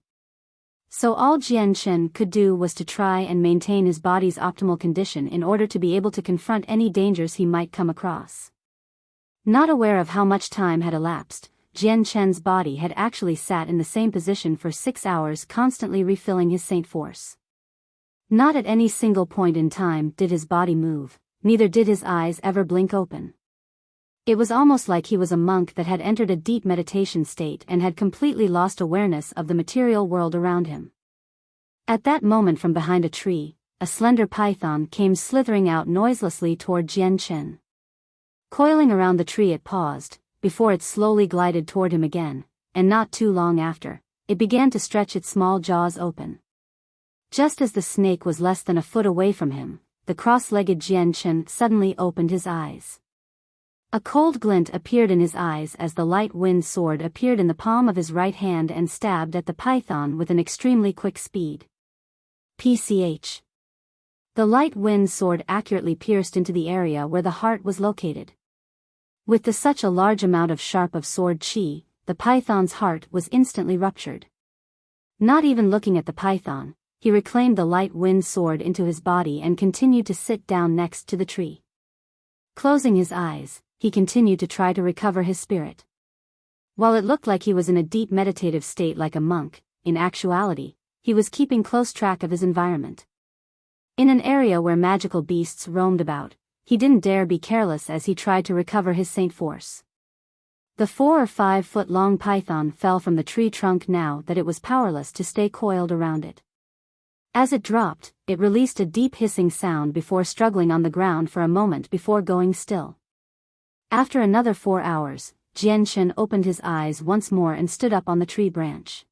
So all Jian Chen could do was to try and maintain his body's optimal condition in order to be able to confront any dangers he might come across. Not aware of how much time had elapsed, Jian Chen's body had actually sat in the same position for 6 hours, constantly refilling his Saint Force. Not at any single point in time did his body move, neither did his eyes ever blink open. It was almost like he was a monk that had entered a deep meditation state and had completely lost awareness of the material world around him. At that moment, from behind a tree, a slender python came slithering out noiselessly toward Jian Chen. Coiling around the tree, it paused, before it slowly glided toward him again, and not too long after, it began to stretch its small jaws open. Just as the snake was less than a foot away from him, the cross-legged Jian Chen suddenly opened his eyes. A cold glint appeared in his eyes as the light wind sword appeared in the palm of his right hand and stabbed at the python with an extremely quick speed. PCH. The light wind sword accurately pierced into the area where the heart was located. With such a large amount of sword chi, the python's heart was instantly ruptured. Not even looking at the python, he reclaimed the light wind sword into his body and continued to sit down next to the tree. Closing his eyes, he continued to try to recover his spirit. While it looked like he was in a deep meditative state like a monk, in actuality, he was keeping close track of his environment. In an area where magical beasts roamed about, he didn't dare be careless as he tried to recover his Saint Force. The 4 or 5 foot long python fell from the tree trunk now that it was powerless to stay coiled around it. As it dropped, it released a deep hissing sound before struggling on the ground for a moment before going still. After another 4 hours, Jian Chen opened his eyes once more and stood up on the tree branch.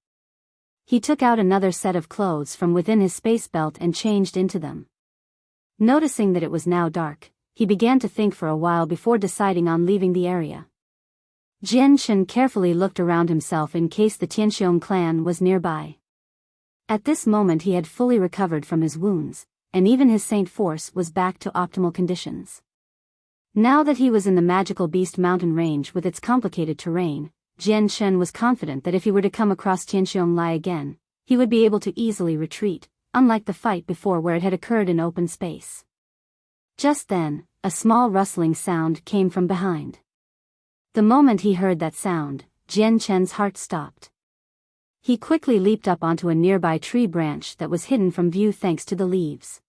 He took out another set of clothes from within his space belt and changed into them. Noticing that it was now dark, he began to think for a while before deciding on leaving the area. Jian Chen carefully looked around himself in case the Tianxiong clan was nearby. At this moment he had fully recovered from his wounds, and even his Saint Force was back to optimal conditions. Now that he was in the Magical Beast Mountain range with its complicated terrain, Jian Chen was confident that if he were to come across Tianxiong Lai again, he would be able to easily retreat, unlike the fight before where it had occurred in open space. Just then, a small rustling sound came from behind. The moment he heard that sound, Jian Chen's heart stopped. He quickly leaped up onto a nearby tree branch that was hidden from view thanks to the leaves.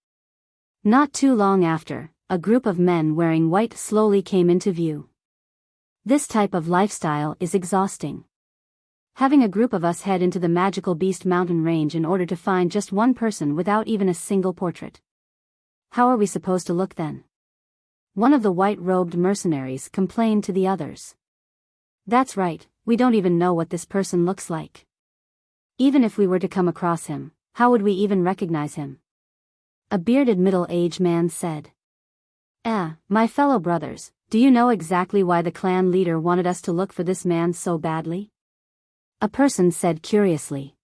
Not too long after, a group of men wearing white slowly came into view. This type of lifestyle is exhausting. Having a group of us head into the Magical Beast Mountain range in order to find just one person without even a single portrait. How are we supposed to look then? One of the white-robed mercenaries complained to the others. That's right, we don't even know what this person looks like. Even if we were to come across him, how would we even recognize him? A bearded middle-aged man said. My fellow brothers, do you know exactly why the clan leader wanted us to look for this man so badly? A person said curiously.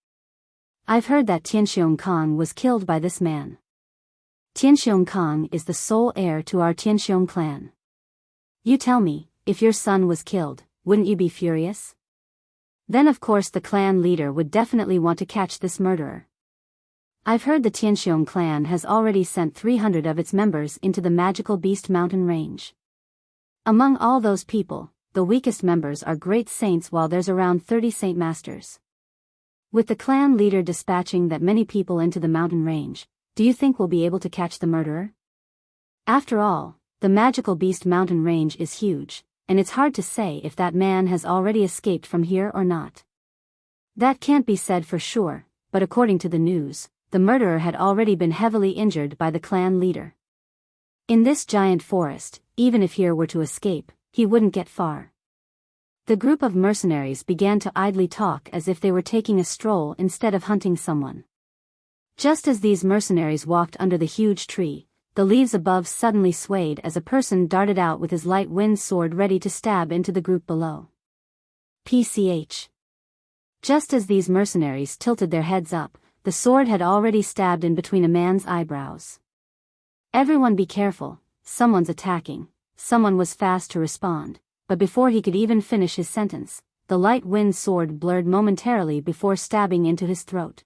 I've heard that Tianxiong Kong was killed by this man. Tianxiong Kong is the sole heir to our Tianxiong clan. You tell me, if your son was killed, wouldn't you be furious? Then of course the clan leader would definitely want to catch this murderer. I've heard the Tianxiong clan has already sent 300 of its members into the Magical Beast Mountain range. Among all those people, the weakest members are great saints while there's around 30 saint masters. With the clan leader dispatching that many people into the mountain range, do you think we'll be able to catch the murderer? After all, the Magical Beast Mountain range is huge, and it's hard to say if that man has already escaped from here or not. That can't be said for sure, but according to the news, the murderer had already been heavily injured by the clan leader. In this giant forest, even if he were to escape, he wouldn't get far. The group of mercenaries began to idly talk as if they were taking a stroll instead of hunting someone. Just as these mercenaries walked under the huge tree, the leaves above suddenly swayed as a person darted out with his light wind sword ready to stab into the group below. PCH. Just as these mercenaries tilted their heads up, the sword had already stabbed in between a man's eyebrows. Everyone be careful, someone's attacking. Someone was fast to respond, but before he could even finish his sentence, the light wind sword blurred momentarily before stabbing into his throat.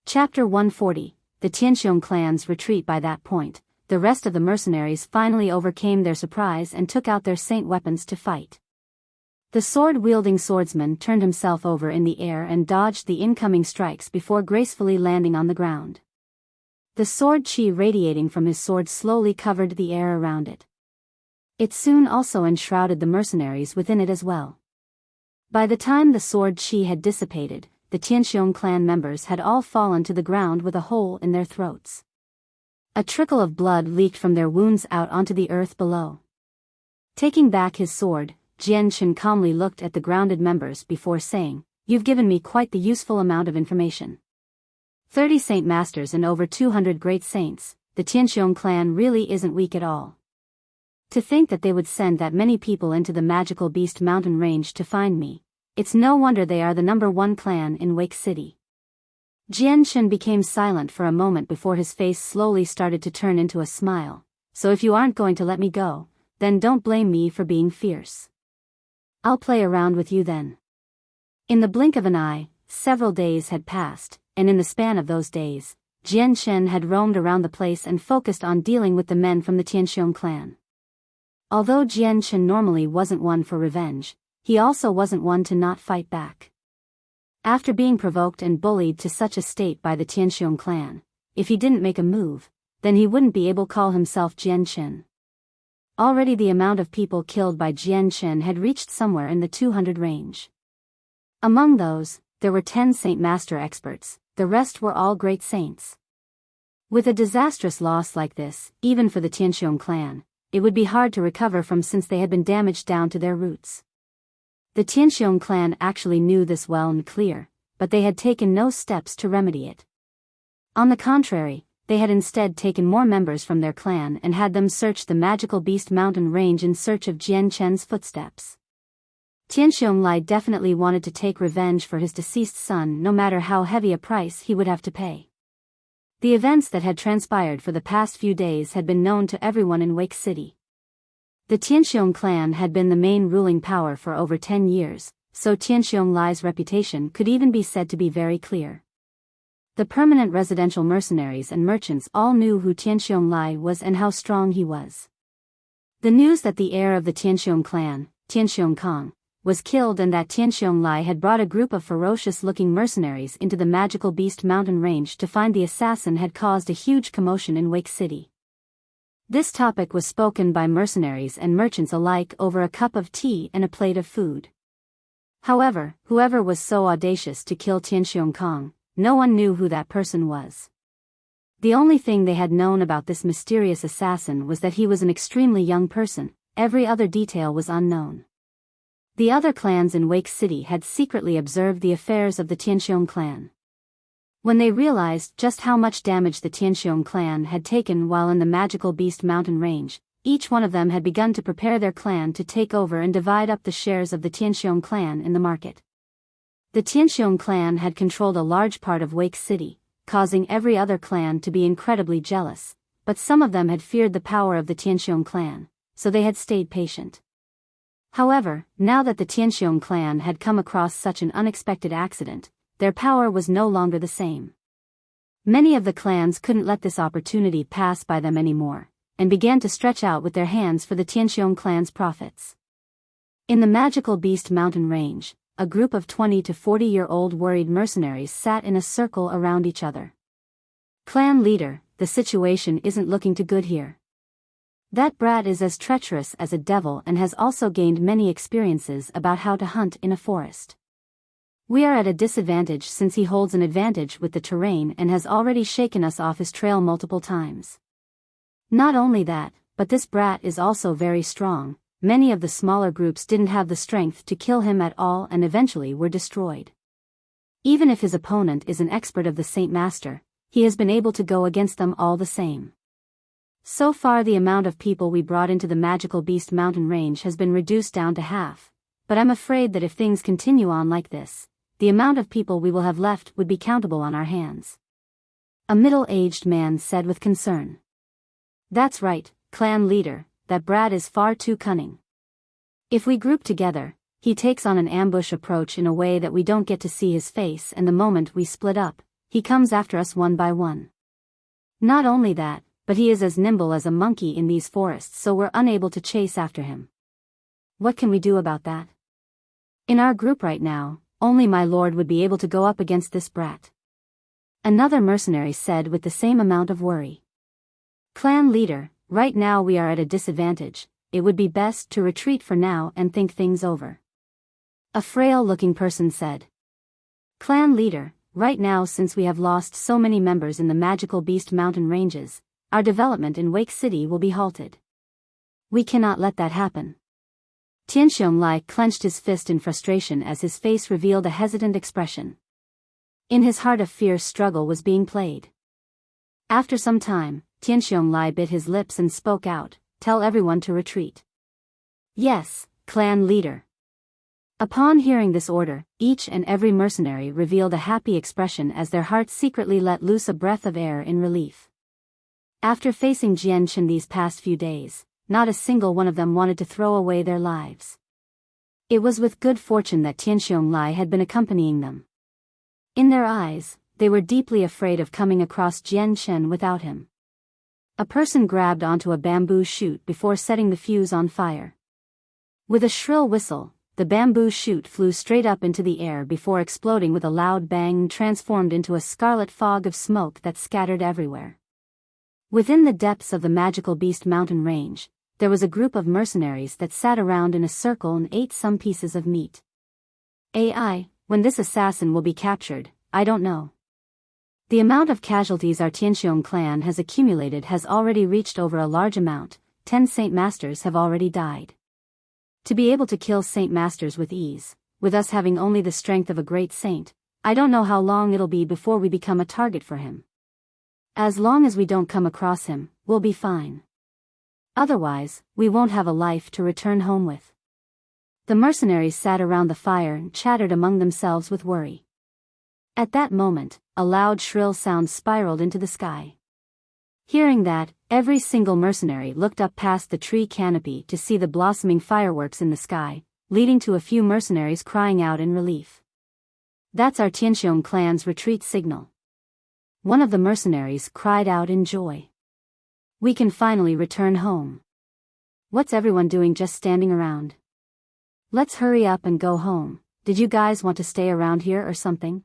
Chapter 140. The Tianxiong clans retreat. By that point, the rest of the mercenaries finally overcame their surprise and took out their saint weapons to fight. The sword-wielding swordsman turned himself over in the air and dodged the incoming strikes before gracefully landing on the ground. The sword chi radiating from his sword slowly covered the air around it. It soon also enshrouded the mercenaries within it as well. By the time the sword chi had dissipated, the Tianxiong clan members had all fallen to the ground with a hole in their throats. A trickle of blood leaked from their wounds out onto the earth below. Taking back his sword, Jian Chen calmly looked at the grounded members before saying, "You've given me quite the useful amount of information. 30 saint masters and over 200 great saints, the Tianxiong clan really isn't weak at all. To think that they would send that many people into the Magical Beast Mountain range to find me, it's no wonder they are the #1 clan in Wake City." Jian Chen became silent for a moment before his face slowly started to turn into a smile. "So if you aren't going to let me go, then don't blame me for being fierce. I'll play around with you then." In the blink of an eye, several days had passed, and in the span of those days, Jian Chen had roamed around the place and focused on dealing with the men from the Tianxiong clan. Although Jian Chen normally wasn't one for revenge, he also wasn't one to not fight back. After being provoked and bullied to such a state by the Tianxiong clan, if he didn't make a move, then he wouldn't be able to call himself Jian Chen. Already the amount of people killed by Jian Chen had reached somewhere in the 200 range. Among those, there were 10 Saint Master experts, the rest were all great saints. With a disastrous loss like this, even for the Tianxiong clan, it would be hard to recover from since they had been damaged down to their roots. The Tianxiong clan actually knew this well and clear, but they had taken no steps to remedy it. On the contrary, they had instead taken more members from their clan and had them search the Magical Beast Mountain range in search of Jian Chen's footsteps. Tianxiong Lai definitely wanted to take revenge for his deceased son no matter how heavy a price he would have to pay. The events that had transpired for the past few days had been known to everyone in Wake City. The Tianxiong clan had been the main ruling power for over 10 years, so Tianxiong Lai's reputation could even be said to be very clear. The permanent residential mercenaries and merchants all knew who Tianxiong Lai was and how strong he was. The news that the heir of the Tianxiong clan, Tianxiong Kong, was killed and that Tianxiong Lai had brought a group of ferocious-looking mercenaries into the Magical Beast Mountain range to find the assassin had caused a huge commotion in Wake City. This topic was spoken by mercenaries and merchants alike over a cup of tea and a plate of food. However, whoever was so audacious to kill Tianxiong Kong, no one knew who that person was. The only thing they had known about this mysterious assassin was that he was an extremely young person. Every other detail was unknown. The other clans in Wake City had secretly observed the affairs of the Tianxiong clan. When they realized just how much damage the Tianxiong clan had taken while in the Magical Beast Mountain range, each one of them had begun to prepare their clan to take over and divide up the shares of the Tianxiong clan in the market. The Tianxiong clan had controlled a large part of Wake City, causing every other clan to be incredibly jealous, but some of them had feared the power of the Tianxiong clan, so they had stayed patient. However, now that the Tianxiong clan had come across such an unexpected accident, their power was no longer the same. Many of the clans couldn't let this opportunity pass by them anymore, and began to stretch out with their hands for the Tianxiong clan's profits. In the Magical Beast Mountain range, a group of 20 to 40-year-old worried mercenaries sat in a circle around each other. Clan leader, the situation isn't looking too good here. That brat is as treacherous as a devil and has also gained many experiences about how to hunt in a forest. We are at a disadvantage since he holds an advantage with the terrain and has already shaken us off his trail multiple times. Not only that, but this brat is also very strong. Many of the smaller groups didn't have the strength to kill him at all and eventually were destroyed. Even if his opponent is an expert of the Saint Master, he has been able to go against them all the same. So far the amount of people we brought into the Magical Beast mountain range has been reduced down to half, but I'm afraid that if things continue on like this, the amount of people we will have left would be countable on our hands. A middle-aged man said with concern. That's right, clan leader, that brat is far too cunning. If we group together, he takes on an ambush approach in a way that we don't get to see his face, and the moment we split up, he comes after us one by one. Not only that, but he is as nimble as a monkey in these forests, so we're unable to chase after him. What can we do about that? In our group right now, only my lord would be able to go up against this brat. Another mercenary said with the same amount of worry. Clan leader, right now we are at a disadvantage. It would be best to retreat for now and think things over. A frail-looking person said. Clan leader, right now since we have lost so many members in the Magical Beast mountain ranges, our development in Wake City will be halted. We cannot let that happen. Tianxiong Lai clenched his fist in frustration as his face revealed a hesitant expression. In his heart a fierce struggle was being played. After some time, Tianxiong Lai bit his lips and spoke out, tell everyone to retreat. Yes, clan leader. Upon hearing this order, each and every mercenary revealed a happy expression as their hearts secretly let loose a breath of air in relief. After facing Jian Chen these past few days, not a single one of them wanted to throw away their lives. It was with good fortune that Tianxiong Lai had been accompanying them. In their eyes, they were deeply afraid of coming across Jian Chen without him. A person grabbed onto a bamboo shoot before setting the fuse on fire. With a shrill whistle, the bamboo shoot flew straight up into the air before exploding with a loud bang and transformed into a scarlet fog of smoke that scattered everywhere. Within the depths of the Magical Beast mountain range, there was a group of mercenaries that sat around in a circle and ate some pieces of meat. AI, when this assassin will be captured, I don't know. The amount of casualties our Tianxiong clan has accumulated has already reached over a large amount. 10 Saint Masters have already died. To be able to kill Saint Masters with ease, with us having only the strength of a great saint, I don't know how long it'll be before we become a target for him. As long as we don't come across him, we'll be fine. Otherwise, we won't have a life to return home with. The mercenaries sat around the fire and chattered among themselves with worry. At that moment, a loud shrill sound spiraled into the sky. Hearing that, every single mercenary looked up past the tree canopy to see the blossoming fireworks in the sky, leading to a few mercenaries crying out in relief. That's our Tianxiong clan's retreat signal. One of the mercenaries cried out in joy. We can finally return home. What's everyone doing just standing around? Let's hurry up and go home. Did you guys want to stay around here or something?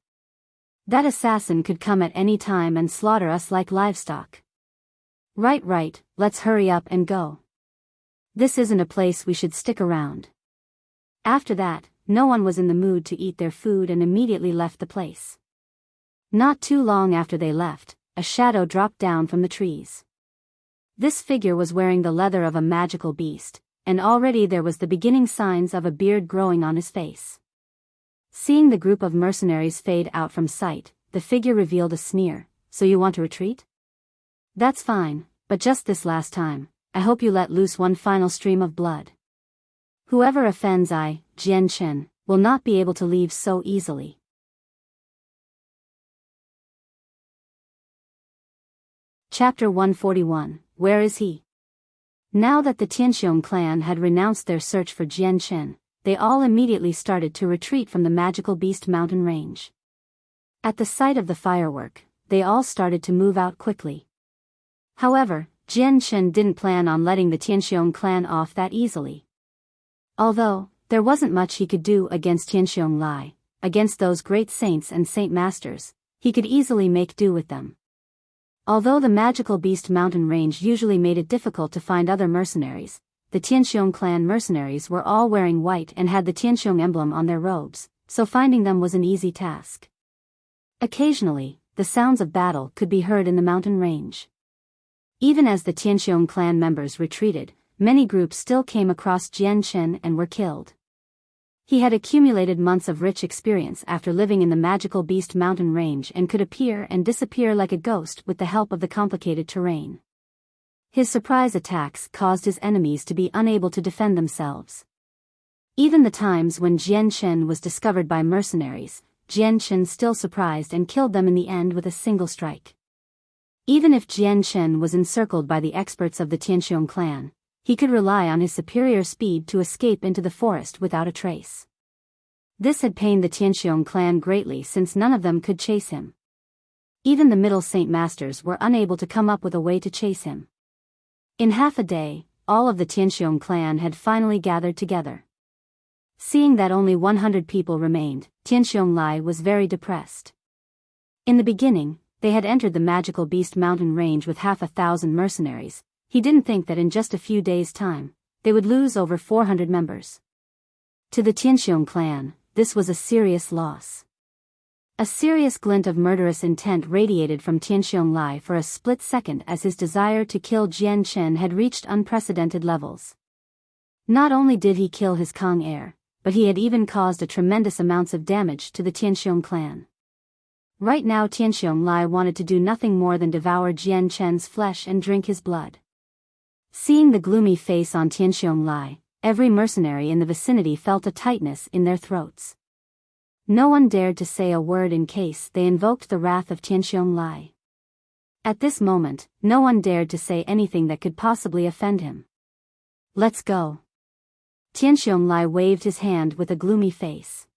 That assassin could come at any time and slaughter us like livestock. Right, let's hurry up and go. This isn't a place we should stick around. After that, no one was in the mood to eat their food and immediately left the place. Not too long after they left, a shadow dropped down from the trees. This figure was wearing the leather of a magical beast, and already there was the beginning signs of a beard growing on his face. Seeing the group of mercenaries fade out from sight, the figure revealed a sneer. So you want to retreat? That's fine, but just this last time, I hope you let loose one final stream of blood. Whoever offends Jian Chen, will not be able to leave so easily. Chapter 141, Where is he? Now that the Tianxiong clan had renounced their search for Jian Chen, they all immediately started to retreat from the Magical Beast mountain range. At the sight of the firework, they all started to move out quickly. However, Jian Chen didn't plan on letting the Tianxiong clan off that easily. Although, There wasn't much he could do against Tianxiong Lai. Against those great saints and saint masters, he could easily make do with them. Although the magical beast mountain range usually made it difficult to find other mercenaries, the Tianxiong clan mercenaries were all wearing white and had the Tianxiong emblem on their robes, so finding them was an easy task. Occasionally, the sounds of battle could be heard in the mountain range. Even as the Tianxiong clan members retreated, many groups still came across Jian Chen and were killed. He had accumulated months of rich experience after living in the magical beast mountain range and could appear and disappear like a ghost with the help of the complicated terrain. His surprise attacks caused his enemies to be unable to defend themselves. Even the times when Jian Chen was discovered by mercenaries, Jian Chen still surprised and killed them in the end with a single strike. Even if Jian Chen was encircled by the experts of the Tianxiong clan, he could rely on his superior speed to escape into the forest without a trace. This had pained the Tianxiong clan greatly since none of them could chase him. Even the middle saint masters were unable to come up with a way to chase him. In half a day, all of the Tianxiong clan had finally gathered together. Seeing that only 100 people remained, Tianxiong Lai was very depressed. In the beginning, they had entered the magical beast mountain range with 1,000 mercenaries. He didn't think that in just a few days' time, they would lose over 400 members. To the Tianxiong clan, this was a serious loss. A serious glint of murderous intent radiated from Tianxiong Lai for a split second as his desire to kill Jian Chen had reached unprecedented levels. Not only did he kill his Kang heir, but he had even caused a tremendous amounts of damage to the Tianxiong clan. Right now Tianxiong Lai wanted to do nothing more than devour Jian Chen's flesh and drink his blood. Seeing the gloomy face on Tianxiong Lai, every mercenary in the vicinity felt a tightness in their throats. No one dared to say a word in case they invoked the wrath of Tianxiong Lai. At this moment, no one dared to say anything that could possibly offend him. "Let's go." Tianxiong Lai waved his hand with a gloomy face.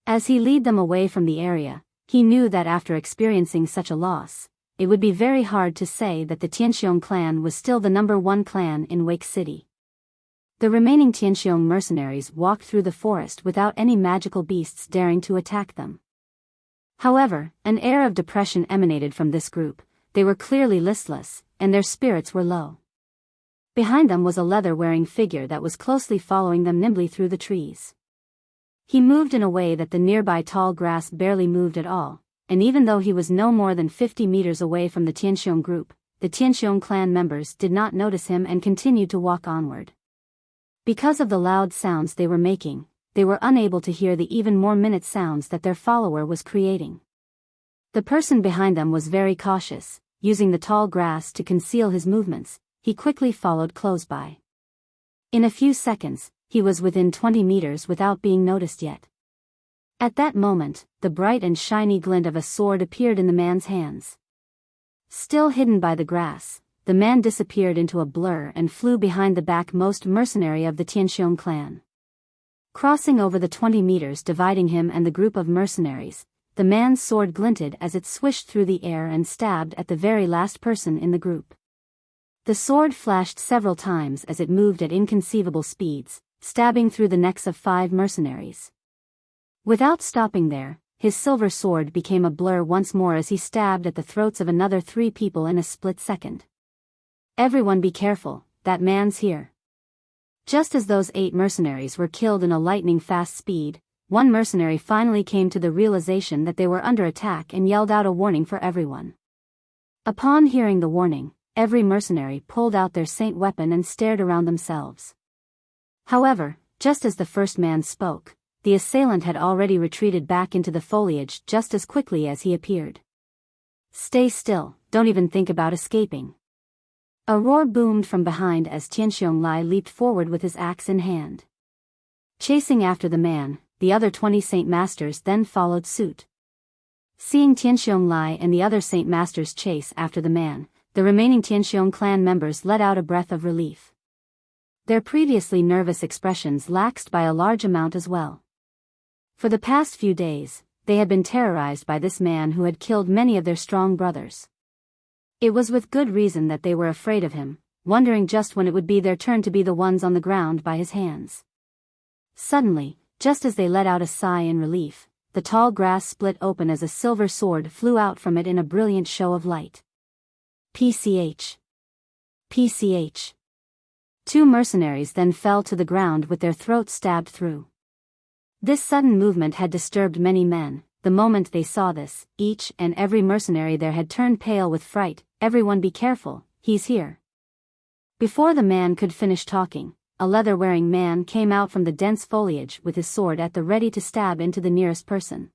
As he led them away from the area, he knew that after experiencing such a loss, it would be very hard to say that the Tianxiong clan was still the #1 clan in Wake City. The remaining Tianxiong mercenaries walked through the forest without any magical beasts daring to attack them. However, an air of depression emanated from this group. They were clearly listless, and their spirits were low. Behind them was a leather-wearing figure that was closely following them nimbly through the trees. He moved in a way that the nearby tall grass barely moved at all, and even though he was no more than 50 meters away from the Tianxiong group, the Tianxiong clan members did not notice him and continued to walk onward. Because of the loud sounds they were making, they were unable to hear the even more minute sounds that their follower was creating. The person behind them was very cautious, using the tall grass to conceal his movements. He quickly followed close by. In a few seconds, he was within 20 meters without being noticed yet. At that moment, the bright and shiny glint of a sword appeared in the man's hands. Still hidden by the grass, the man disappeared into a blur and flew behind the back-most mercenary of the Tianxiong clan. Crossing over the 20 meters dividing him and the group of mercenaries, the man's sword glinted as it swished through the air and stabbed at the very last person in the group. The sword flashed several times as it moved at inconceivable speeds, stabbing through the necks of 5 mercenaries. Without stopping there, his silver sword became a blur once more as he stabbed at the throats of another 3 people in a split second. "Everyone be careful, that man's here." Just as those 8 mercenaries were killed in a lightning-fast speed, one mercenary finally came to the realization that they were under attack and yelled out a warning for everyone. Upon hearing the warning, every mercenary pulled out their saint weapon and stared around themselves. However, just as the first man spoke, the assailant had already retreated back into the foliage just as quickly as he appeared. "Stay still, don't even think about escaping." A roar boomed from behind as Tianxiong Lai leaped forward with his axe in hand. Chasing after the man, the other 20 saint masters then followed suit. Seeing Tianxiong Lai and the other saint masters chase after the man, the remaining Tianxiong clan members let out a breath of relief. Their previously nervous expressions laxed by a large amount as well. For the past few days, they had been terrorized by this man who had killed many of their strong brothers. It was with good reason that they were afraid of him, wondering just when it would be their turn to be the ones on the ground by his hands. Suddenly, just as they let out a sigh in relief, the tall grass split open as a silver sword flew out from it in a brilliant show of light. PCH. PCH. Two mercenaries then fell to the ground with their throats stabbed through. This sudden movement had disturbed many men. The moment they saw this, each and every mercenary there had turned pale with fright. "Everyone be careful, he's here." Before the man could finish talking, a leather-wearing man came out from the dense foliage with his sword at the ready to stab into the nearest person.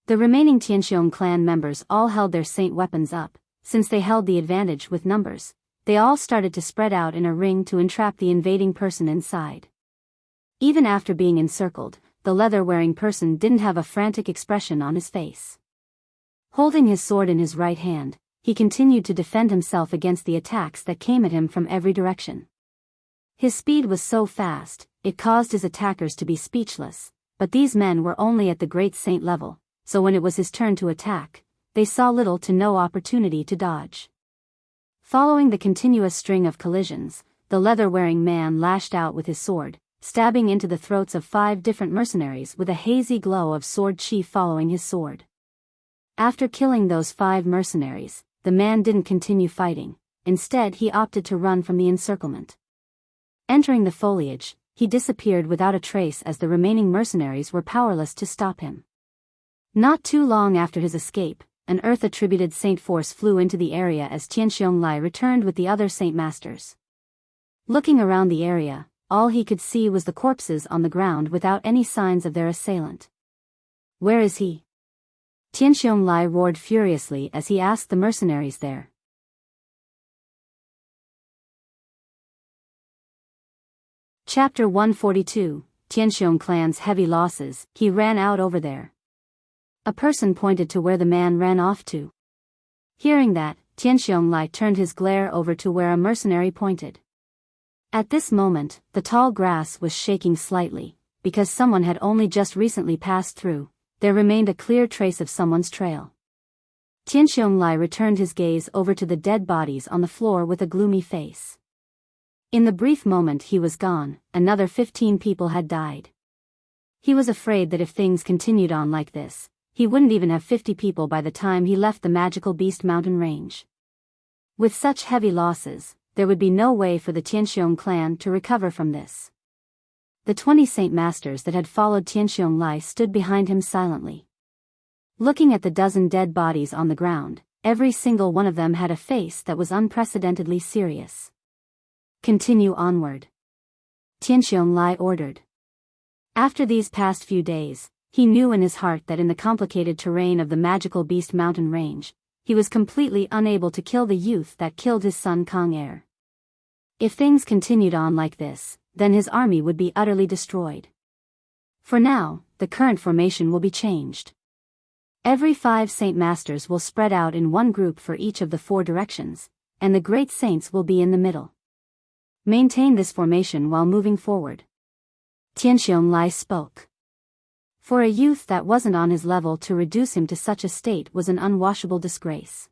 The remaining Tianxiong clan members all held their saint weapons up. Since they held the advantage with numbers, they all started to spread out in a ring to entrap the invading person inside. Even after being encircled, the leather-wearing person didn't have a frantic expression on his face. Holding his sword in his right hand, he continued to defend himself against the attacks that came at him from every direction. His speed was so fast, it caused his attackers to be speechless, but these men were only at the great saint level, so when it was his turn to attack, they saw little to no opportunity to dodge. Following the continuous string of collisions, the leather-wearing man lashed out with his sword, stabbing into the throats of 5 different mercenaries with a hazy glow of sword chi following his sword. After killing those 5 mercenaries, the man didn't continue fighting. Instead, he opted to run from the encirclement. Entering the foliage, he disappeared without a trace as the remaining mercenaries were powerless to stop him. Not too long after his escape, an Earth-attributed saint force flew into the area as Tianxiong Lai returned with the other saint masters. Looking around the area, all he could see was the corpses on the ground without any signs of their assailant. "Where is he?" Tianxiong Lai roared furiously as he asked the mercenaries there. Chapter 142, Tianxiong clan's heavy losses. "He ran out over there." A person pointed to where the man ran off to. Hearing that, Tianxiong Lai turned his glare over to where a mercenary pointed. At this moment, the tall grass was shaking slightly. Because someone had only just recently passed through, there remained a clear trace of someone's trail. Tianxiong Lai returned his gaze over to the dead bodies on the floor with a gloomy face. In the brief moment he was gone, another 15 people had died. He was afraid that if things continued on like this, he wouldn't even have 50 people by the time he left the magical beast mountain range. With such heavy losses, there would be no way for the Tianxiong clan to recover from this. The 20 saint masters that had followed Tianxiong Lai stood behind him silently. Looking at the dozen dead bodies on the ground, every single one of them had a face that was unprecedentedly serious. "Continue onward," Tianxiong Lai ordered. After these past few days, he knew in his heart that in the complicated terrain of the magical beast mountain range, he was completely unable to kill the youth that killed his son Kang Er. If things continued on like this, then his army would be utterly destroyed. For now, the current formation will be changed. Every 5 saint masters will spread out in one group for each of the 4 directions, and the great saints will be in the middle. Maintain this formation while moving forward. Tianxiong Lai spoke. For a youth that wasn't on his level, to reduce him to such a state was an unwashable disgrace.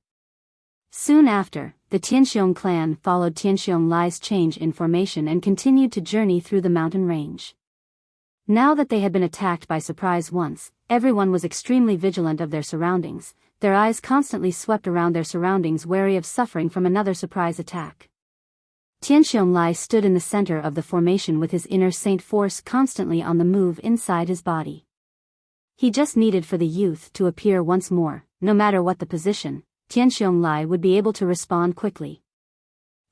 Soon after, the Tianxiong clan followed Tianxiong Lai's change in formation and continued to journey through the mountain range. Now that they had been attacked by surprise once, everyone was extremely vigilant of their surroundings. Their eyes constantly swept around their surroundings, wary of suffering from another surprise attack. Tianxiong Lai stood in the center of the formation with his inner saint force constantly on the move inside his body. He just needed for the youth to appear once more. No matter what the position, Tianxiong Lai would be able to respond quickly.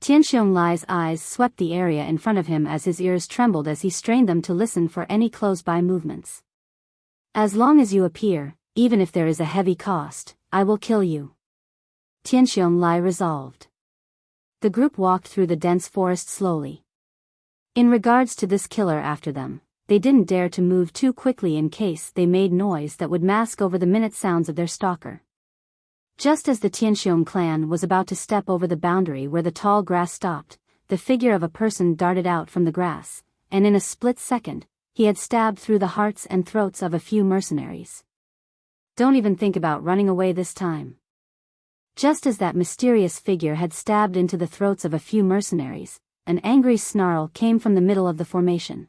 Tianxiong Lai's eyes swept the area in front of him as his ears trembled as he strained them to listen for any close-by movements. "As long as you appear, even if there is a heavy cost, I will kill you," Tianxiong Lai resolved. The group walked through the dense forest slowly. In regards to this killer after them, they didn't dare to move too quickly in case they made noise that would mask over the minute sounds of their stalker. Just as the Tianxiong clan was about to step over the boundary where the tall grass stopped, the figure of a person darted out from the grass, and in a split second, he had stabbed through the hearts and throats of a few mercenaries. "Don't even think about running away this time." Just as that mysterious figure had stabbed into the throats of a few mercenaries, an angry snarl came from the middle of the formation.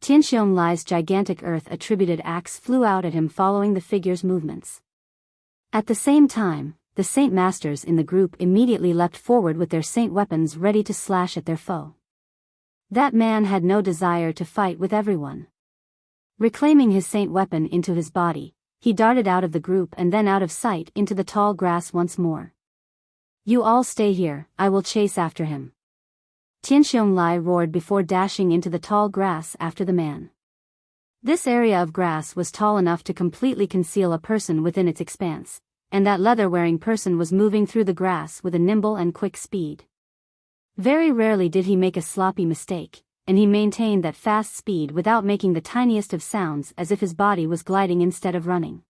Tianxiong Li's gigantic earth-attributed axe flew out at him following the figure's movements. At the same time, the Saint Masters in the group immediately leapt forward with their Saint weapons ready to slash at their foe. That man had no desire to fight with everyone. Reclaiming his Saint weapon into his body, he darted out of the group and then out of sight into the tall grass once more. "You all stay here, I will chase after him." Tianxiong Li roared before dashing into the tall grass after the man. This area of grass was tall enough to completely conceal a person within its expanse, and that leather-wearing person was moving through the grass with a nimble and quick speed. Very rarely did he make a sloppy mistake, and he maintained that fast speed without making the tiniest of sounds, as if his body was gliding instead of running.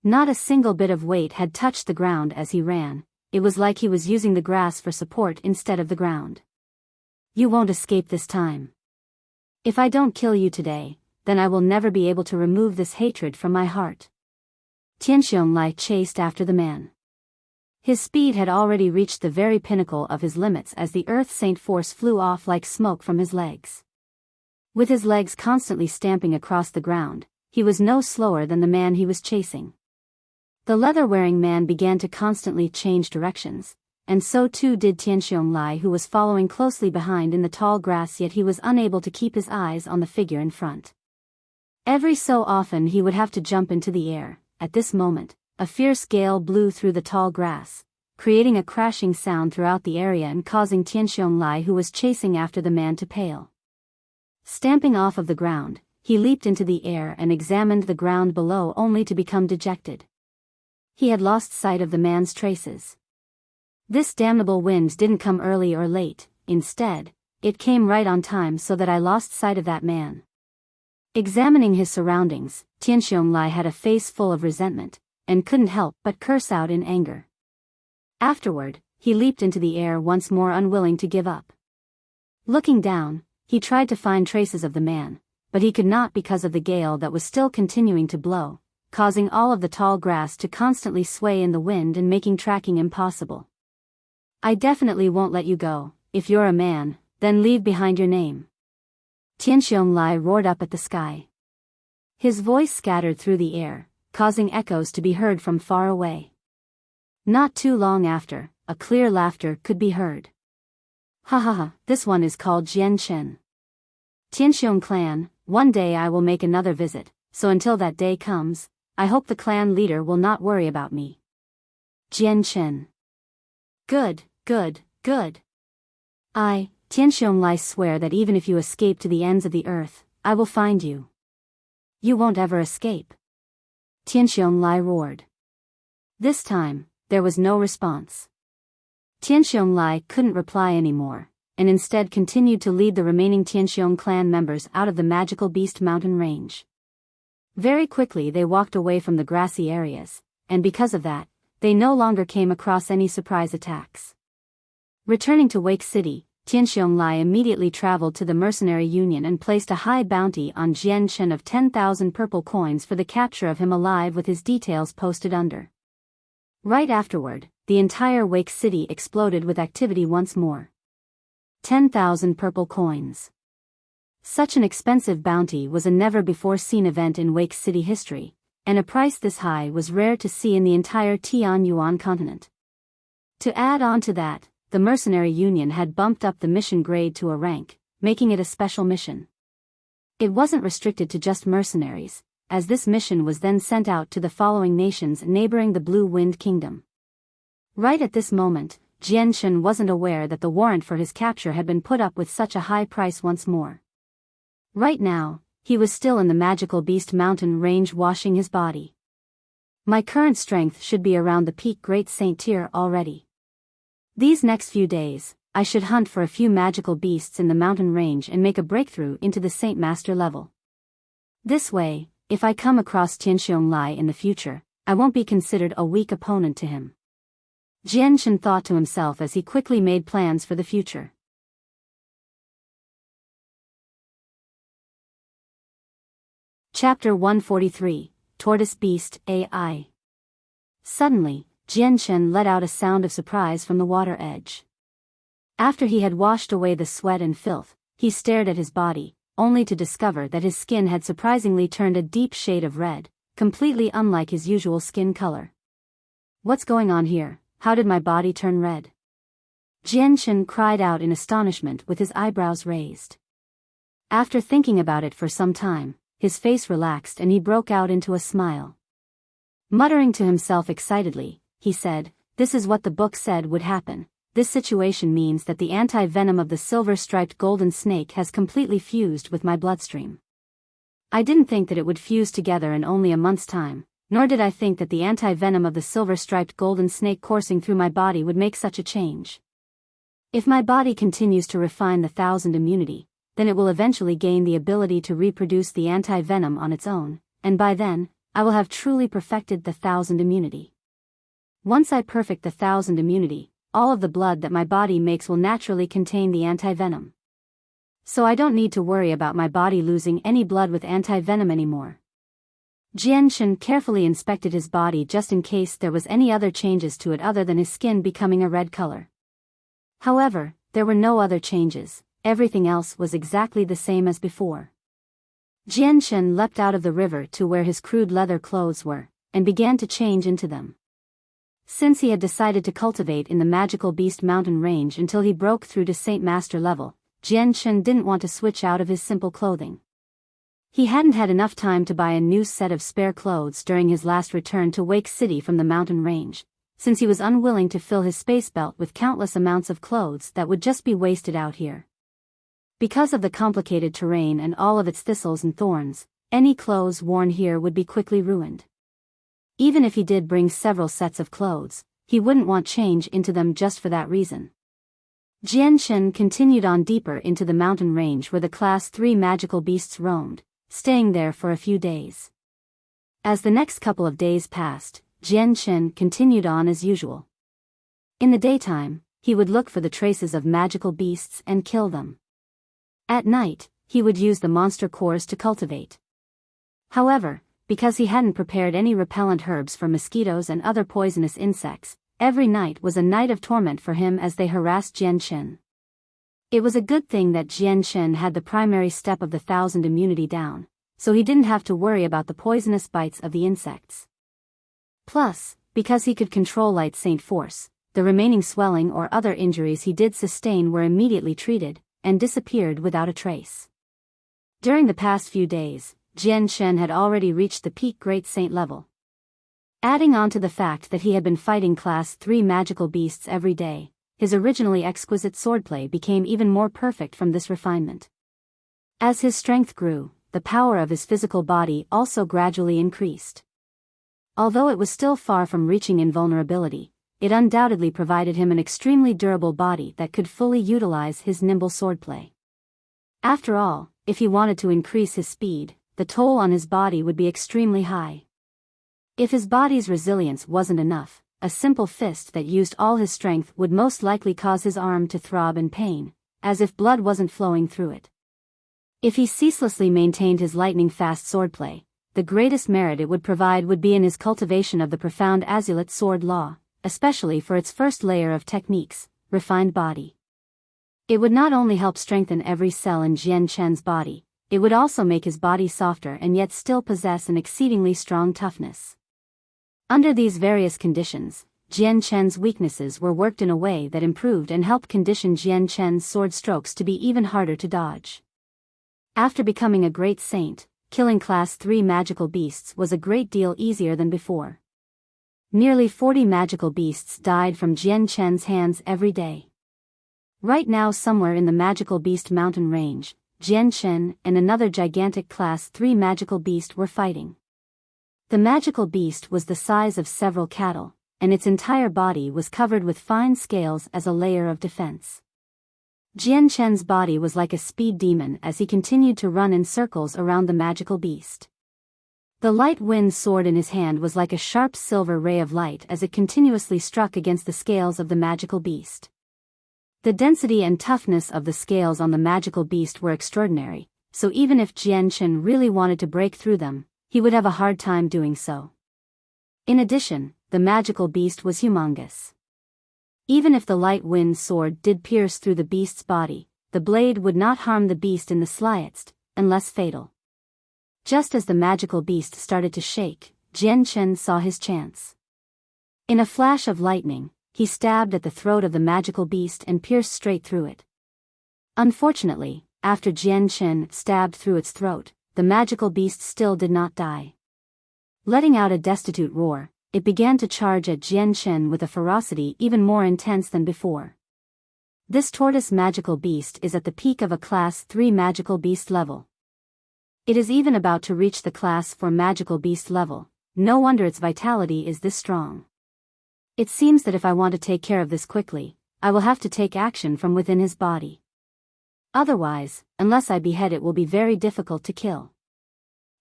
Not a single bit of weight had touched the ground as he ran. It was like he was using the grass for support instead of the ground. "You won't escape this time. If I don't kill you today, then I will never be able to remove this hatred from my heart." Tianxiong Li chased after the man. His speed had already reached the very pinnacle of his limits as the Earth Saint force flew off like smoke from his legs. With his legs constantly stamping across the ground, he was no slower than the man he was chasing. The leather-wearing man began to constantly change directions, and so too did Tianxiong Li, who was following closely behind in the tall grass, yet he was unable to keep his eyes on the figure in front. Every so often he would have to jump into the air. At this moment, a fierce gale blew through the tall grass, creating a crashing sound throughout the area and causing Tianxiong Li, who was chasing after the man, to pale. Stamping off of the ground, he leaped into the air and examined the ground below only to become dejected. He had lost sight of the man's traces. This damnable wind didn't come early or late, instead, it came right on time, so that I lost sight of that man. Examining his surroundings, Tianxiong Li had a face full of resentment, and couldn't help but curse out in anger. Afterward, he leaped into the air once more, unwilling to give up. Looking down, he tried to find traces of the man, but he could not because of the gale that was still continuing to blow, causing all of the tall grass to constantly sway in the wind and making tracking impossible. "I definitely won't let you go. If you're a man, then leave behind your name." Tianxiong Li roared up at the sky. His voice scattered through the air, causing echoes to be heard from far away. Not too long after, a clear laughter could be heard. "Ha ha ha, this one is called Jian Chen. Tianxiong clan, one day I will make another visit, so until that day comes, I hope the clan leader will not worry about me." Jian Chen. Good, good, good. Tianxiong Li swear that even if you escape to the ends of the earth, I will find you. You won't ever escape. Tianxiong Li roared. This time, there was no response. Tianxiong Li couldn't reply anymore, and instead continued to lead the remaining Tianxiong clan members out of the magical beast mountain range. Very quickly they walked away from the grassy areas, and because of that, they no longer came across any surprise attacks. Returning to Wake City, Tianxiong Li immediately traveled to the Mercenary Union and placed a high bounty on Jian Chen of 10,000 purple coins for the capture of him alive, with his details posted under. Right afterward, the entire Wake City exploded with activity once more. 10,000 purple coins. Such an expensive bounty was a never-before-seen event in Wake City history, and a price this high was rare to see in the entire Tianyuan continent. To add on to that, the Mercenary Union had bumped up the mission grade to a rank, making it a special mission. It wasn't restricted to just mercenaries, as this mission was then sent out to the following nations neighboring the Blue Wind Kingdom. Right at this moment, Jian Chen wasn't aware that the warrant for his capture had been put up with such a high price once more. Right now, he was still in the magical beast mountain range washing his body. My current strength should be around the peak Great Saint tier already. These next few days, I should hunt for a few magical beasts in the mountain range and make a breakthrough into the Saint Master level. This way, if I come across Tianxiong Li in the future, I won't be considered a weak opponent to him. Jian Chen thought to himself as he quickly made plans for the future. Chapter 143, Tortoise Beast AI. Suddenly, Jian Chen let out a sound of surprise from the water edge. After he had washed away the sweat and filth, he stared at his body, only to discover that his skin had surprisingly turned a deep shade of red, completely unlike his usual skin color. What's going on here? How did my body turn red? Jian cried out in astonishment with his eyebrows raised. After thinking about it for some time, his face relaxed and he broke out into a smile. Muttering to himself excitedly, he said, "This is what the book said would happen. This situation means that the anti-venom of the silver-striped golden snake has completely fused with my bloodstream. I didn't think that it would fuse together in only a month's time, nor did I think that the anti-venom of the silver-striped golden snake coursing through my body would make such a change. If my body continues to refine the 1000 immunity, then it will eventually gain the ability to reproduce the anti-venom on its own, and by then, I will have truly perfected the 1000 immunity. Once I perfect the 1000 immunity, all of the blood that my body makes will naturally contain the anti-venom. So I don't need to worry about my body losing any blood with anti-venom anymore." Jian carefully inspected his body just in case there was any other changes to it other than his skin becoming a red color. However, there were no other changes, everything else was exactly the same as before. Jian leapt out of the river to where his crude leather clothes were, and began to change into them. Since he had decided to cultivate in the magical beast mountain range until he broke through to Saint Master level, Jian didn't want to switch out of his simple clothing. He hadn't had enough time to buy a new set of spare clothes during his last return to Wake City from the mountain range, since he was unwilling to fill his space belt with countless amounts of clothes that would just be wasted out here. Because of the complicated terrain and all of its thistles and thorns, any clothes worn here would be quickly ruined. Even if he did bring several sets of clothes, he wouldn't want change into them just for that reason. Jian continued on deeper into the mountain range where the Class 3 magical beasts roamed, staying there for a few days. As the next couple of days passed, Jian continued on as usual. In the daytime, he would look for the traces of magical beasts and kill them. At night, he would use the monster cores to cultivate. However, because he hadn't prepared any repellent herbs for mosquitoes and other poisonous insects, every night was a night of torment for him as they harassed Jian. It was a good thing that Jian had the primary step of the 1000 immunity down, so he didn't have to worry about the poisonous bites of the insects. Plus, because he could control Light Saint Force, the remaining swelling or other injuries he did sustain were immediately treated, and disappeared without a trace. During the past few days, Jian had already reached the peak Great Saint level. Adding on to the fact that he had been fighting Class 3 magical beasts every day, his originally exquisite swordplay became even more perfect from this refinement. As his strength grew, the power of his physical body also gradually increased. Although it was still far from reaching invulnerability, it undoubtedly provided him an extremely durable body that could fully utilize his nimble swordplay. After all, if he wanted to increase his speed, the toll on his body would be extremely high. If his body's resilience wasn't enough, a simple fist that used all his strength would most likely cause his arm to throb in pain, as if blood wasn't flowing through it. If he ceaselessly maintained his lightning-fast swordplay, the greatest merit it would provide would be in his cultivation of the profound Azulite sword law, especially for its first layer of techniques, refined body. It would not only help strengthen every cell in Jian body, it would also make his body softer and yet still possess an exceedingly strong toughness. Under these various conditions, Jian weaknesses were worked in a way that improved and helped condition Jian sword strokes to be even harder to dodge. After becoming a great saint, killing Class 3 magical beasts was a great deal easier than before. Nearly 40 magical beasts died from Jian hands every day. Right now, somewhere in the magical beast mountain range, Jian and another gigantic Class 3 magical beast were fighting. The magical beast was the size of several cattle, and its entire body was covered with fine scales as a layer of defense. Jian body was like a speed demon as he continued to run in circles around the magical beast. The light wind sword in his hand was like a sharp silver ray of light as it continuously struck against the scales of the magical beast. The density and toughness of the scales on the magical beast were extraordinary, so even if Jian really wanted to break through them, he would have a hard time doing so. In addition, the magical beast was humongous. Even if the light wind sword did pierce through the beast's body, the blade would not harm the beast in the slightest, and less fatal. Just as the magical beast started to shake, Jian Chen saw his chance. In a flash of lightning, he stabbed at the throat of the magical beast and pierced straight through it. Unfortunately, after Jian Chen stabbed through its throat, the magical beast still did not die. Letting out a destitute roar, it began to charge at Jian Chen with a ferocity even more intense than before. This tortoise magical beast is at the peak of a Class 3 magical beast level. It is even about to reach the Class 4 magical beast level. No wonder its vitality is this strong. It seems that if I want to take care of this quickly, I will have to take action from within his body. Otherwise, unless I behead it will be very difficult to kill.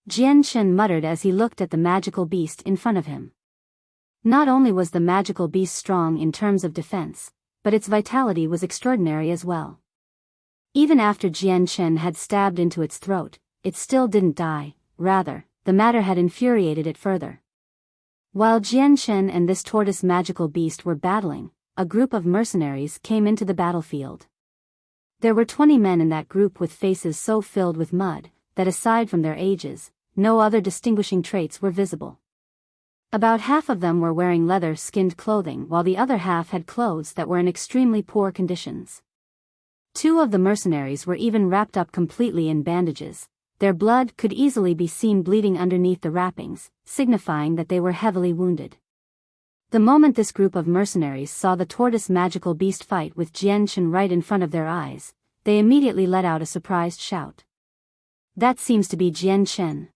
Jian Chen muttered as he looked at the magical beast in front of him. Not only was the magical beast strong in terms of defense, but its vitality was extraordinary as well. Even after Jian Chen had stabbed into its throat, it still didn't die, rather, the matter had infuriated it further. While Jian Chen and this tortoise magical beast were battling, a group of mercenaries came into the battlefield. There were 20 men in that group with faces so filled with mud, that aside from their ages, no other distinguishing traits were visible. About half of them were wearing leather-skinned clothing while the other half had clothes that were in extremely poor conditions. 2 of the mercenaries were even wrapped up completely in bandages. Their blood could easily be seen bleeding underneath the wrappings, signifying that they were heavily wounded. The moment this group of mercenaries saw the tortoise magical beast fight with Jian Chen right in front of their eyes, they immediately let out a surprised shout. That seems to be Jian Chen.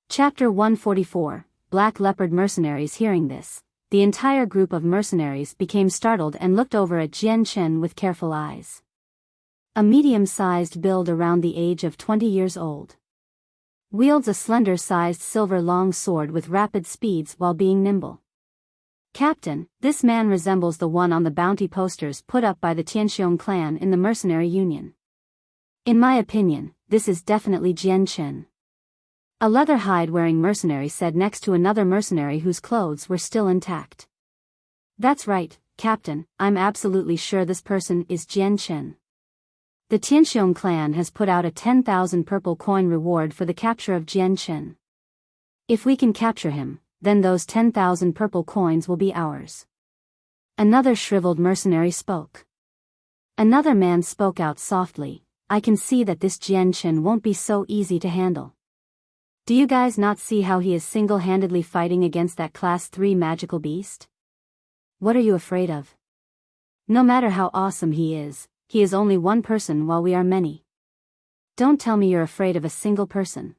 Chapter 144, Black Leopard Mercenaries. Hearing this, the entire group of mercenaries became startled and looked over at Jian Chen with careful eyes. A medium-sized build around the age of 20 years old. Wields a slender-sized silver long sword with rapid speeds while being nimble. Captain, this man resembles the one on the bounty posters put up by the Tianxiong clan in the mercenary union. In my opinion, this is definitely Jian Chen. A leather hide-wearing mercenary said next to another mercenary whose clothes were still intact. That's right, Captain, I'm absolutely sure this person is Jian Chen. The Tianxiong clan has put out a 10,000 purple coin reward for the capture of Jian Chen. If we can capture him, then those 10,000 purple coins will be ours. Another shriveled mercenary spoke. Another man spoke out softly, I can see that this Jian Chen won't be so easy to handle. Do you guys not see how he is single-handedly fighting against that Class 3 magical beast? What are you afraid of? No matter how awesome he is only one person while we are many. Don't tell me you're afraid of a single person.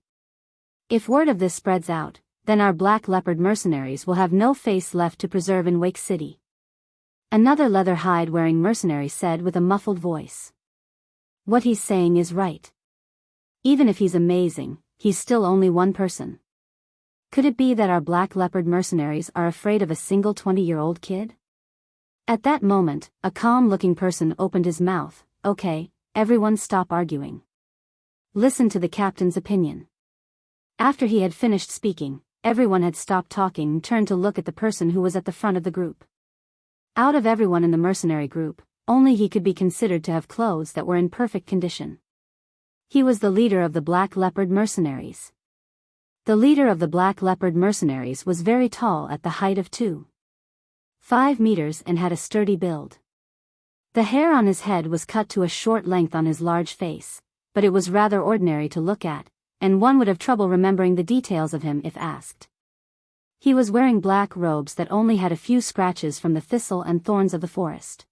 If word of this spreads out, then our Black Leopard mercenaries will have no face left to preserve in Wake City. Another leather hide-wearing mercenary said with a muffled voice. What he's saying is right. Even if he's amazing, he's still only one person. Could it be that our Black Leopard mercenaries are afraid of a single 20-year-old kid? At that moment, a calm-looking person opened his mouth. Okay, everyone stop arguing. Listen to the captain's opinion. After he had finished speaking, everyone had stopped talking and turned to look at the person who was at the front of the group. Out of everyone in the mercenary group, only he could be considered to have clothes that were in perfect condition. He was the leader of the Black Leopard mercenaries. The leader of the Black Leopard mercenaries was very tall at the height of 2.5 meters and had a sturdy build. The hair on his head was cut to a short length on his large face, but it was rather ordinary to look at, and one would have trouble remembering the details of him if asked. He was wearing black robes that only had a few scratches from the thistle and thorns of the forest.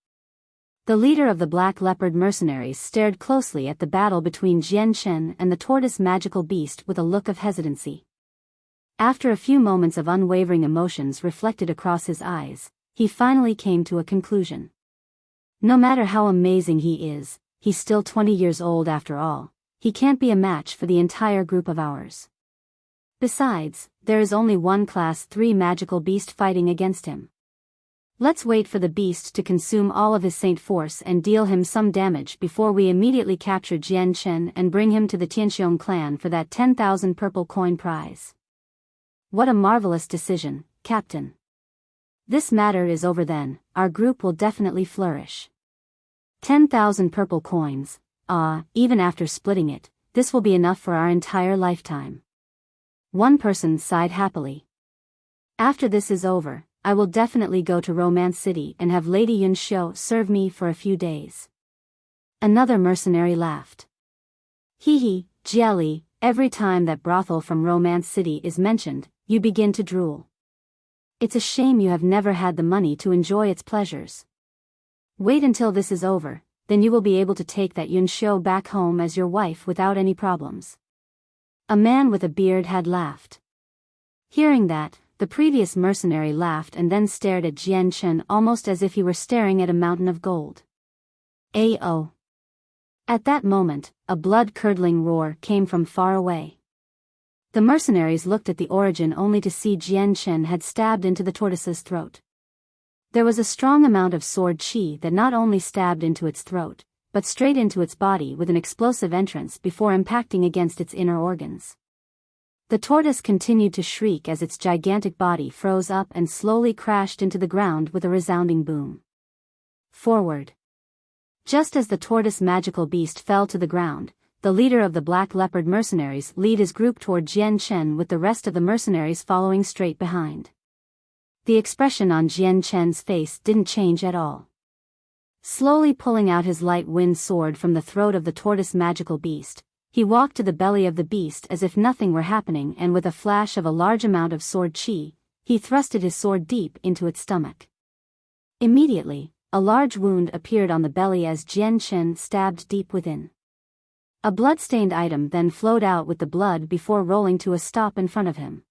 The leader of the Black Leopard mercenaries stared closely at the battle between Jian Chen and the tortoise magical beast with a look of hesitancy. After a few moments of unwavering emotions reflected across his eyes, he finally came to a conclusion. No matter how amazing he is, he's still 20 years old after all. He can't be a match for the entire group of ours. Besides, there is only one Class 3 magical beast fighting against him. Let's wait for the beast to consume all of his saint force and deal him some damage before we immediately capture Jian Chen and bring him to the Tianxiong clan for that 10,000 purple coin prize. What a marvelous decision, Captain. This matter is over then, our group will definitely flourish. 10,000 purple coins. Even after splitting it, this will be enough for our entire lifetime. One person sighed happily. After this is over, I will definitely go to Romance City and have Lady Yunxiu serve me for a few days. Another mercenary laughed. Hee, Jelly, every time that brothel from Romance City is mentioned, you begin to drool. It's a shame you have never had the money to enjoy its pleasures. Wait until this is over, then you will be able to take that Yunxiu back home as your wife without any problems. A man with a beard had laughed. Hearing that, the previous mercenary laughed and then stared at Jian Chen almost as if he were staring at a mountain of gold. Ayo. At that moment, a blood-curdling roar came from far away. The mercenaries looked at the origin only to see Jian Chen had stabbed into the tortoise's throat. There was a strong amount of sword qi that not only stabbed into its throat, but straight into its body with an explosive entrance before impacting against its inner organs. The tortoise continued to shriek as its gigantic body froze up and slowly crashed into the ground with a resounding boom. Forward. Just as the tortoise magical beast fell to the ground, the leader of the Black Leopard mercenaries led his group toward Jian Chen with the rest of the mercenaries following straight behind. The expression on Jian Chen's face didn't change at all. Slowly pulling out his light wind sword from the throat of the tortoise magical beast, he walked to the belly of the beast as if nothing were happening, and with a flash of a large amount of sword qi, he thrusted his sword deep into its stomach. Immediately, a large wound appeared on the belly as Jian Chen stabbed deep within. A blood-stained item then flowed out with the blood before rolling to a stop in front of him.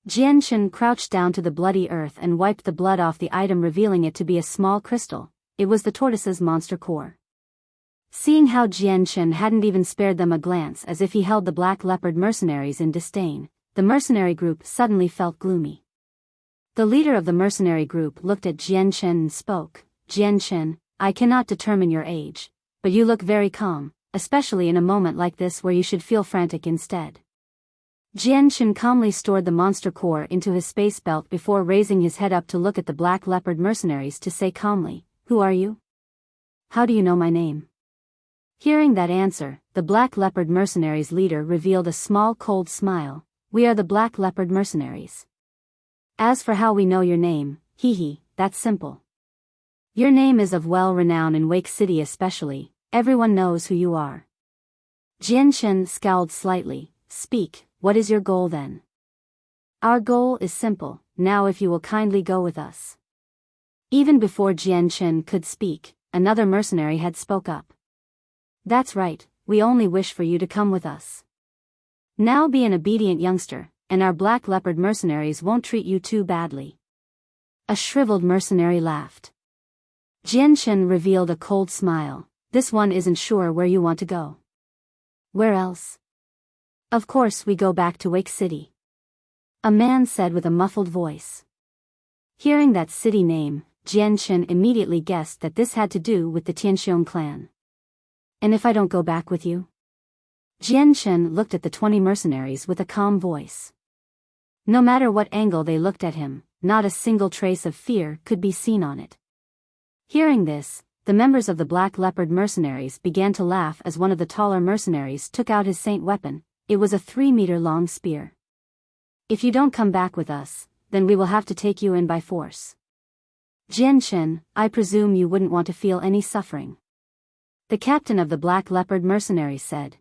Jian Chen crouched down to the bloody earth and wiped the blood off the item, revealing it to be a small crystal. It was the tortoise's monster core. Seeing how Jian Chen hadn't even spared them a glance as if he held the Black Leopard mercenaries in disdain, the mercenary group suddenly felt gloomy. The leader of the mercenary group looked at Jian Chen and spoke. Jian Chen, I cannot determine your age, but you look very calm, especially in a moment like this where you should feel frantic instead. Jian Chen calmly stored the monster core into his space belt before raising his head up to look at the Black Leopard mercenaries to say calmly, Who are you? How do you know my name? Hearing that answer, the Black Leopard mercenaries' leader revealed a small cold smile. We are the Black Leopard mercenaries. As for how we know your name, that's simple. Your name is of well-renown in Wake City especially, everyone knows who you are. Jian Chen scowled slightly. Speak, what is your goal then? Our goal is simple, now if you will kindly go with us. Even before Jian Chen could speak, another mercenary had spoke up. That's right, we only wish for you to come with us. Now be an obedient youngster, and our Black Leopard mercenaries won't treat you too badly. A shriveled mercenary laughed. Jian Chen revealed a cold smile. This one isn't sure where you want to go. Where else? Of course we go back to Wake City. A man said with a muffled voice. Hearing that city name, Jian Chen immediately guessed that this had to do with the Tianxiong clan. And if I don't go back with you? Jian Chen looked at the 20 mercenaries with a calm voice. No matter what angle they looked at him, not a single trace of fear could be seen on it. Hearing this, the members of the Black Leopard mercenaries began to laugh as one of the taller mercenaries took out his saint weapon. It was a 3-meter-long spear. If you don't come back with us, then we will have to take you in by force. Jian Chen, I presume you wouldn't want to feel any suffering. The captain of the Black Leopard mercenaries said.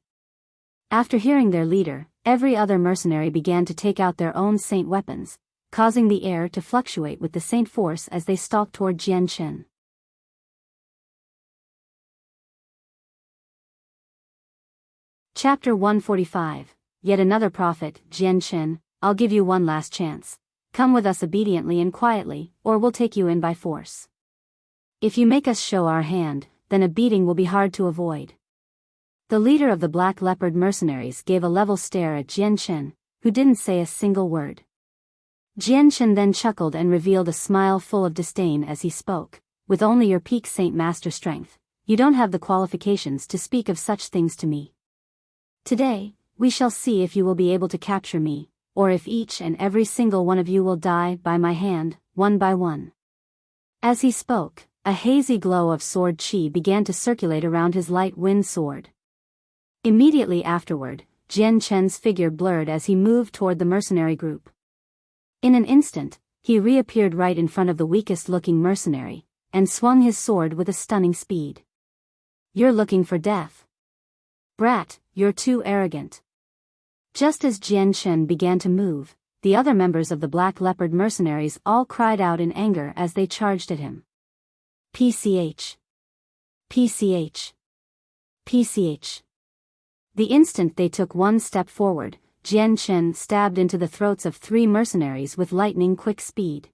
After hearing their leader, every other mercenary began to take out their own saint weapons, causing the air to fluctuate with the saint force as they stalked toward Jian Chen. Chapter 145. Yet another prophet. Jian Chen, I'll give you one last chance. Come with us obediently and quietly, or we'll take you in by force. If you make us show our hand, then a beating will be hard to avoid. The leader of the Black Leopard mercenaries gave a level stare at Jian Chen, who didn't say a single word. Jian Chen then chuckled and revealed a smile full of disdain as he spoke. With only your peak Saint Master strength, you don't have the qualifications to speak of such things to me. Today, we shall see if you will be able to capture me, or if each and every single one of you will die by my hand, one by one. As he spoke, a hazy glow of sword chi began to circulate around his light wind sword. Immediately afterward, Jian Chen's figure blurred as he moved toward the mercenary group. In an instant, he reappeared right in front of the weakest-looking mercenary, and swung his sword with a stunning speed. "You're looking for death. Brat, you're too arrogant." Just as Jian Chen began to move, the other members of the Black Leopard mercenaries all cried out in anger as they charged at him. PCH. PCH. PCH. The instant they took one step forward, Jian Chen stabbed into the throats of 3 mercenaries with lightning-quick speed.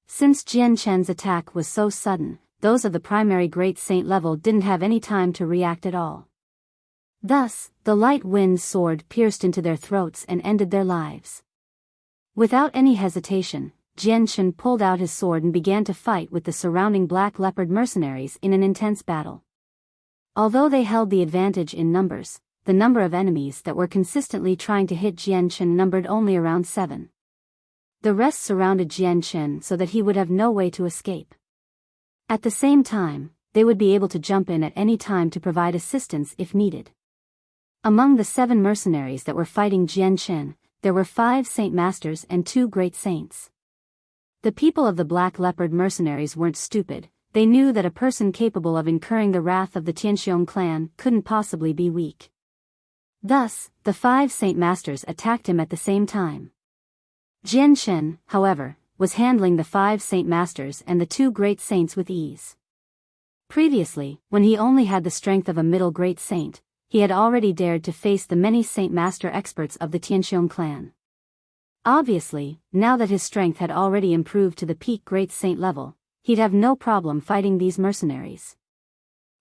Since Jian Chen's attack was so sudden, those of the primary Great Saint level didn't have any time to react at all. Thus, the light wind sword pierced into their throats and ended their lives. Without any hesitation, Jian Chen pulled out his sword and began to fight with the surrounding Black Leopard mercenaries in an intense battle. Although they held the advantage in numbers, the number of enemies that were consistently trying to hit Jian Chen numbered only around 7. The rest surrounded Jian Chen so that he would have no way to escape. At the same time, they would be able to jump in at any time to provide assistance if needed. Among the 7 mercenaries that were fighting Jian Chen, there were 5 Saint Masters and 2 Great Saints. The people of the Black Leopard mercenaries weren't stupid. They knew that a person capable of incurring the wrath of the Tianxiong clan couldn't possibly be weak. Thus, the 5 Saint Masters attacked him at the same time. Jian Chen, however, was handling the 5 Saint Masters and the 2 Great Saints with ease. Previously, when he only had the strength of a middle Great Saint, he had already dared to face the many Saint Master experts of the Tianxiong clan. Obviously, now that his strength had already improved to the peak Great Saint level, he'd have no problem fighting these mercenaries.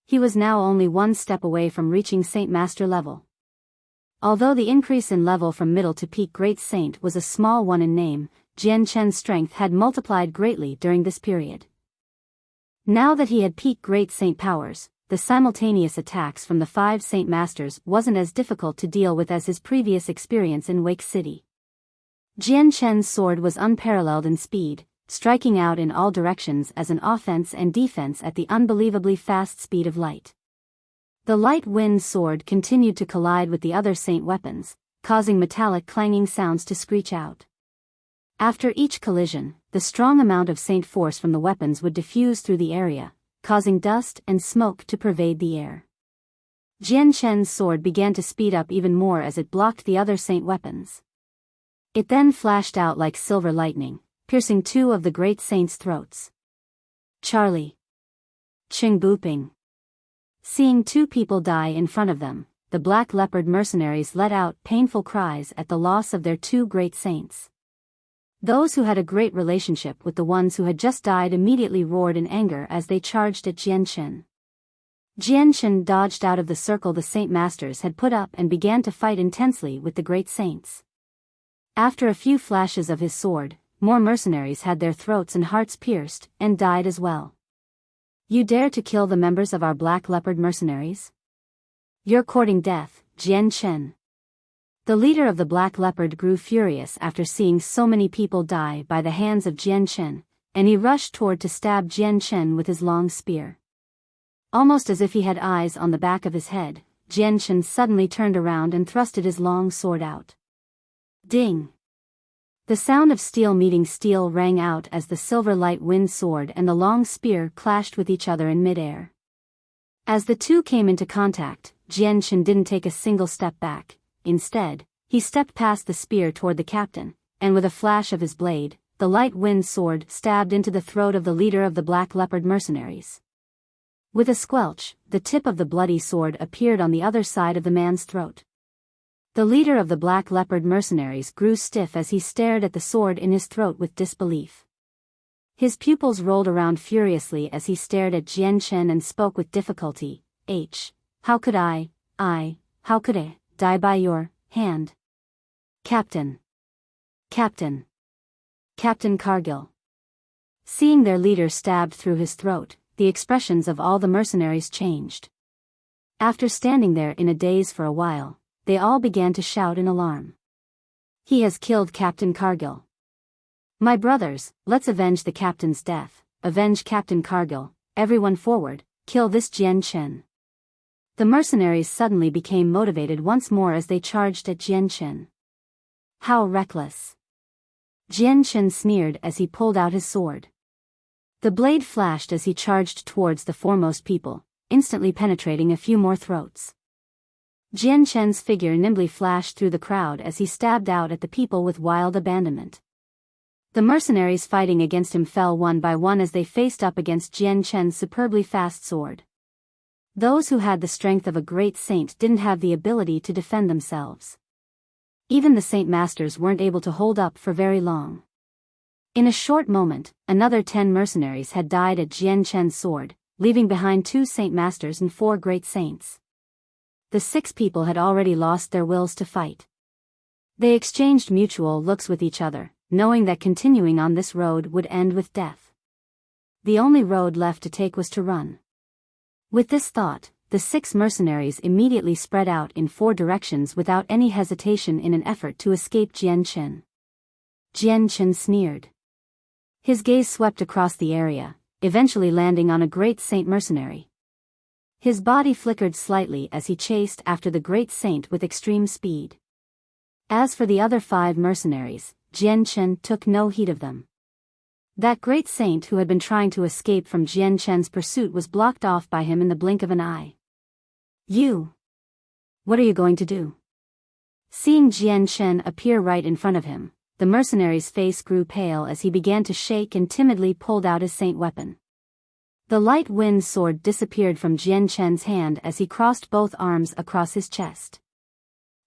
He was now only one step away from reaching Saint Master level. Although the increase in level from middle to peak Great Saint was a small one in name, Jian Chen's strength had multiplied greatly during this period. Now that he had peak Great Saint powers, the simultaneous attacks from the 5 Saint Masters wasn't as difficult to deal with as his previous experience in Wake City. Jian Chen's sword was unparalleled in speed, striking out in all directions as an offense and defense at the unbelievably fast speed of light. The light wind sword continued to collide with the other Saint weapons, causing metallic clanging sounds to screech out. After each collision, the strong amount of Saint force from the weapons would diffuse through the area, causing dust and smoke to pervade the air. Jian Chen's sword began to speed up even more as it blocked the other Saint weapons. It then flashed out like silver lightning, piercing 2 of the Great Saints' throats. Charlie. Ching Buping. Seeing 2 people die in front of them, the Black Leopard mercenaries let out painful cries at the loss of their 2 Great Saints. Those who had a great relationship with the ones who had just died immediately roared in anger as they charged at Jian Chen. Jian Chen dodged out of the circle the Saint Masters had put up and began to fight intensely with the Great Saints. After a few flashes of his sword, more mercenaries had their throats and hearts pierced, and died as well. "You dare to kill the members of our Black Leopard mercenaries? You're courting death, Jian Chen." The leader of the Black Leopard grew furious after seeing so many people die by the hands of Jian Chen, and he rushed toward to stab Jian Chen with his long spear. Almost as if he had eyes on the back of his head, Jian Chen suddenly turned around and thrusted his long sword out. Ding! The sound of steel meeting steel rang out as the silver light wind sword and the long spear clashed with each other in midair. As the 2 came into contact, Jian Chen didn't take a single step back. Instead, he stepped past the spear toward the captain, and with a flash of his blade, the light wind sword stabbed into the throat of the leader of the Black Leopard mercenaries. With a squelch, the tip of the bloody sword appeared on the other side of the man's throat. The leader of the Black Leopard mercenaries grew stiff as he stared at the sword in his throat with disbelief. His pupils rolled around furiously as he stared at Jian Chen and spoke with difficulty. How could how could I die by your hand? Captain. Captain. Captain Cargill. Seeing their leader stabbed through his throat, the expressions of all the mercenaries changed. After standing there in a daze for a while, they all began to shout in alarm. "He has killed Captain Cargill. My brothers, let's avenge the captain's death, avenge Captain Cargill," everyone forward, kill this Jian Chen. The mercenaries suddenly became motivated once more as they charged at Jian Chen. How reckless! Jian Chen sneered as he pulled out his sword. The blade flashed as he charged towards the foremost people, instantly penetrating a few more throats. Jian Chen's figure nimbly flashed through the crowd as he stabbed out at the people with wild abandonment. The mercenaries fighting against him fell one by one as they faced up against Jian Chen's superbly fast sword. Those who had the strength of a great saint didn't have the ability to defend themselves. Even the saint masters weren't able to hold up for very long. In a short moment, another 10 mercenaries had died at Jian Chen's sword, leaving behind 2 saint masters and 4 great saints. The 6 people had already lost their wills to fight. They exchanged mutual looks with each other, knowing that continuing on this road would end with death. The only road left to take was to run. With this thought, the 6 mercenaries immediately spread out in 4 directions without any hesitation in an effort to escape Jian Chen. Jian Chen sneered. His gaze swept across the area, eventually landing on a great saint mercenary. His body flickered slightly as he chased after the great saint with extreme speed. As for the other 5 mercenaries, Jian Chen took no heed of them. That great saint who had been trying to escape from Jian Chen's pursuit was blocked off by him in the blink of an eye. You! What are you going to do? Seeing Jian Chen appear right in front of him, the mercenary's face grew pale as he began to shake and timidly pulled out his saint weapon. The light wind sword disappeared from Jian Chen's hand as he crossed both arms across his chest.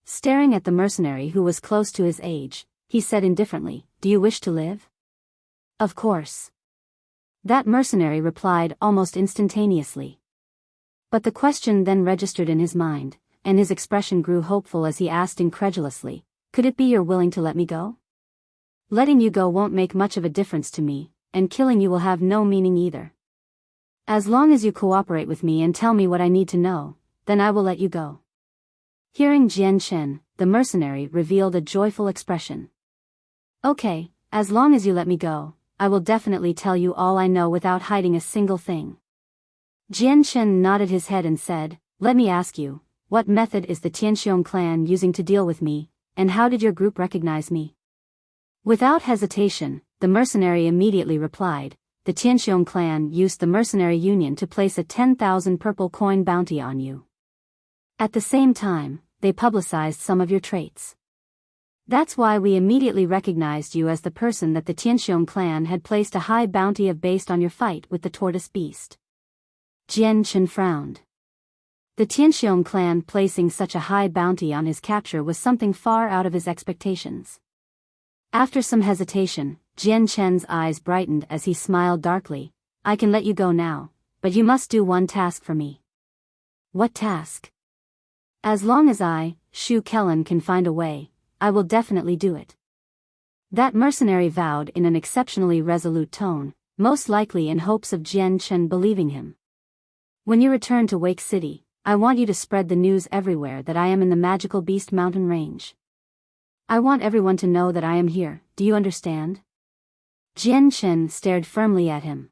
Staring at the mercenary who was close to his age, he said indifferently, "Do you wish to live?" "Of course." That mercenary replied almost instantaneously. But the question then registered in his mind, and his expression grew hopeful as he asked incredulously, "Could it be you're willing to let me go? Letting you go won't make much of a difference to me, and killing you will have no meaning either. As long as you cooperate with me and tell me what I need to know, then I will let you go." Hearing Jian Chen, the mercenary revealed a joyful expression. "Okay, as long as you let me go, I will definitely tell you all I know without hiding a single thing." Jian Chen nodded his head and said, "Let me ask you, what method is the Tianxiong clan using to deal with me, and how did your group recognize me?" Without hesitation, the mercenary immediately replied, "The Tianxiong clan used the mercenary union to place a 10,000 purple coin bounty on you. At the same time, they publicized some of your traits. That's why we immediately recognized you as the person that the Tianxiong clan had placed a high bounty of based on your fight with the tortoise beast." Jian Chen frowned. The Tianxiong clan placing such a high bounty on his capture was something far out of his expectations. After some hesitation, Jian Chen's eyes brightened as he smiled darkly. "I can let you go now, but you must do one task for me." "What task?" "As long as I, Shu Kellen, can find a way, I will definitely do it." That mercenary vowed in an exceptionally resolute tone, most likely in hopes of Jian Chen believing him. "When you return to Wake City, I want you to spread the news everywhere that I am in the magical Beast Mountain Range. I want everyone to know that I am here, do you understand?" Jian Chen stared firmly at him.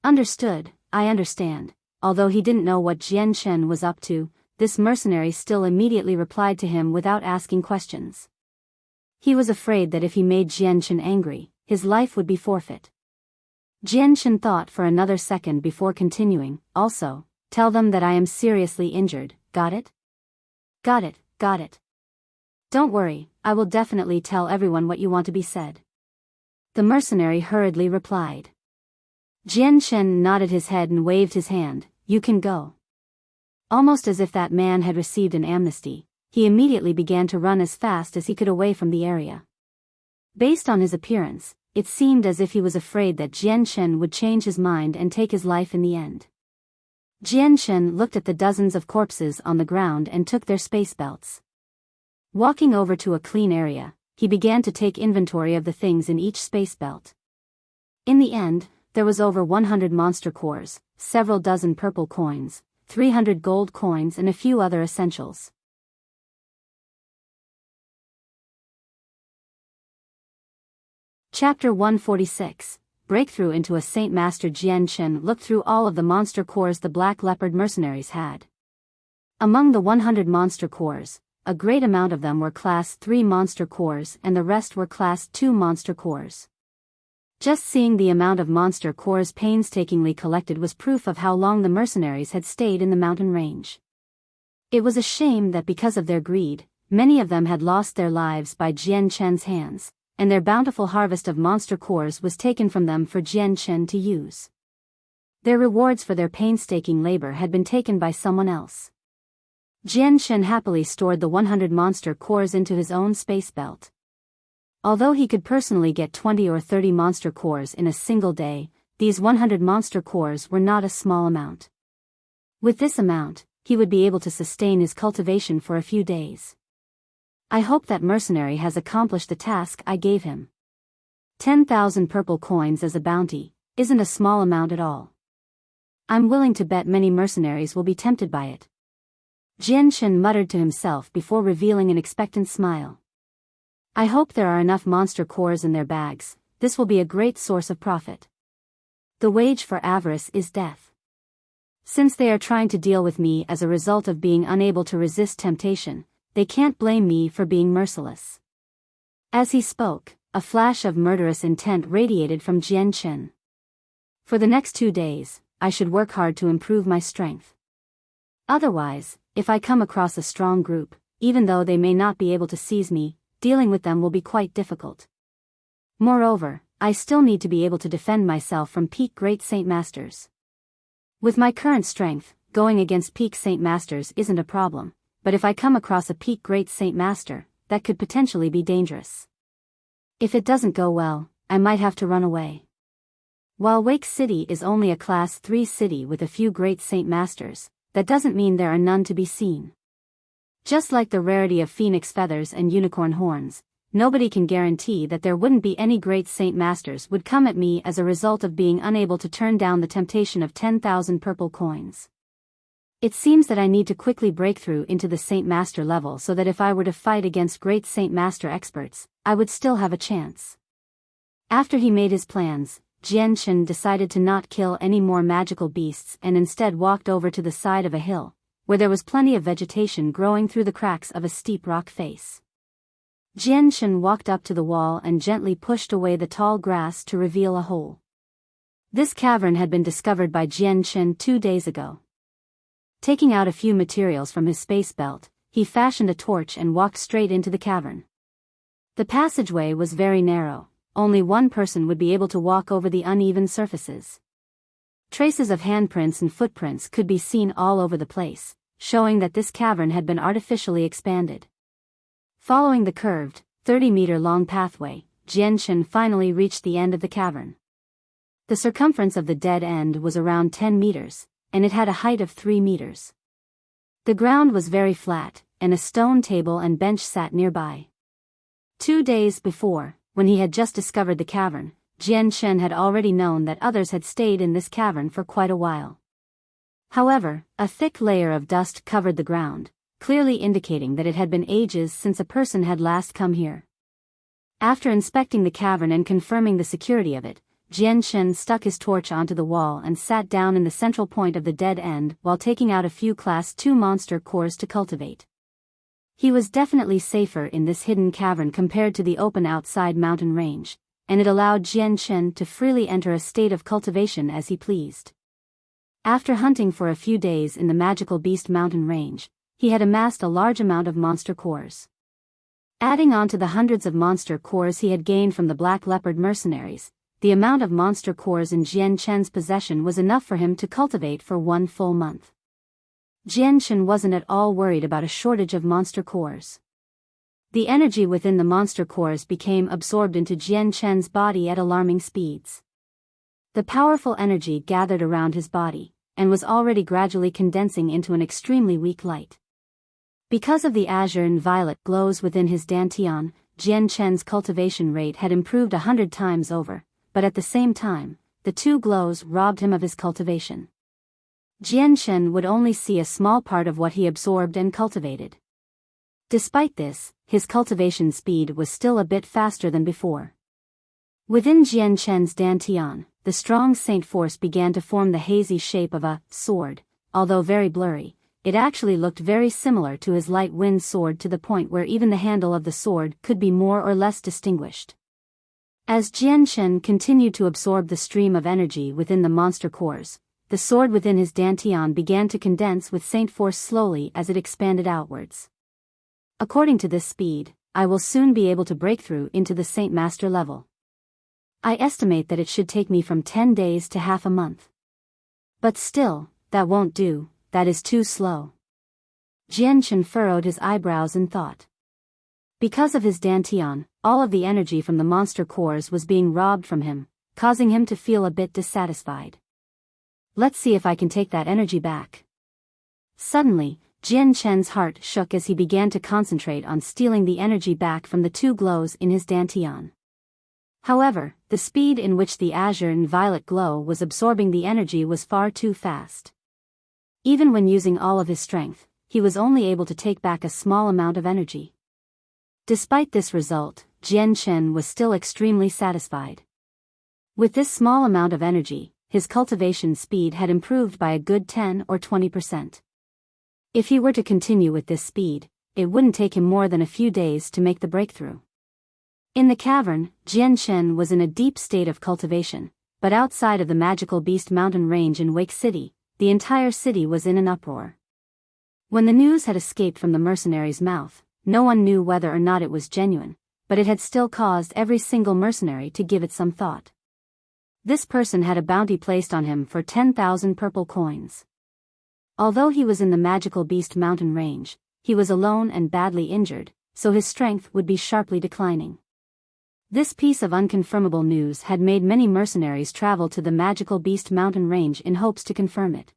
"Understood, I understand." Although he didn't know what Jian Chen was up to, this mercenary still immediately replied to him without asking questions. He was afraid that if he made Jian Chen angry, his life would be forfeit. Jian Chen thought for another second before continuing, "Also, tell them that I am seriously injured, got it?" "Got it, got it. Don't worry, I will definitely tell everyone what you want to be said." The mercenary hurriedly replied. Jian Chen nodded his head and waved his hand, "You can go." Almost as if that man had received an amnesty, he immediately began to run as fast as he could away from the area. Based on his appearance, it seemed as if he was afraid that Jian Chen would change his mind and take his life in the end. Jian Chen looked at the dozens of corpses on the ground and took their space belts. Walking over to a clean area, he began to take inventory of the things in each space belt. In the end, there was over 100 monster cores, several dozen purple coins, 300 gold coins and a few other essentials. Chapter 146, breakthrough into a Saint Master. Jian Chen looked through all of the monster cores the Black Leopard mercenaries had. Among the 100 monster cores, a great amount of them were Class 3 monster cores and the rest were Class 2 monster cores. Just seeing the amount of monster cores painstakingly collected was proof of how long the mercenaries had stayed in the mountain range. It was a shame that because of their greed, many of them had lost their lives by Jian Chen's hands, and their bountiful harvest of monster cores was taken from them for Jian Chen to use. Their rewards for their painstaking labor had been taken by someone else. Jian Chen happily stored the 100 monster cores into his own space belt. Although he could personally get 20 or 30 monster cores in a single day, these 100 monster cores were not a small amount. With this amount, he would be able to sustain his cultivation for a few days. I hope that mercenary has accomplished the task I gave him. 10,000 purple coins as a bounty isn't a small amount at all. I'm willing to bet many mercenaries will be tempted by it. Jian Chen muttered to himself before revealing an expectant smile. I hope there are enough monster cores in their bags. This will be a great source of profit. The wage for avarice is death. Since they are trying to deal with me as a result of being unable to resist temptation, they can't blame me for being merciless. As he spoke, a flash of murderous intent radiated from Jian Chen. For the next 2 days, I should work hard to improve my strength. Otherwise, if I come across a strong group, even though they may not be able to seize me, dealing with them will be quite difficult. Moreover, I still need to be able to defend myself from peak Great Saint Masters. With my current strength, going against peak Saint Masters isn't a problem, but if I come across a peak Great Saint Master, that could potentially be dangerous. If it doesn't go well, I might have to run away. While Wake City is only a Class 3 city with a few Great Saint Masters, that doesn't mean there are none to be seen. Just like the rarity of phoenix feathers and unicorn horns, nobody can guarantee that there wouldn't be any Great Saint Masters would come at me as a result of being unable to turn down the temptation of 10,000 purple coins. It seems that I need to quickly break through into the Saint Master level so that if I were to fight against Great Saint Master experts, I would still have a chance. After he made his plans, Jian Chen decided to not kill any more magical beasts and instead walked over to the side of a hill, where there was plenty of vegetation growing through the cracks of a steep rock face. Jian Chen walked up to the wall and gently pushed away the tall grass to reveal a hole. This cavern had been discovered by Jian Chen 2 days ago. Taking out a few materials from his space belt, he fashioned a torch and walked straight into the cavern. The passageway was very narrow, only one person would be able to walk over the uneven surfaces. Traces of handprints and footprints could be seen all over the place, showing that this cavern had been artificially expanded. Following the curved, 30-meter-long pathway, Jian Chen finally reached the end of the cavern. The circumference of the dead end was around 10 meters, and it had a height of 3 meters. The ground was very flat, and a stone table and bench sat nearby. 2 days before, when he had just discovered the cavern, Jian Chen had already known that others had stayed in this cavern for quite a while. However, a thick layer of dust covered the ground, clearly indicating that it had been ages since a person had last come here. After inspecting the cavern and confirming the security of it, Jian Chen stuck his torch onto the wall and sat down in the central point of the dead end while taking out a few Class 2 monster cores to cultivate. He was definitely safer in this hidden cavern compared to the open outside mountain range, and it allowed Jian Chen to freely enter a state of cultivation as he pleased. After hunting for a few days in the magical beast mountain range, he had amassed a large amount of monster cores. Adding on to the hundreds of monster cores he had gained from the Black Leopard mercenaries, the amount of monster cores in Jian Chen's possession was enough for him to cultivate for 1 full month. Jian Chen wasn't at all worried about a shortage of monster cores. The energy within the monster cores became absorbed into Jian Chen's body at alarming speeds. The powerful energy gathered around his body, and was already gradually condensing into an extremely weak light. Because of the azure and violet glows within his dantian, Jian Chen's cultivation rate had improved 100 times over, but at the same time, the 2 glows robbed him of his cultivation. Jian Chen would only see a small part of what he absorbed and cultivated. Despite this, his cultivation speed was still a bit faster than before. Within Jian Chen's dantian, the strong saint force began to form the hazy shape of a sword. Although very blurry, it actually looked very similar to his light wind sword, to the point where even the handle of the sword could be more or less distinguished. As Jian Chen continued to absorb the stream of energy within the monster cores, the sword within his dantian began to condense with saint force slowly as it expanded outwards. According to this speed, I will soon be able to break through into the Saint Master level. I estimate that it should take me from 10 days to half a month. But still, that won't do, that is too slow. Jian Chen furrowed his eyebrows in thought. Because of his dantian, all of the energy from the monster cores was being robbed from him, causing him to feel a bit dissatisfied. Let's see if I can take that energy back. Suddenly, Jian Chen's heart shook as he began to concentrate on stealing the energy back from the two glows in his dantian. However, the speed in which the azure and violet glow was absorbing the energy was far too fast. Even when using all of his strength, he was only able to take back a small amount of energy. Despite this result, Jian Chen was still extremely satisfied. With this small amount of energy, his cultivation speed had improved by a good 10 or 20%. If he were to continue with this speed, it wouldn't take him more than a few days to make the breakthrough. In the cavern, Jian Chen was in a deep state of cultivation, but outside of the magical beast mountain range in Wake City, the entire city was in an uproar. When the news had escaped from the mercenary's mouth, no one knew whether or not it was genuine, but it had still caused every single mercenary to give it some thought. This person had a bounty placed on him for 10,000 purple coins. Although he was in the magical beast mountain range, he was alone and badly injured, so his strength would be sharply declining. This piece of unconfirmable news had made many mercenaries travel to the magical beast mountain range in hopes to confirm it.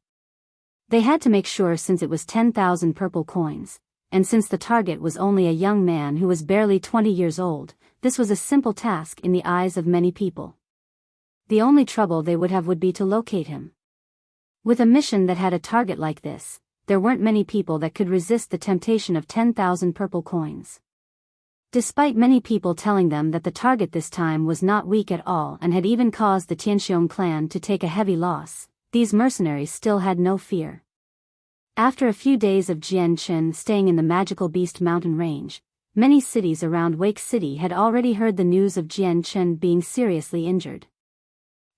They had to make sure, since it was 10,000 purple coins, and since the target was only a young man who was barely 20 years old, this was a simple task in the eyes of many people. The only trouble they would have would be to locate him. With a mission that had a target like this, there weren't many people that could resist the temptation of 10,000 purple coins. Despite many people telling them that the target this time was not weak at all and had even caused the Tianxiong clan to take a heavy loss, these mercenaries still had no fear. After a few days of Jian Chen staying in the magical beast mountain range, many cities around Wake City had already heard the news of Jian Chen being seriously injured.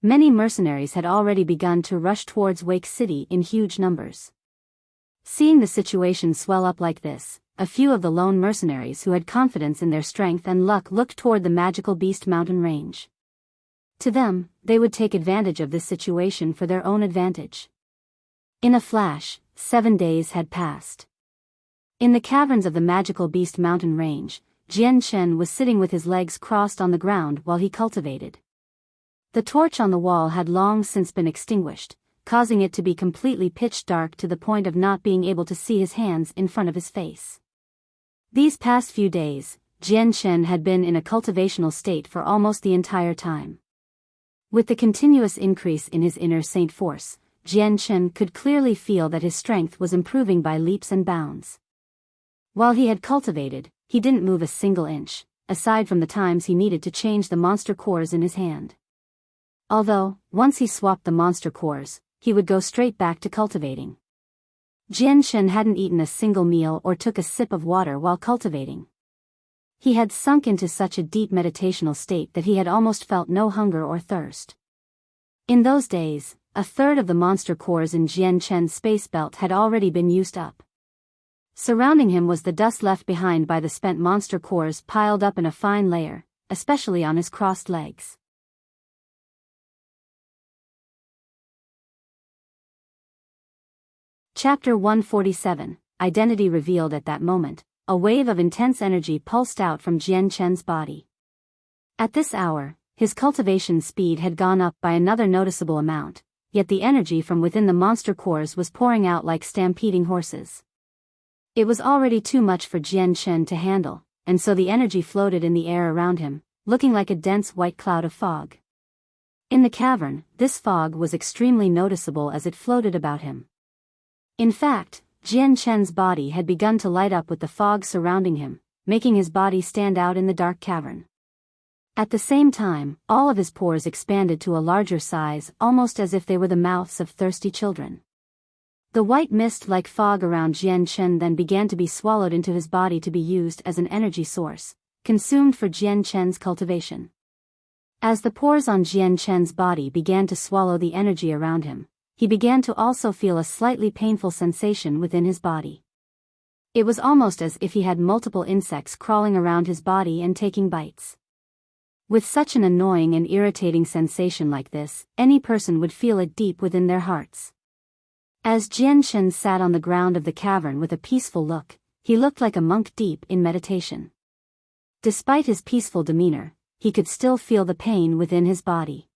Many mercenaries had already begun to rush towards Wake City in huge numbers. Seeing the situation swell up like this, a few of the lone mercenaries who had confidence in their strength and luck looked toward the magical beast mountain range. To them, they would take advantage of this situation for their own advantage. In a flash, 7 days had passed. In the caverns of the magical beast mountain range, Jian Chen was sitting with his legs crossed on the ground while he cultivated. The torch on the wall had long since been extinguished, causing it to be completely pitch dark to the point of not being able to see his hands in front of his face. These past few days, Jian Chen had been in a cultivational state for almost the entire time. With the continuous increase in his inner saint force, Jian Chen could clearly feel that his strength was improving by leaps and bounds. While he had cultivated, he didn't move a single inch, aside from the times he needed to change the monster cores in his hand. Although, once he swapped the monster cores, he would go straight back to cultivating. Jian Chen hadn't eaten a single meal or took a sip of water while cultivating. He had sunk into such a deep meditational state that he had almost felt no hunger or thirst. In those days, a third of the monster cores in Jian Chen's space belt had already been used up. Surrounding him was the dust left behind by the spent monster cores piled up in a fine layer, especially on his crossed legs. Chapter 147, Identity revealed. At that moment, a wave of intense energy pulsed out from Jian Chen's body. At this hour, his cultivation speed had gone up by another noticeable amount, yet the energy from within the monster cores was pouring out like stampeding horses. It was already too much for Jian Chen to handle, and so the energy floated in the air around him, looking like a dense white cloud of fog. In the cavern, this fog was extremely noticeable as it floated about him. In fact, Jian Chen's body had begun to light up with the fog surrounding him, making his body stand out in the dark cavern. At the same time, all of his pores expanded to a larger size, almost as if they were the mouths of thirsty children. The white mist like fog around Jian Chen then began to be swallowed into his body to be used as an energy source, consumed for Jian Chen's cultivation. As the pores on Jian Chen's body began to swallow the energy around him, he began to also feel a slightly painful sensation within his body. It was almost as if he had multiple insects crawling around his body and taking bites. With such an annoying and irritating sensation like this, any person would feel it deep within their hearts. As Jian Chen sat on the ground of the cavern with a peaceful look, he looked like a monk deep in meditation. Despite his peaceful demeanor, he could still feel the pain within his body.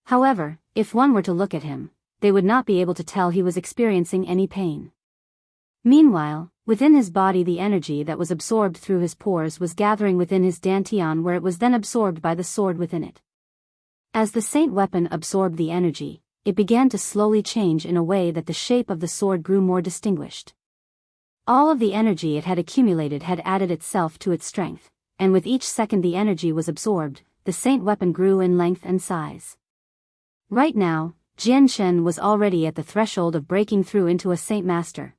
However, if one were to look at him, they would not be able to tell he was experiencing any pain. Meanwhile, within his body the energy that was absorbed through his pores was gathering within his dantian, where it was then absorbed by the sword within it. As the saint weapon absorbed the energy, it began to slowly change in a way that the shape of the sword grew more distinguished. All of the energy it had accumulated had added itself to its strength, and with each second the energy was absorbed, the saint weapon grew in length and size. Right now, Jian Chen was already at the threshold of breaking through into a saint master.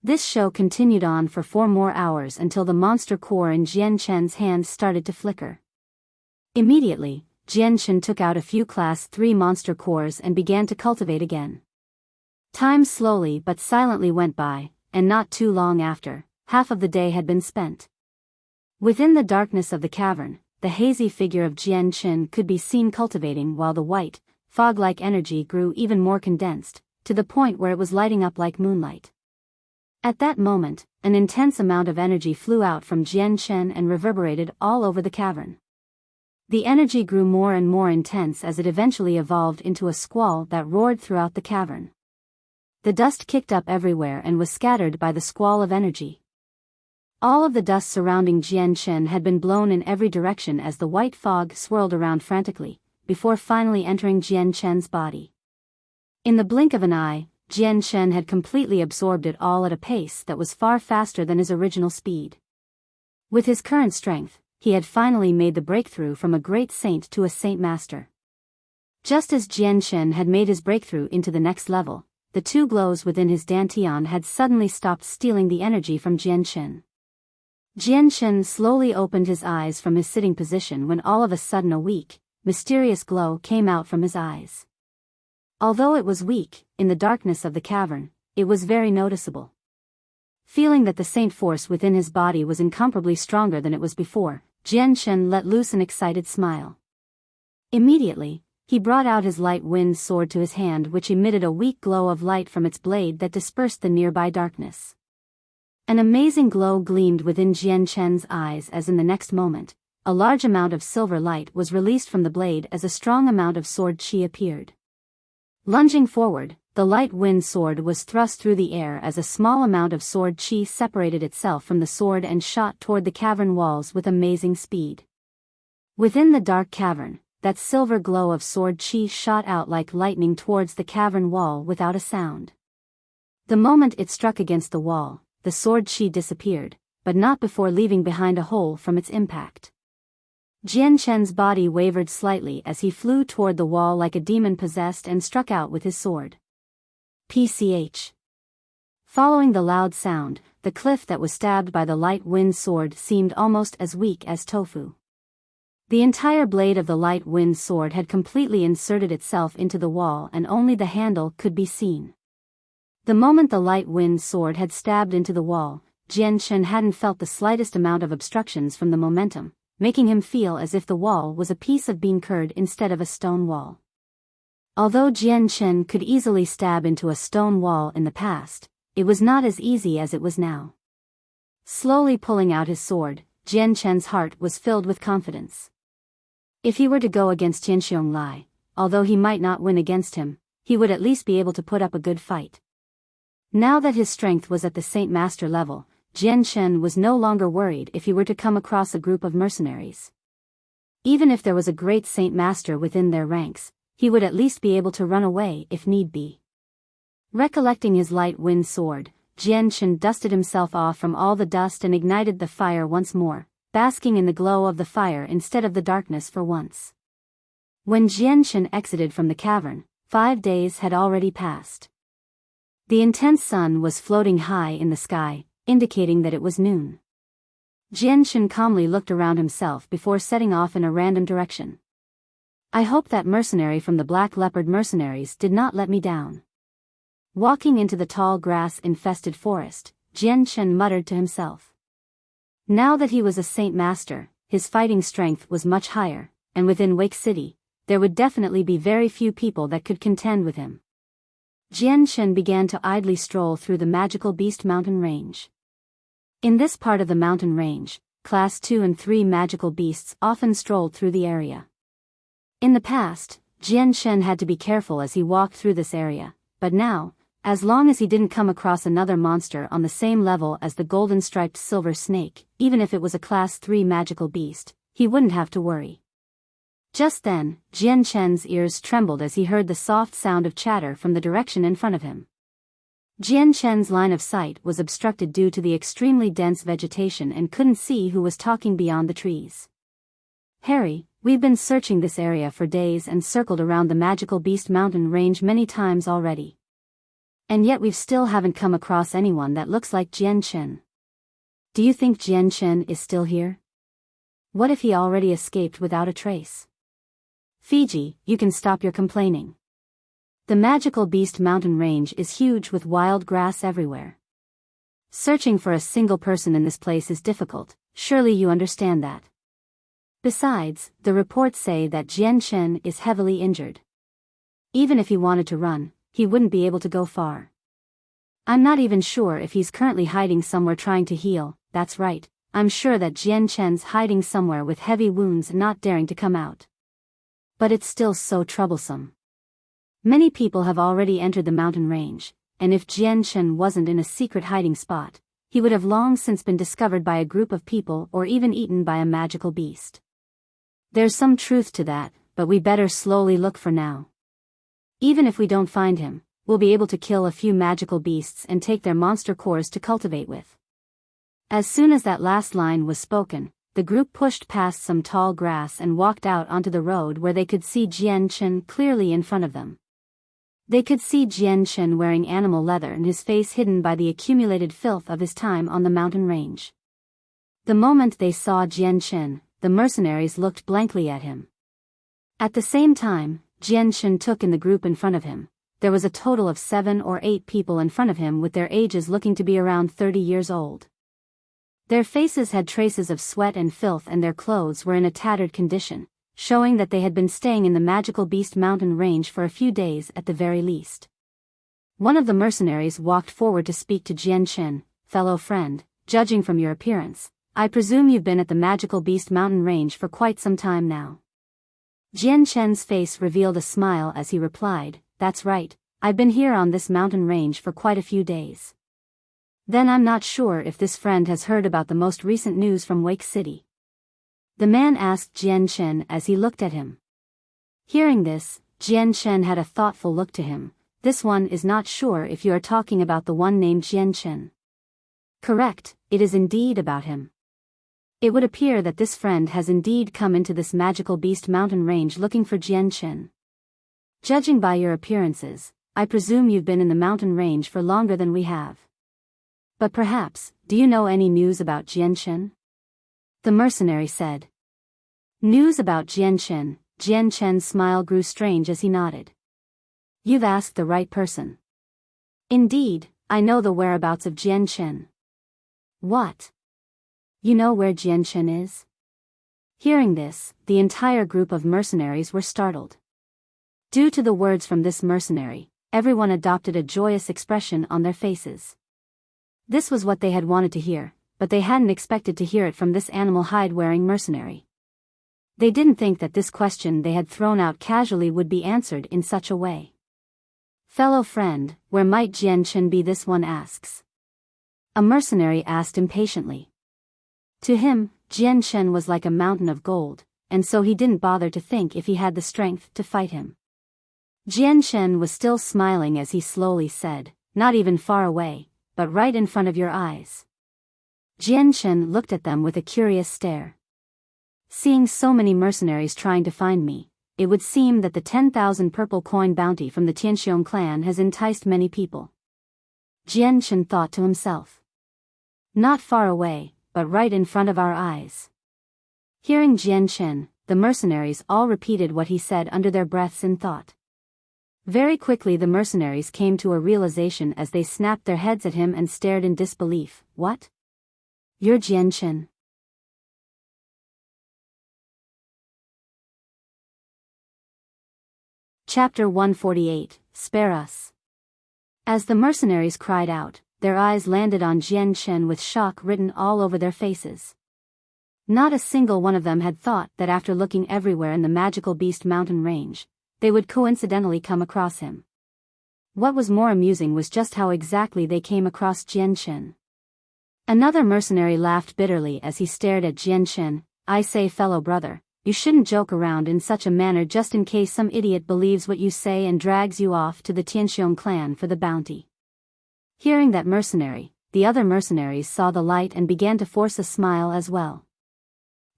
This show continued on for 4 more hours until the monster core in Jian Chen's hands started to flicker. Immediately, Jian Chen took out a few Class 3 monster cores and began to cultivate again. Time slowly but silently went by, and not too long after, half of the day had been spent. Within the darkness of the cavern, the hazy figure of Jian Chen could be seen cultivating while the white, fog-like energy grew even more condensed, to the point where it was lighting up like moonlight. At that moment, an intense amount of energy flew out from Jian Chen and reverberated all over the cavern. The energy grew more and more intense as it eventually evolved into a squall that roared throughout the cavern. The dust kicked up everywhere and was scattered by the squall of energy. All of the dust surrounding Jian Chen had been blown in every direction as the white fog swirled around frantically, before finally entering Jian Chen's body. In the blink of an eye, Jian Chen had completely absorbed it all at a pace that was far faster than his original speed. With his current strength, he had finally made the breakthrough from a great saint to a saint master. Just as Jian Chen had made his breakthrough into the next level, the 2 glows within his dantian had suddenly stopped stealing the energy from Jian Chen. Jian Chen slowly opened his eyes from his sitting position when all of a sudden a weak, mysterious glow came out from his eyes. Although it was weak, in the darkness of the cavern, it was very noticeable. Feeling that the saint force within his body was incomparably stronger than it was before, Jian Chen let loose an excited smile. Immediately, he brought out his light wind sword to his hand, which emitted a weak glow of light from its blade that dispersed the nearby darkness. An amazing glow gleamed within Jian Chen's eyes as in the next moment, a large amount of silver light was released from the blade as a strong amount of sword qi appeared. Lunging forward, the light wind sword was thrust through the air as a small amount of sword qi separated itself from the sword and shot toward the cavern walls with amazing speed. Within the dark cavern, that silver glow of sword qi shot out like lightning towards the cavern wall without a sound. The moment it struck against the wall, the sword qi disappeared, but not before leaving behind a hole from its impact. Jian Chen's body wavered slightly as he flew toward the wall like a demon possessed and struck out with his sword. PCH. Following the loud sound, the cliff that was stabbed by the light wind sword seemed almost as weak as tofu. The entire blade of the light wind sword had completely inserted itself into the wall and only the handle could be seen. The moment the light wind sword had stabbed into the wall, Jian Chen hadn't felt the slightest amount of obstructions from the momentum, making him feel as if the wall was a piece of bean curd instead of a stone wall. Although Jian Chen could easily stab into a stone wall in the past, it was not as easy as it was now. Slowly pulling out his sword, Jian Chen's heart was filled with confidence. If he were to go against Tianxiong Lai, although he might not win against him, he would at least be able to put up a good fight. Now that his strength was at the Saint Master level, Jian Chen was no longer worried if he were to come across a group of mercenaries. Even if there was a great Saint Master within their ranks, he would at least be able to run away if need be. Recollecting his light wind sword, Jian Chen dusted himself off from all the dust and ignited the fire once more, basking in the glow of the fire instead of the darkness for once. When Jianshan exited from the cavern, 5 days had already passed. The intense sun was floating high in the sky, indicating that it was noon. Jianshan calmly looked around himself before setting off in a random direction. I hope that mercenary from the Black Leopard Mercenaries did not let me down. Walking into the tall grass-infested forest, Jianshan muttered to himself. Now that he was a Saint Master, his fighting strength was much higher, and within Wake City, there would definitely be very few people that could contend with him. Jianshan began to idly stroll through the magical Beast Mountain Range. In this part of the mountain range, Class 2 and 3 magical beasts often strolled through the area. In the past, Jianshan had to be careful as he walked through this area, but now, as long as he didn't come across another monster on the same level as the golden-striped silver snake, even if it was a Class 3 magical beast, he wouldn't have to worry. Just then, Jianshan's ears trembled as he heard the soft sound of chatter from the direction in front of him. Jianshan's line of sight was obstructed due to the extremely dense vegetation and couldn't see who was talking beyond the trees. Harry, we've been searching this area for days and circled around the magical Beast Mountain Range many times already. And yet we still haven't come across anyone that looks like Jianshan. Do you think Jianshan is still here? What if he already escaped without a trace? Fiji, you can stop your complaining. The magical Beast Mountain Range is huge with wild grass everywhere. Searching for a single person in this place is difficult, surely you understand that. Besides, the reports say that Jianshan is heavily injured. Even if he wanted to run, he wouldn't be able to go far. I'm not even sure if he's currently hiding somewhere trying to heal. That's right, I'm sure that Jianshan's hiding somewhere with heavy wounds not daring to come out. But it's still so troublesome. Many people have already entered the mountain range, and if Jianshan wasn't in a secret hiding spot, he would have long since been discovered by a group of people or even eaten by a magical beast. There's some truth to that, but we better slowly look for now. Even if we don't find him, we'll be able to kill a few magical beasts and take their monster cores to cultivate with. As soon as that last line was spoken, the group pushed past some tall grass and walked out onto the road where they could see Jianshan clearly in front of them. They could see Jianshan wearing animal leather and his face hidden by the accumulated filth of his time on the mountain range. The moment they saw Jianshan, the mercenaries looked blankly at him. At the same time, Jianshan took in the group in front of him. There was a total of 7 or 8 people in front of him with their ages looking to be around 30 years old. Their faces had traces of sweat and filth and their clothes were in a tattered condition, showing that they had been staying in the magical Beast Mountain Range for a few days at the very least. One of the mercenaries walked forward to speak to Jianshan. Fellow friend, judging from your appearance, I presume you've been at the magical Beast Mountain Range for quite some time now. Jianshan's face revealed a smile as he replied, that's right, I've been here on this mountain range for quite a few days. Then I'm not sure if this friend has heard about the most recent news from Wake City. The man asked Jianshan as he looked at him. Hearing this, Jianshan had a thoughtful look to him. This one is not sure if you are talking about the one named Jianshan. Correct, it is indeed about him. It would appear that this friend has indeed come into this magical Beast Mountain Range looking for Jianshan. Judging by your appearances, I presume you've been in the mountain range for longer than we have. But perhaps, do you know any news about Jianshan? The mercenary said. News about Jianshan? Jianshan's smile grew strange as he nodded. You've asked the right person. Indeed, I know the whereabouts of Jianshan. What? You know where Jianshan is? Hearing this, the entire group of mercenaries were startled. Due to the words from this mercenary, everyone adopted a joyous expression on their faces. This was what they had wanted to hear, but they hadn't expected to hear it from this animal hide-wearing mercenary. They didn't think that this question they had thrown out casually would be answered in such a way. Fellow friend, where might Jianshan be? This one asks. A mercenary asked impatiently. To him, Jianshan was like a mountain of gold, and so he didn't bother to think if he had the strength to fight him. Jianshan was still smiling as he slowly said, not even far away, but right in front of your eyes. Jian Shen looked at them with a curious stare. Seeing so many mercenaries trying to find me, it would seem that the 10,000 purple coin bounty from the Tianxiong clan has enticed many people. Jian Shen thought to himself. Not far away, but right in front of our eyes. Hearing Jian Shen, the mercenaries all repeated what he said under their breaths in thought. Very quickly the mercenaries came to a realization as they snapped their heads at him and stared in disbelief. What? You're Jian Shen. Chapter 148, Spare Us. As the mercenaries cried out, their eyes landed on Jian Shen with shock written all over their faces. Not a single one of them had thought that after looking everywhere in the magical beast mountain range, they would coincidentally come across him. What was more amusing was just how exactly they came across Jian Shen. Another mercenary laughed bitterly as he stared at Jian Shen. I say, fellow brother, you shouldn't joke around in such a manner just in case some idiot believes what you say and drags you off to the Tianxiong clan for the bounty. Hearing that mercenary, the other mercenaries saw the light and began to force a smile as well.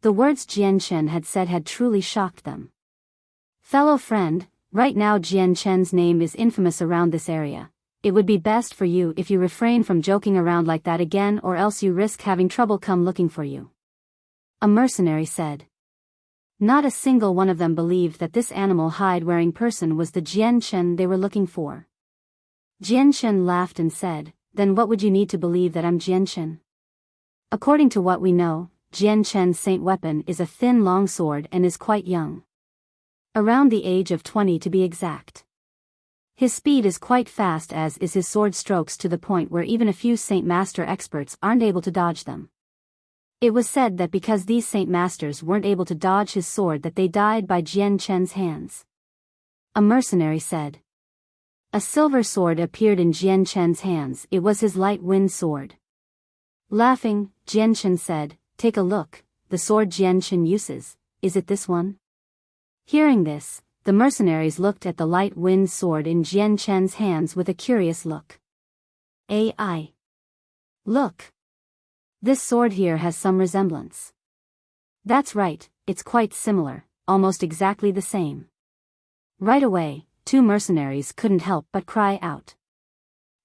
The words Jian Shen had said had truly shocked them. Fellow friend, right now Jian Shen's name is infamous around this area. It would be best for you if you refrain from joking around like that again, or else you risk having trouble come looking for you. A mercenary said. Not a single one of them believed that this animal hide-wearing person was the Jian Shen they were looking for. Jian Shen laughed and said, then what would you need to believe that I'm Jian Shen? According to what we know, Jian Shen's saint weapon is a thin long sword and is quite young. Around the age of 20 to be exact. His speed is quite fast, as is his sword strokes, to the point where even a few Saint Master experts aren't able to dodge them. It was said that because these Saint Masters weren't able to dodge his sword that they died by Jian Shen's hands. A mercenary said. A silver sword appeared in Jian Shen's hands. It was his light wind sword. Laughing, Jian Shen said, take a look, the sword Jian Shen uses, is it this one? Hearing this, the mercenaries looked at the light wind sword in Jian Shen's hands with a curious look. AI. Look. This sword here has some resemblance. That's right, it's quite similar, almost exactly the same. Right away, two mercenaries couldn't help but cry out.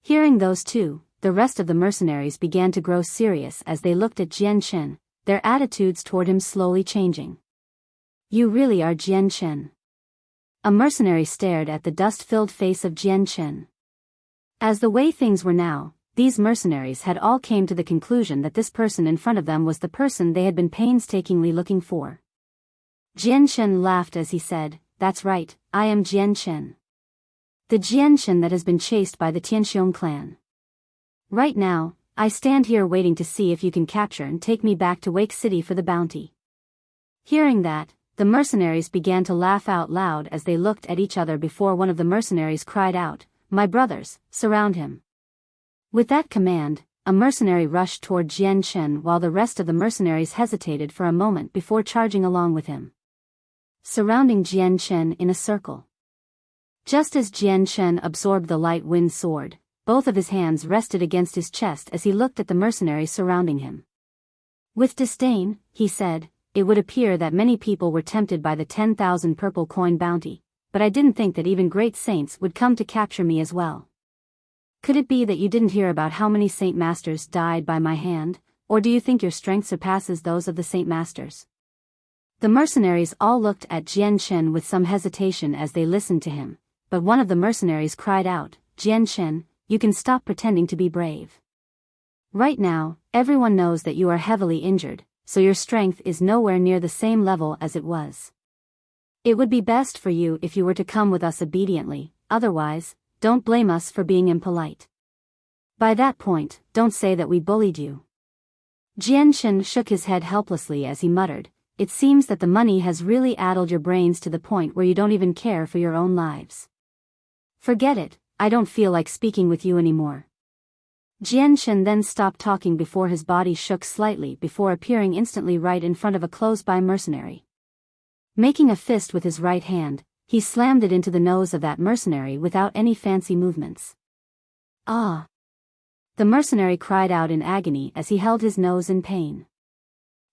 Hearing those two, the rest of the mercenaries began to grow serious as they looked at Jian Shen, their attitudes toward him slowly changing. You really are Jian Shen. A mercenary stared at the dust-filled face of Jian Shen. As the way things were now, these mercenaries had all came to the conclusion that this person in front of them was the person they had been painstakingly looking for. Jian Shen laughed as he said, that's right, I am Jian Shen. The Jian Shen that has been chased by the Tianxiong clan. Right now, I stand here waiting to see if you can capture and take me back to Wake City for the bounty. Hearing that, the mercenaries began to laugh out loud as they looked at each other before one of the mercenaries cried out, my brothers, surround him. With that command, a mercenary rushed toward Jian Shen while the rest of the mercenaries hesitated for a moment before charging along with him. Surrounding Jian Shen in a circle. Just as Jian Shen absorbed the light wind sword, both of his hands rested against his chest as he looked at the mercenaries surrounding him. With disdain, he said, it would appear that many people were tempted by the 10,000 purple coin bounty, but I didn't think that even great saints would come to capture me as well. Could it be that you didn't hear about how many Saint Masters died by my hand, or do you think your strength surpasses those of the Saint Masters? The mercenaries all looked at Jian Shen with some hesitation as they listened to him, but one of the mercenaries cried out, Jian Shen, you can stop pretending to be brave. Right now, everyone knows that you are heavily injured, so your strength is nowhere near the same level as it was. It would be best for you if you were to come with us obediently, otherwise, don't blame us for being impolite. By that point, don't say that we bullied you. Jian Shen shook his head helplessly as he muttered, it seems that the money has really addled your brains to the point where you don't even care for your own lives. Forget it, I don't feel like speaking with you anymore. Jian Shen then stopped talking before his body shook slightly before appearing instantly right in front of a close-by mercenary. Making a fist with his right hand, he slammed it into the nose of that mercenary without any fancy movements. Ah! The mercenary cried out in agony as he held his nose in pain.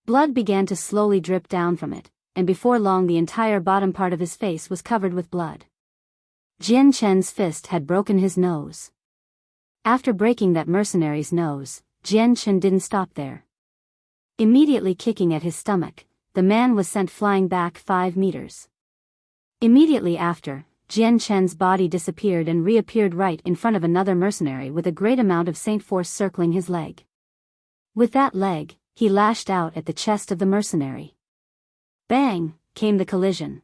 Blood began to slowly drip down from it, and before long the entire bottom part of his face was covered with blood. Jian Chen's fist had broken his nose. After breaking that mercenary's nose, Jian Chen didn't stop there. Immediately kicking at his stomach, the man was sent flying back 5 meters. Immediately after, Jian Chen's body disappeared and reappeared right in front of another mercenary with a great amount of saint force circling his leg. With that leg, he lashed out at the chest of the mercenary. Bang! Came the collision.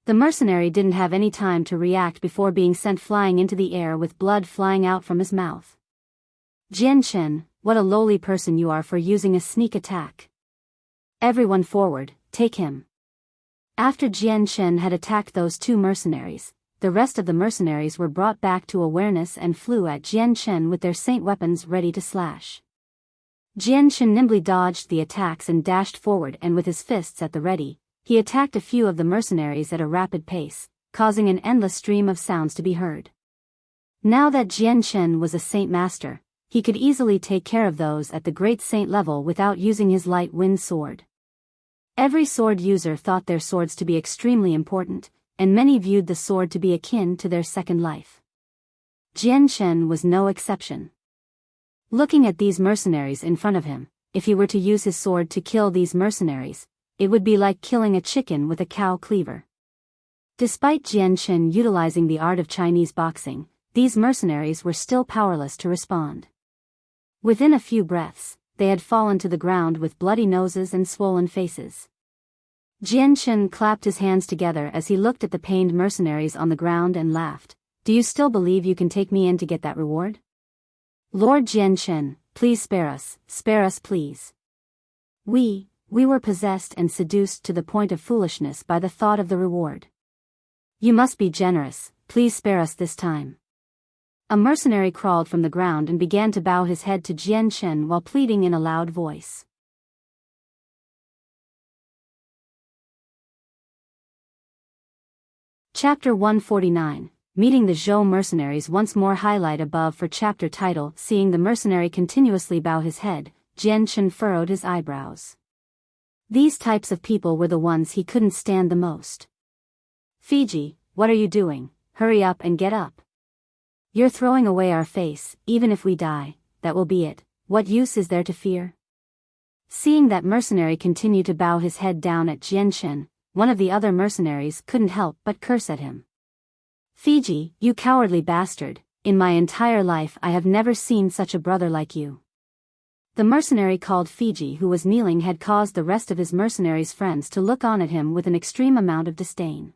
The mercenary didn't have any time to react before being sent flying into the air with blood flying out from his mouth. Jian Chen, what a lowly person you are for using a sneak attack. Everyone forward, take him. After Jian Chen had attacked those 2 mercenaries, the rest of the mercenaries were brought back to awareness and flew at Jian Chen with their saint weapons ready to slash. Jian Chen nimbly dodged the attacks and dashed forward, and with his fists at the ready, he attacked a few of the mercenaries at a rapid pace, causing an endless stream of sounds to be heard. Now that Jian Chen was a saint master, he could easily take care of those at the great saint level without using his light wind sword. Every sword user thought their swords to be extremely important, and many viewed the sword to be akin to their second life. Jian Chen was no exception. Looking at these mercenaries in front of him, if he were to use his sword to kill these mercenaries, it would be like killing a chicken with a cow cleaver. Despite Jian Chen utilizing the art of Chinese boxing, these mercenaries were still powerless to respond. Within a few breaths, they had fallen to the ground with bloody noses and swollen faces. Jian Chen clapped his hands together as he looked at the pained mercenaries on the ground and laughed. Do you still believe you can take me in to get that reward? Lord Jian Chen, please spare us please. We were possessed and seduced to the point of foolishness by the thought of the reward. You must be generous, please spare us this time. A mercenary crawled from the ground and began to bow his head to Jian Chen while pleading in a loud voice. Chapter 149, Meeting the Zhou Mercenaries. Once more highlight above for chapter title. Seeing the mercenary continuously bow his head, Jian Chen furrowed his eyebrows. These types of people were the ones he couldn't stand the most. Fiji, what are you doing? Hurry up and get up. You're throwing away our face. Even if we die, that will be it. What use is there to fear? Seeing that mercenary continue to bow his head down at Jian Chen, one of the other mercenaries couldn't help but curse at him. Fiji, you cowardly bastard, in my entire life I have never seen such a brother like you. The mercenary called Fiji, who was kneeling, had caused the rest of his mercenaries' friends to look on at him with an extreme amount of disdain.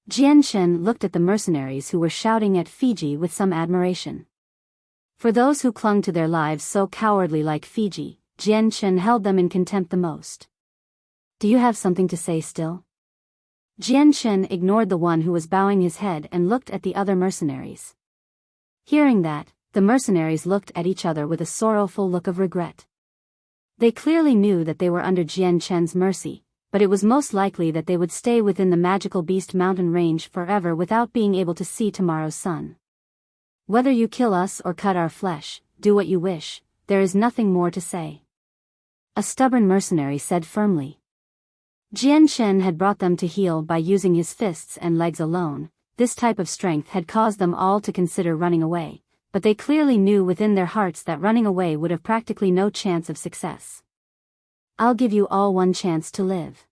Jian Chen looked at the mercenaries who were shouting at Fiji with some admiration. For those who clung to their lives so cowardly like Fiji, Jian Chen held them in contempt the most. Do you have something to say still? Jian Chen ignored the one who was bowing his head and looked at the other mercenaries. Hearing that, the mercenaries looked at each other with a sorrowful look of regret. They clearly knew that they were under Jian Chen's mercy, but it was most likely that they would stay within the magical beast mountain range forever without being able to see tomorrow's sun. Whether you kill us or cut our flesh, do what you wish, there is nothing more to say. A stubborn mercenary said firmly. Jian Chen had brought them to heel by using his fists and legs alone. This type of strength had caused them all to consider running away, but they clearly knew within their hearts that running away would have practically no chance of success. I'll give you all one chance to live.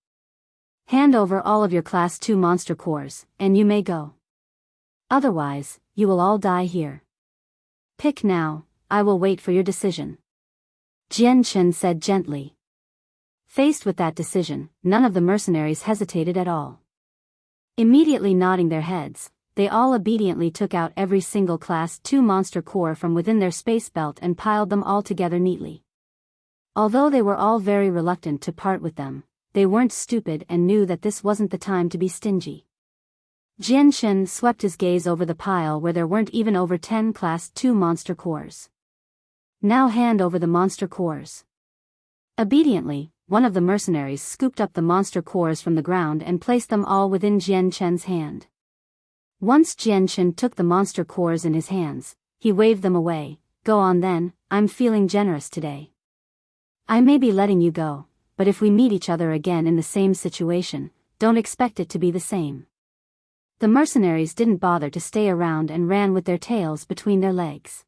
Hand over all of your Class 2 monster cores, and you may go. Otherwise, you will all die here. Pick now, I will wait for your decision. Jian Chen said gently. Faced with that decision, none of the mercenaries hesitated at all. Immediately nodding their heads, they all obediently took out every single Class 2 monster core from within their space belt and piled them all together neatly. Although they were all very reluctant to part with them, they weren't stupid and knew that this wasn't the time to be stingy. Jian Chen swept his gaze over the pile where there weren't even over 10 Class 2 monster cores. Now hand over the monster cores. Obediently, one of the mercenaries scooped up the monster cores from the ground and placed them all within Jian Chen's hand. Once Jian Chen took the monster cores in his hands, he waved them away. Go on then, I'm feeling generous today. I may be letting you go, but if we meet each other again in the same situation, don't expect it to be the same. The mercenaries didn't bother to stay around and ran with their tails between their legs.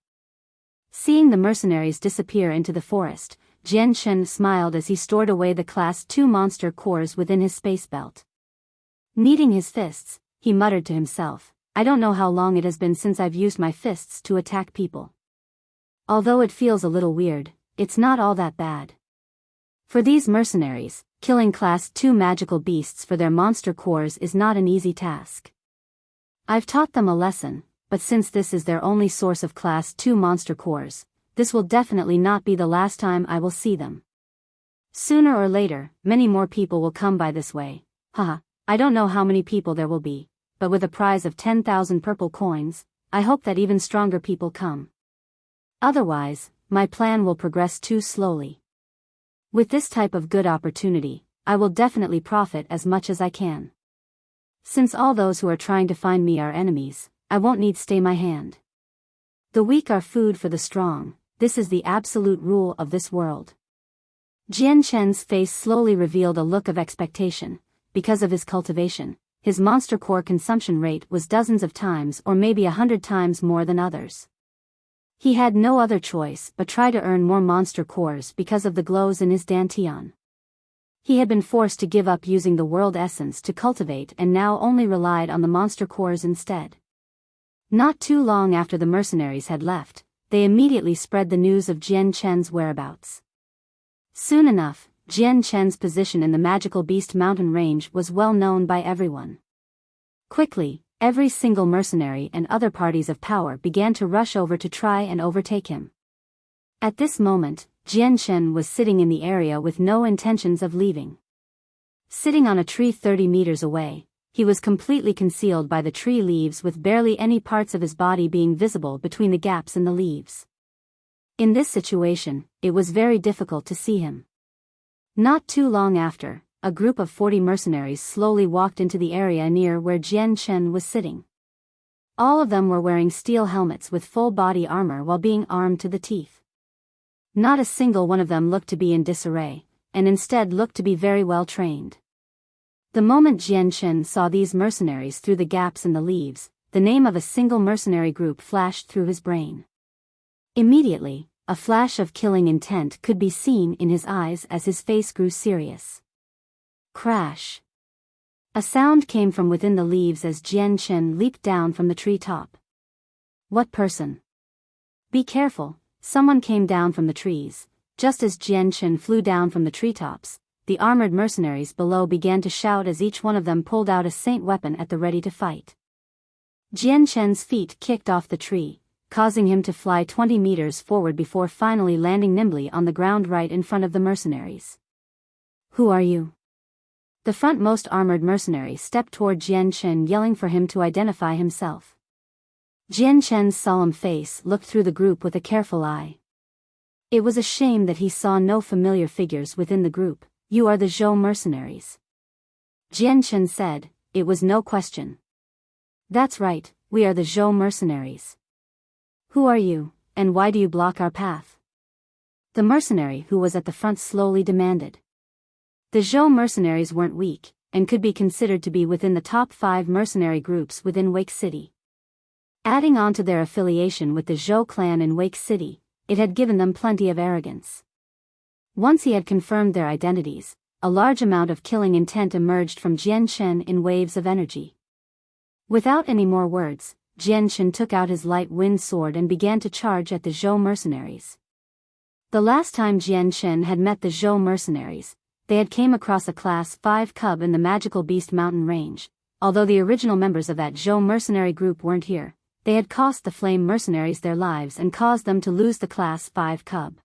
Seeing the mercenaries disappear into the forest, Jian Shen smiled as he stored away the Class 2 monster cores within his space belt. Kneading his fists, he muttered to himself, I don't know how long it has been since I've used my fists to attack people. Although it feels a little weird, it's not all that bad. For these mercenaries, killing Class 2 magical beasts for their monster cores is not an easy task. I've taught them a lesson, but since this is their only source of Class 2 monster cores, this will definitely not be the last time I will see them. Sooner or later, many more people will come by this way. Haha, I don't know how many people there will be, but with a prize of 10,000 purple coins, I hope that even stronger people come. Otherwise, my plan will progress too slowly. With this type of good opportunity, I will definitely profit as much as I can. Since all those who are trying to find me are enemies, I won't need stay my hand. The weak are food for the strong, this is the absolute rule of this world. Jian Chen's face slowly revealed a look of expectation. Because of his cultivation, his monster core consumption rate was dozens of times or maybe 100 times more than others. He had no other choice but try to earn more monster cores because of the glows in his dantian. He had been forced to give up using the world essence to cultivate and now only relied on the monster cores instead. Not too long after the mercenaries had left, they immediately spread the news of Jian Chen's whereabouts. Soon enough, Jian Chen's position in the magical beast mountain range was well known by everyone. Quickly, every single mercenary and other parties of power began to rush over to try and overtake him. At this moment, Jian Chen was sitting in the area with no intentions of leaving. Sitting on a tree 30 meters away, he was completely concealed by the tree leaves with barely any parts of his body being visible between the gaps in the leaves. In this situation, it was very difficult to see him. Not too long after, a group of 40 mercenaries slowly walked into the area near where Jian Chen was sitting. All of them were wearing steel helmets with full body armor while being armed to the teeth. Not a single one of them looked to be in disarray, and instead looked to be very well trained. The moment Jian Chen saw these mercenaries through the gaps in the leaves, the name of a single mercenary group flashed through his brain. Immediately, a flash of killing intent could be seen in his eyes as his face grew serious. Crash! A sound came from within the leaves as Jian Chen leaped down from the tree top. What person? Be careful, someone came down from the trees. Just as Jian Chen flew down from the treetops, the armored mercenaries below began to shout as each one of them pulled out a saint weapon at the ready to fight. Jian Chen's feet kicked off the tree, causing him to fly 20 meters forward before finally landing nimbly on the ground right in front of the mercenaries. Who are you? The frontmost armored mercenary stepped toward Jian Chen yelling for him to identify himself. Jian Chen's solemn face looked through the group with a careful eye. It was a shame that he saw no familiar figures within the group. You are the Zhou mercenaries. Jian Chen said, it was no question. That's right, we are the Zhou mercenaries. Who are you, and why do you block our path? The mercenary who was at the front slowly demanded. The Zhou mercenaries weren't weak, and could be considered to be within the top 5 mercenary groups within Wake City. Adding on to their affiliation with the Zhou clan in Wake City, it had given them plenty of arrogance. Once he had confirmed their identities, a large amount of killing intent emerged from Jian Chen in waves of energy. Without any more words, Jian Chen took out his light wind sword and began to charge at the Zhou mercenaries. The last time Jian Chen had met the Zhou mercenaries, they had came across a Class 5 cub in the magical beast mountain range. Although the original members of that Zhou mercenary group weren't here, they had cost the flame mercenaries their lives and caused them to lose the Class 5 cub.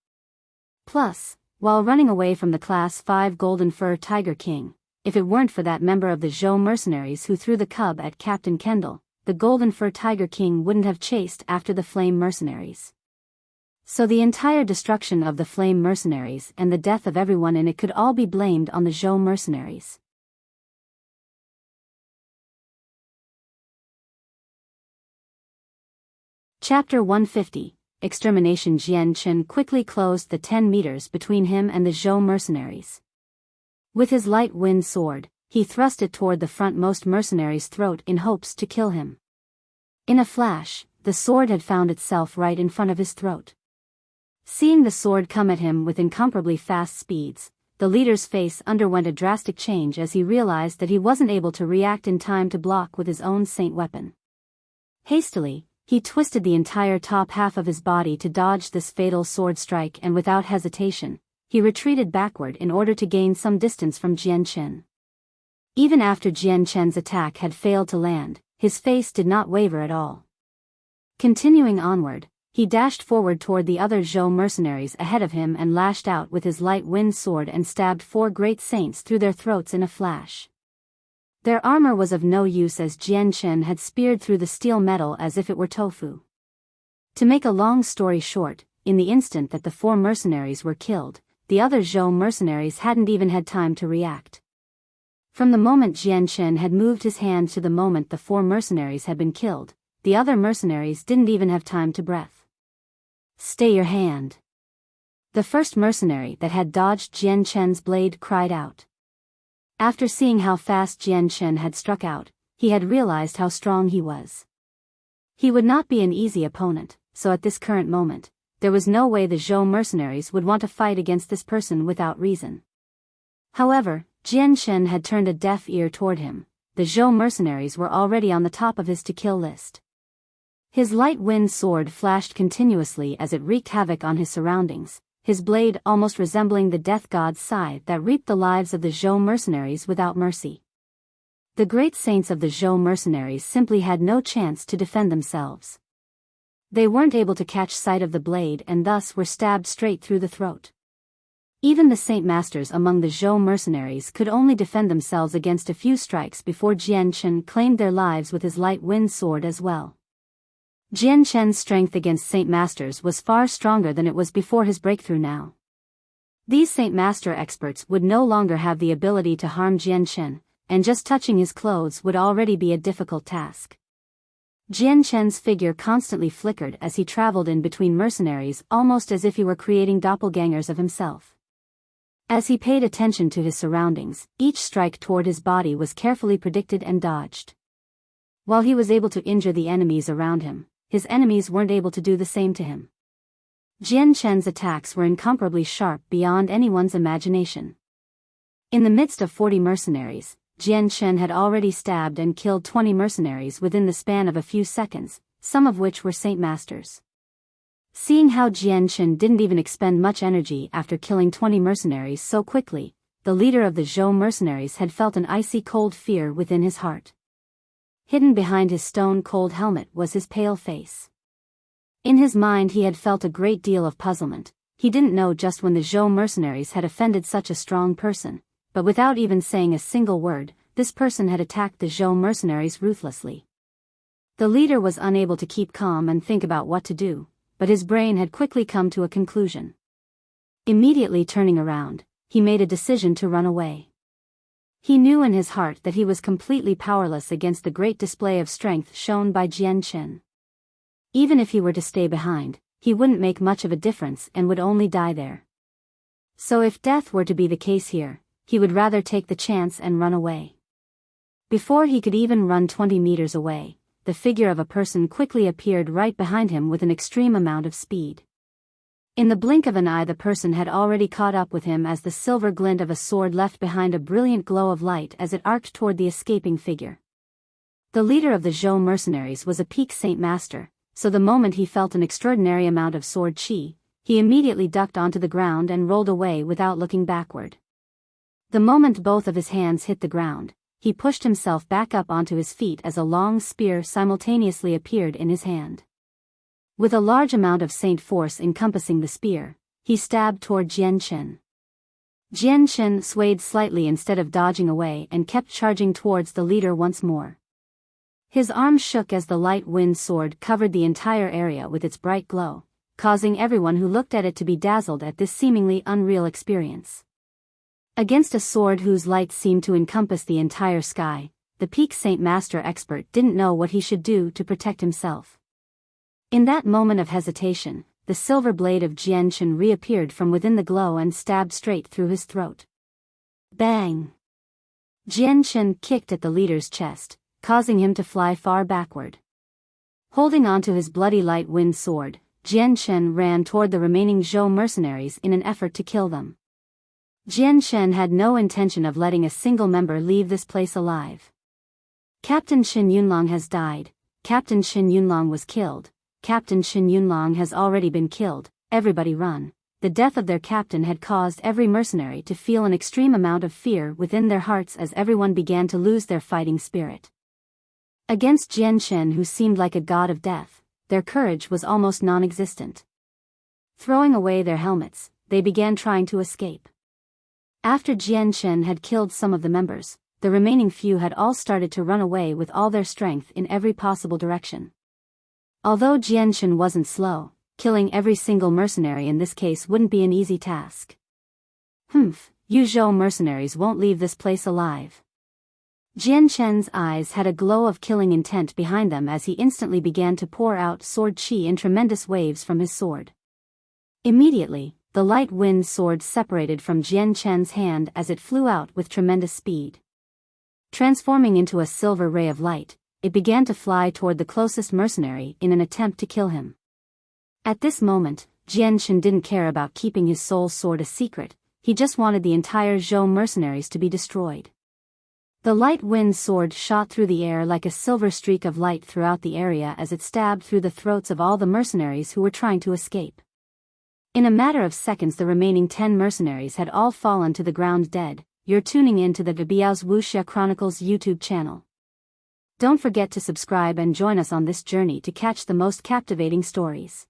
Plus, while running away from the Class 5 Golden Fur Tiger King, if it weren't for that member of the Zhou mercenaries who threw the cub at Captain Kendall, the Golden Fur Tiger King wouldn't have chased after the flame mercenaries. So the entire destruction of the flame mercenaries and the death of everyone in it could all be blamed on the Zhou mercenaries. Chapter 150, extermination. Jian Chen quickly closed the 10 meters between him and the Zhou mercenaries. With his light wind sword, he thrust it toward the frontmost mercenary's throat in hopes to kill him. In a flash, the sword had found itself right in front of his throat. Seeing the sword come at him with incomparably fast speeds, the leader's face underwent a drastic change as he realized that he wasn't able to react in time to block with his own saint weapon. Hastily, he twisted the entire top half of his body to dodge this fatal sword strike, and without hesitation, he retreated backward in order to gain some distance from Jian Chen. Even after Jian Chen's attack had failed to land, his face did not waver at all. Continuing onward, he dashed forward toward the other Zhou mercenaries ahead of him and lashed out with his light wind sword and stabbed 4 great saints through their throats in a flash. Their armor was of no use as Jian Chen had speared through the steel metal as if it were tofu. To make a long story short, in the instant that the 4 mercenaries were killed, the other Zhou mercenaries hadn't even had time to react. From the moment Jian Chen had moved his hand to the moment the 4 mercenaries had been killed, the other mercenaries didn't even have time to breathe. "Stay your hand." The first mercenary that had dodged Jian Chen's blade cried out. After seeing how fast Jian Chen had struck out, he had realized how strong he was. He would not be an easy opponent, so at this current moment, there was no way the Zhou mercenaries would want to fight against this person without reason. However, Jian Chen had turned a deaf ear toward him. The Zhou mercenaries were already on the top of his to-kill list. His light wind sword flashed continuously as it wreaked havoc on his surroundings, his blade almost resembling the death god's scythe that reaped the lives of the Zhou mercenaries without mercy. The great saints of the Zhou mercenaries simply had no chance to defend themselves. They weren't able to catch sight of the blade and thus were stabbed straight through the throat. Even the saint masters among the Zhou mercenaries could only defend themselves against a few strikes before Jian Chen claimed their lives with his light wind sword as well. Jian Chen's strength against saint masters was far stronger than it was before his breakthrough now. These saint master experts would no longer have the ability to harm Jian Chen, and just touching his clothes would already be a difficult task. Jian Chen's figure constantly flickered as he traveled in between mercenaries, almost as if he were creating doppelgangers of himself. As he paid attention to his surroundings, each strike toward his body was carefully predicted and dodged. While he was able to injure the enemies around him, his enemies weren't able to do the same to him. Jian Chen's attacks were incomparably sharp beyond anyone's imagination. In the midst of 40 mercenaries, Jian Chen had already stabbed and killed 20 mercenaries within the span of a few seconds, some of which were saint masters. Seeing how Jian Chen didn't even expend much energy after killing 20 mercenaries so quickly, the leader of the Zhou mercenaries had felt an icy cold fear within his heart. Hidden behind his stone-cold helmet was his pale face. In his mind he had felt a great deal of puzzlement. He didn't know just when the Zhou mercenaries had offended such a strong person, but without even saying a single word, this person had attacked the Zhou mercenaries ruthlessly. The leader was unable to keep calm and think about what to do, but his brain had quickly come to a conclusion. Immediately turning around, he made a decision to run away. He knew in his heart that he was completely powerless against the great display of strength shown by Jian Chen. Even if he were to stay behind, he wouldn't make much of a difference and would only die there. So if death were to be the case here, he would rather take the chance and run away. Before he could even run 20 meters away, the figure of a person quickly appeared right behind him with an extreme amount of speed. In the blink of an eye the person had already caught up with him as the silver glint of a sword left behind a brilliant glow of light as it arced toward the escaping figure. The leader of the Zhou mercenaries was a peak saint master, so the moment he felt an extraordinary amount of sword chi, he immediately ducked onto the ground and rolled away without looking backward. The moment both of his hands hit the ground, he pushed himself back up onto his feet as a long spear simultaneously appeared in his hand. With a large amount of saint force encompassing the spear, he stabbed toward Jian Chen. Jian Chen swayed slightly instead of dodging away and kept charging towards the leader once more. His arm shook as the light wind sword covered the entire area with its bright glow, causing everyone who looked at it to be dazzled at this seemingly unreal experience. Against a sword whose light seemed to encompass the entire sky, the peak saint master expert didn't know what he should do to protect himself. In that moment of hesitation, the silver blade of Jian Chen reappeared from within the glow and stabbed straight through his throat. Bang! Jian Chen kicked at the leader's chest, causing him to fly far backward. Holding onto his bloody light wind sword, Jian Chen ran toward the remaining Zhou mercenaries in an effort to kill them. Jian Chen had no intention of letting a single member leave this place alive. Captain Shen Yunlong has died. Captain Shen Yunlong was killed. Captain Shen Yunlong has already been killed. Everybody run. The death of their captain had caused every mercenary to feel an extreme amount of fear within their hearts as everyone began to lose their fighting spirit. Against Jian Chen, who seemed like a god of death, their courage was almost non-existent. Throwing away their helmets, they began trying to escape. After Jian Chen had killed some of the members, the remaining few had all started to run away with all their strength in every possible direction. Although Jian Chen wasn't slow, killing every single mercenary in this case wouldn't be an easy task. You Zhou mercenaries won't leave this place alive. Jian Chen's eyes had a glow of killing intent behind them as he instantly began to pour out sword chi in tremendous waves from his sword. Immediately, the light wind sword separated from Jian Chen's hand as it flew out with tremendous speed. Transforming into a silver ray of light, it began to fly toward the closest mercenary in an attempt to kill him. At this moment, Jian Chen didn't care about keeping his soul sword a secret, he just wanted the entire Zhou mercenaries to be destroyed. The light wind sword shot through the air like a silver streak of light throughout the area as it stabbed through the throats of all the mercenaries who were trying to escape. In a matter of seconds the remaining 10 mercenaries had all fallen to the ground dead. You're tuning in to the Biyao's Wuxia Chronicles YouTube channel. Don't forget to subscribe and join us on this journey to catch the most captivating stories.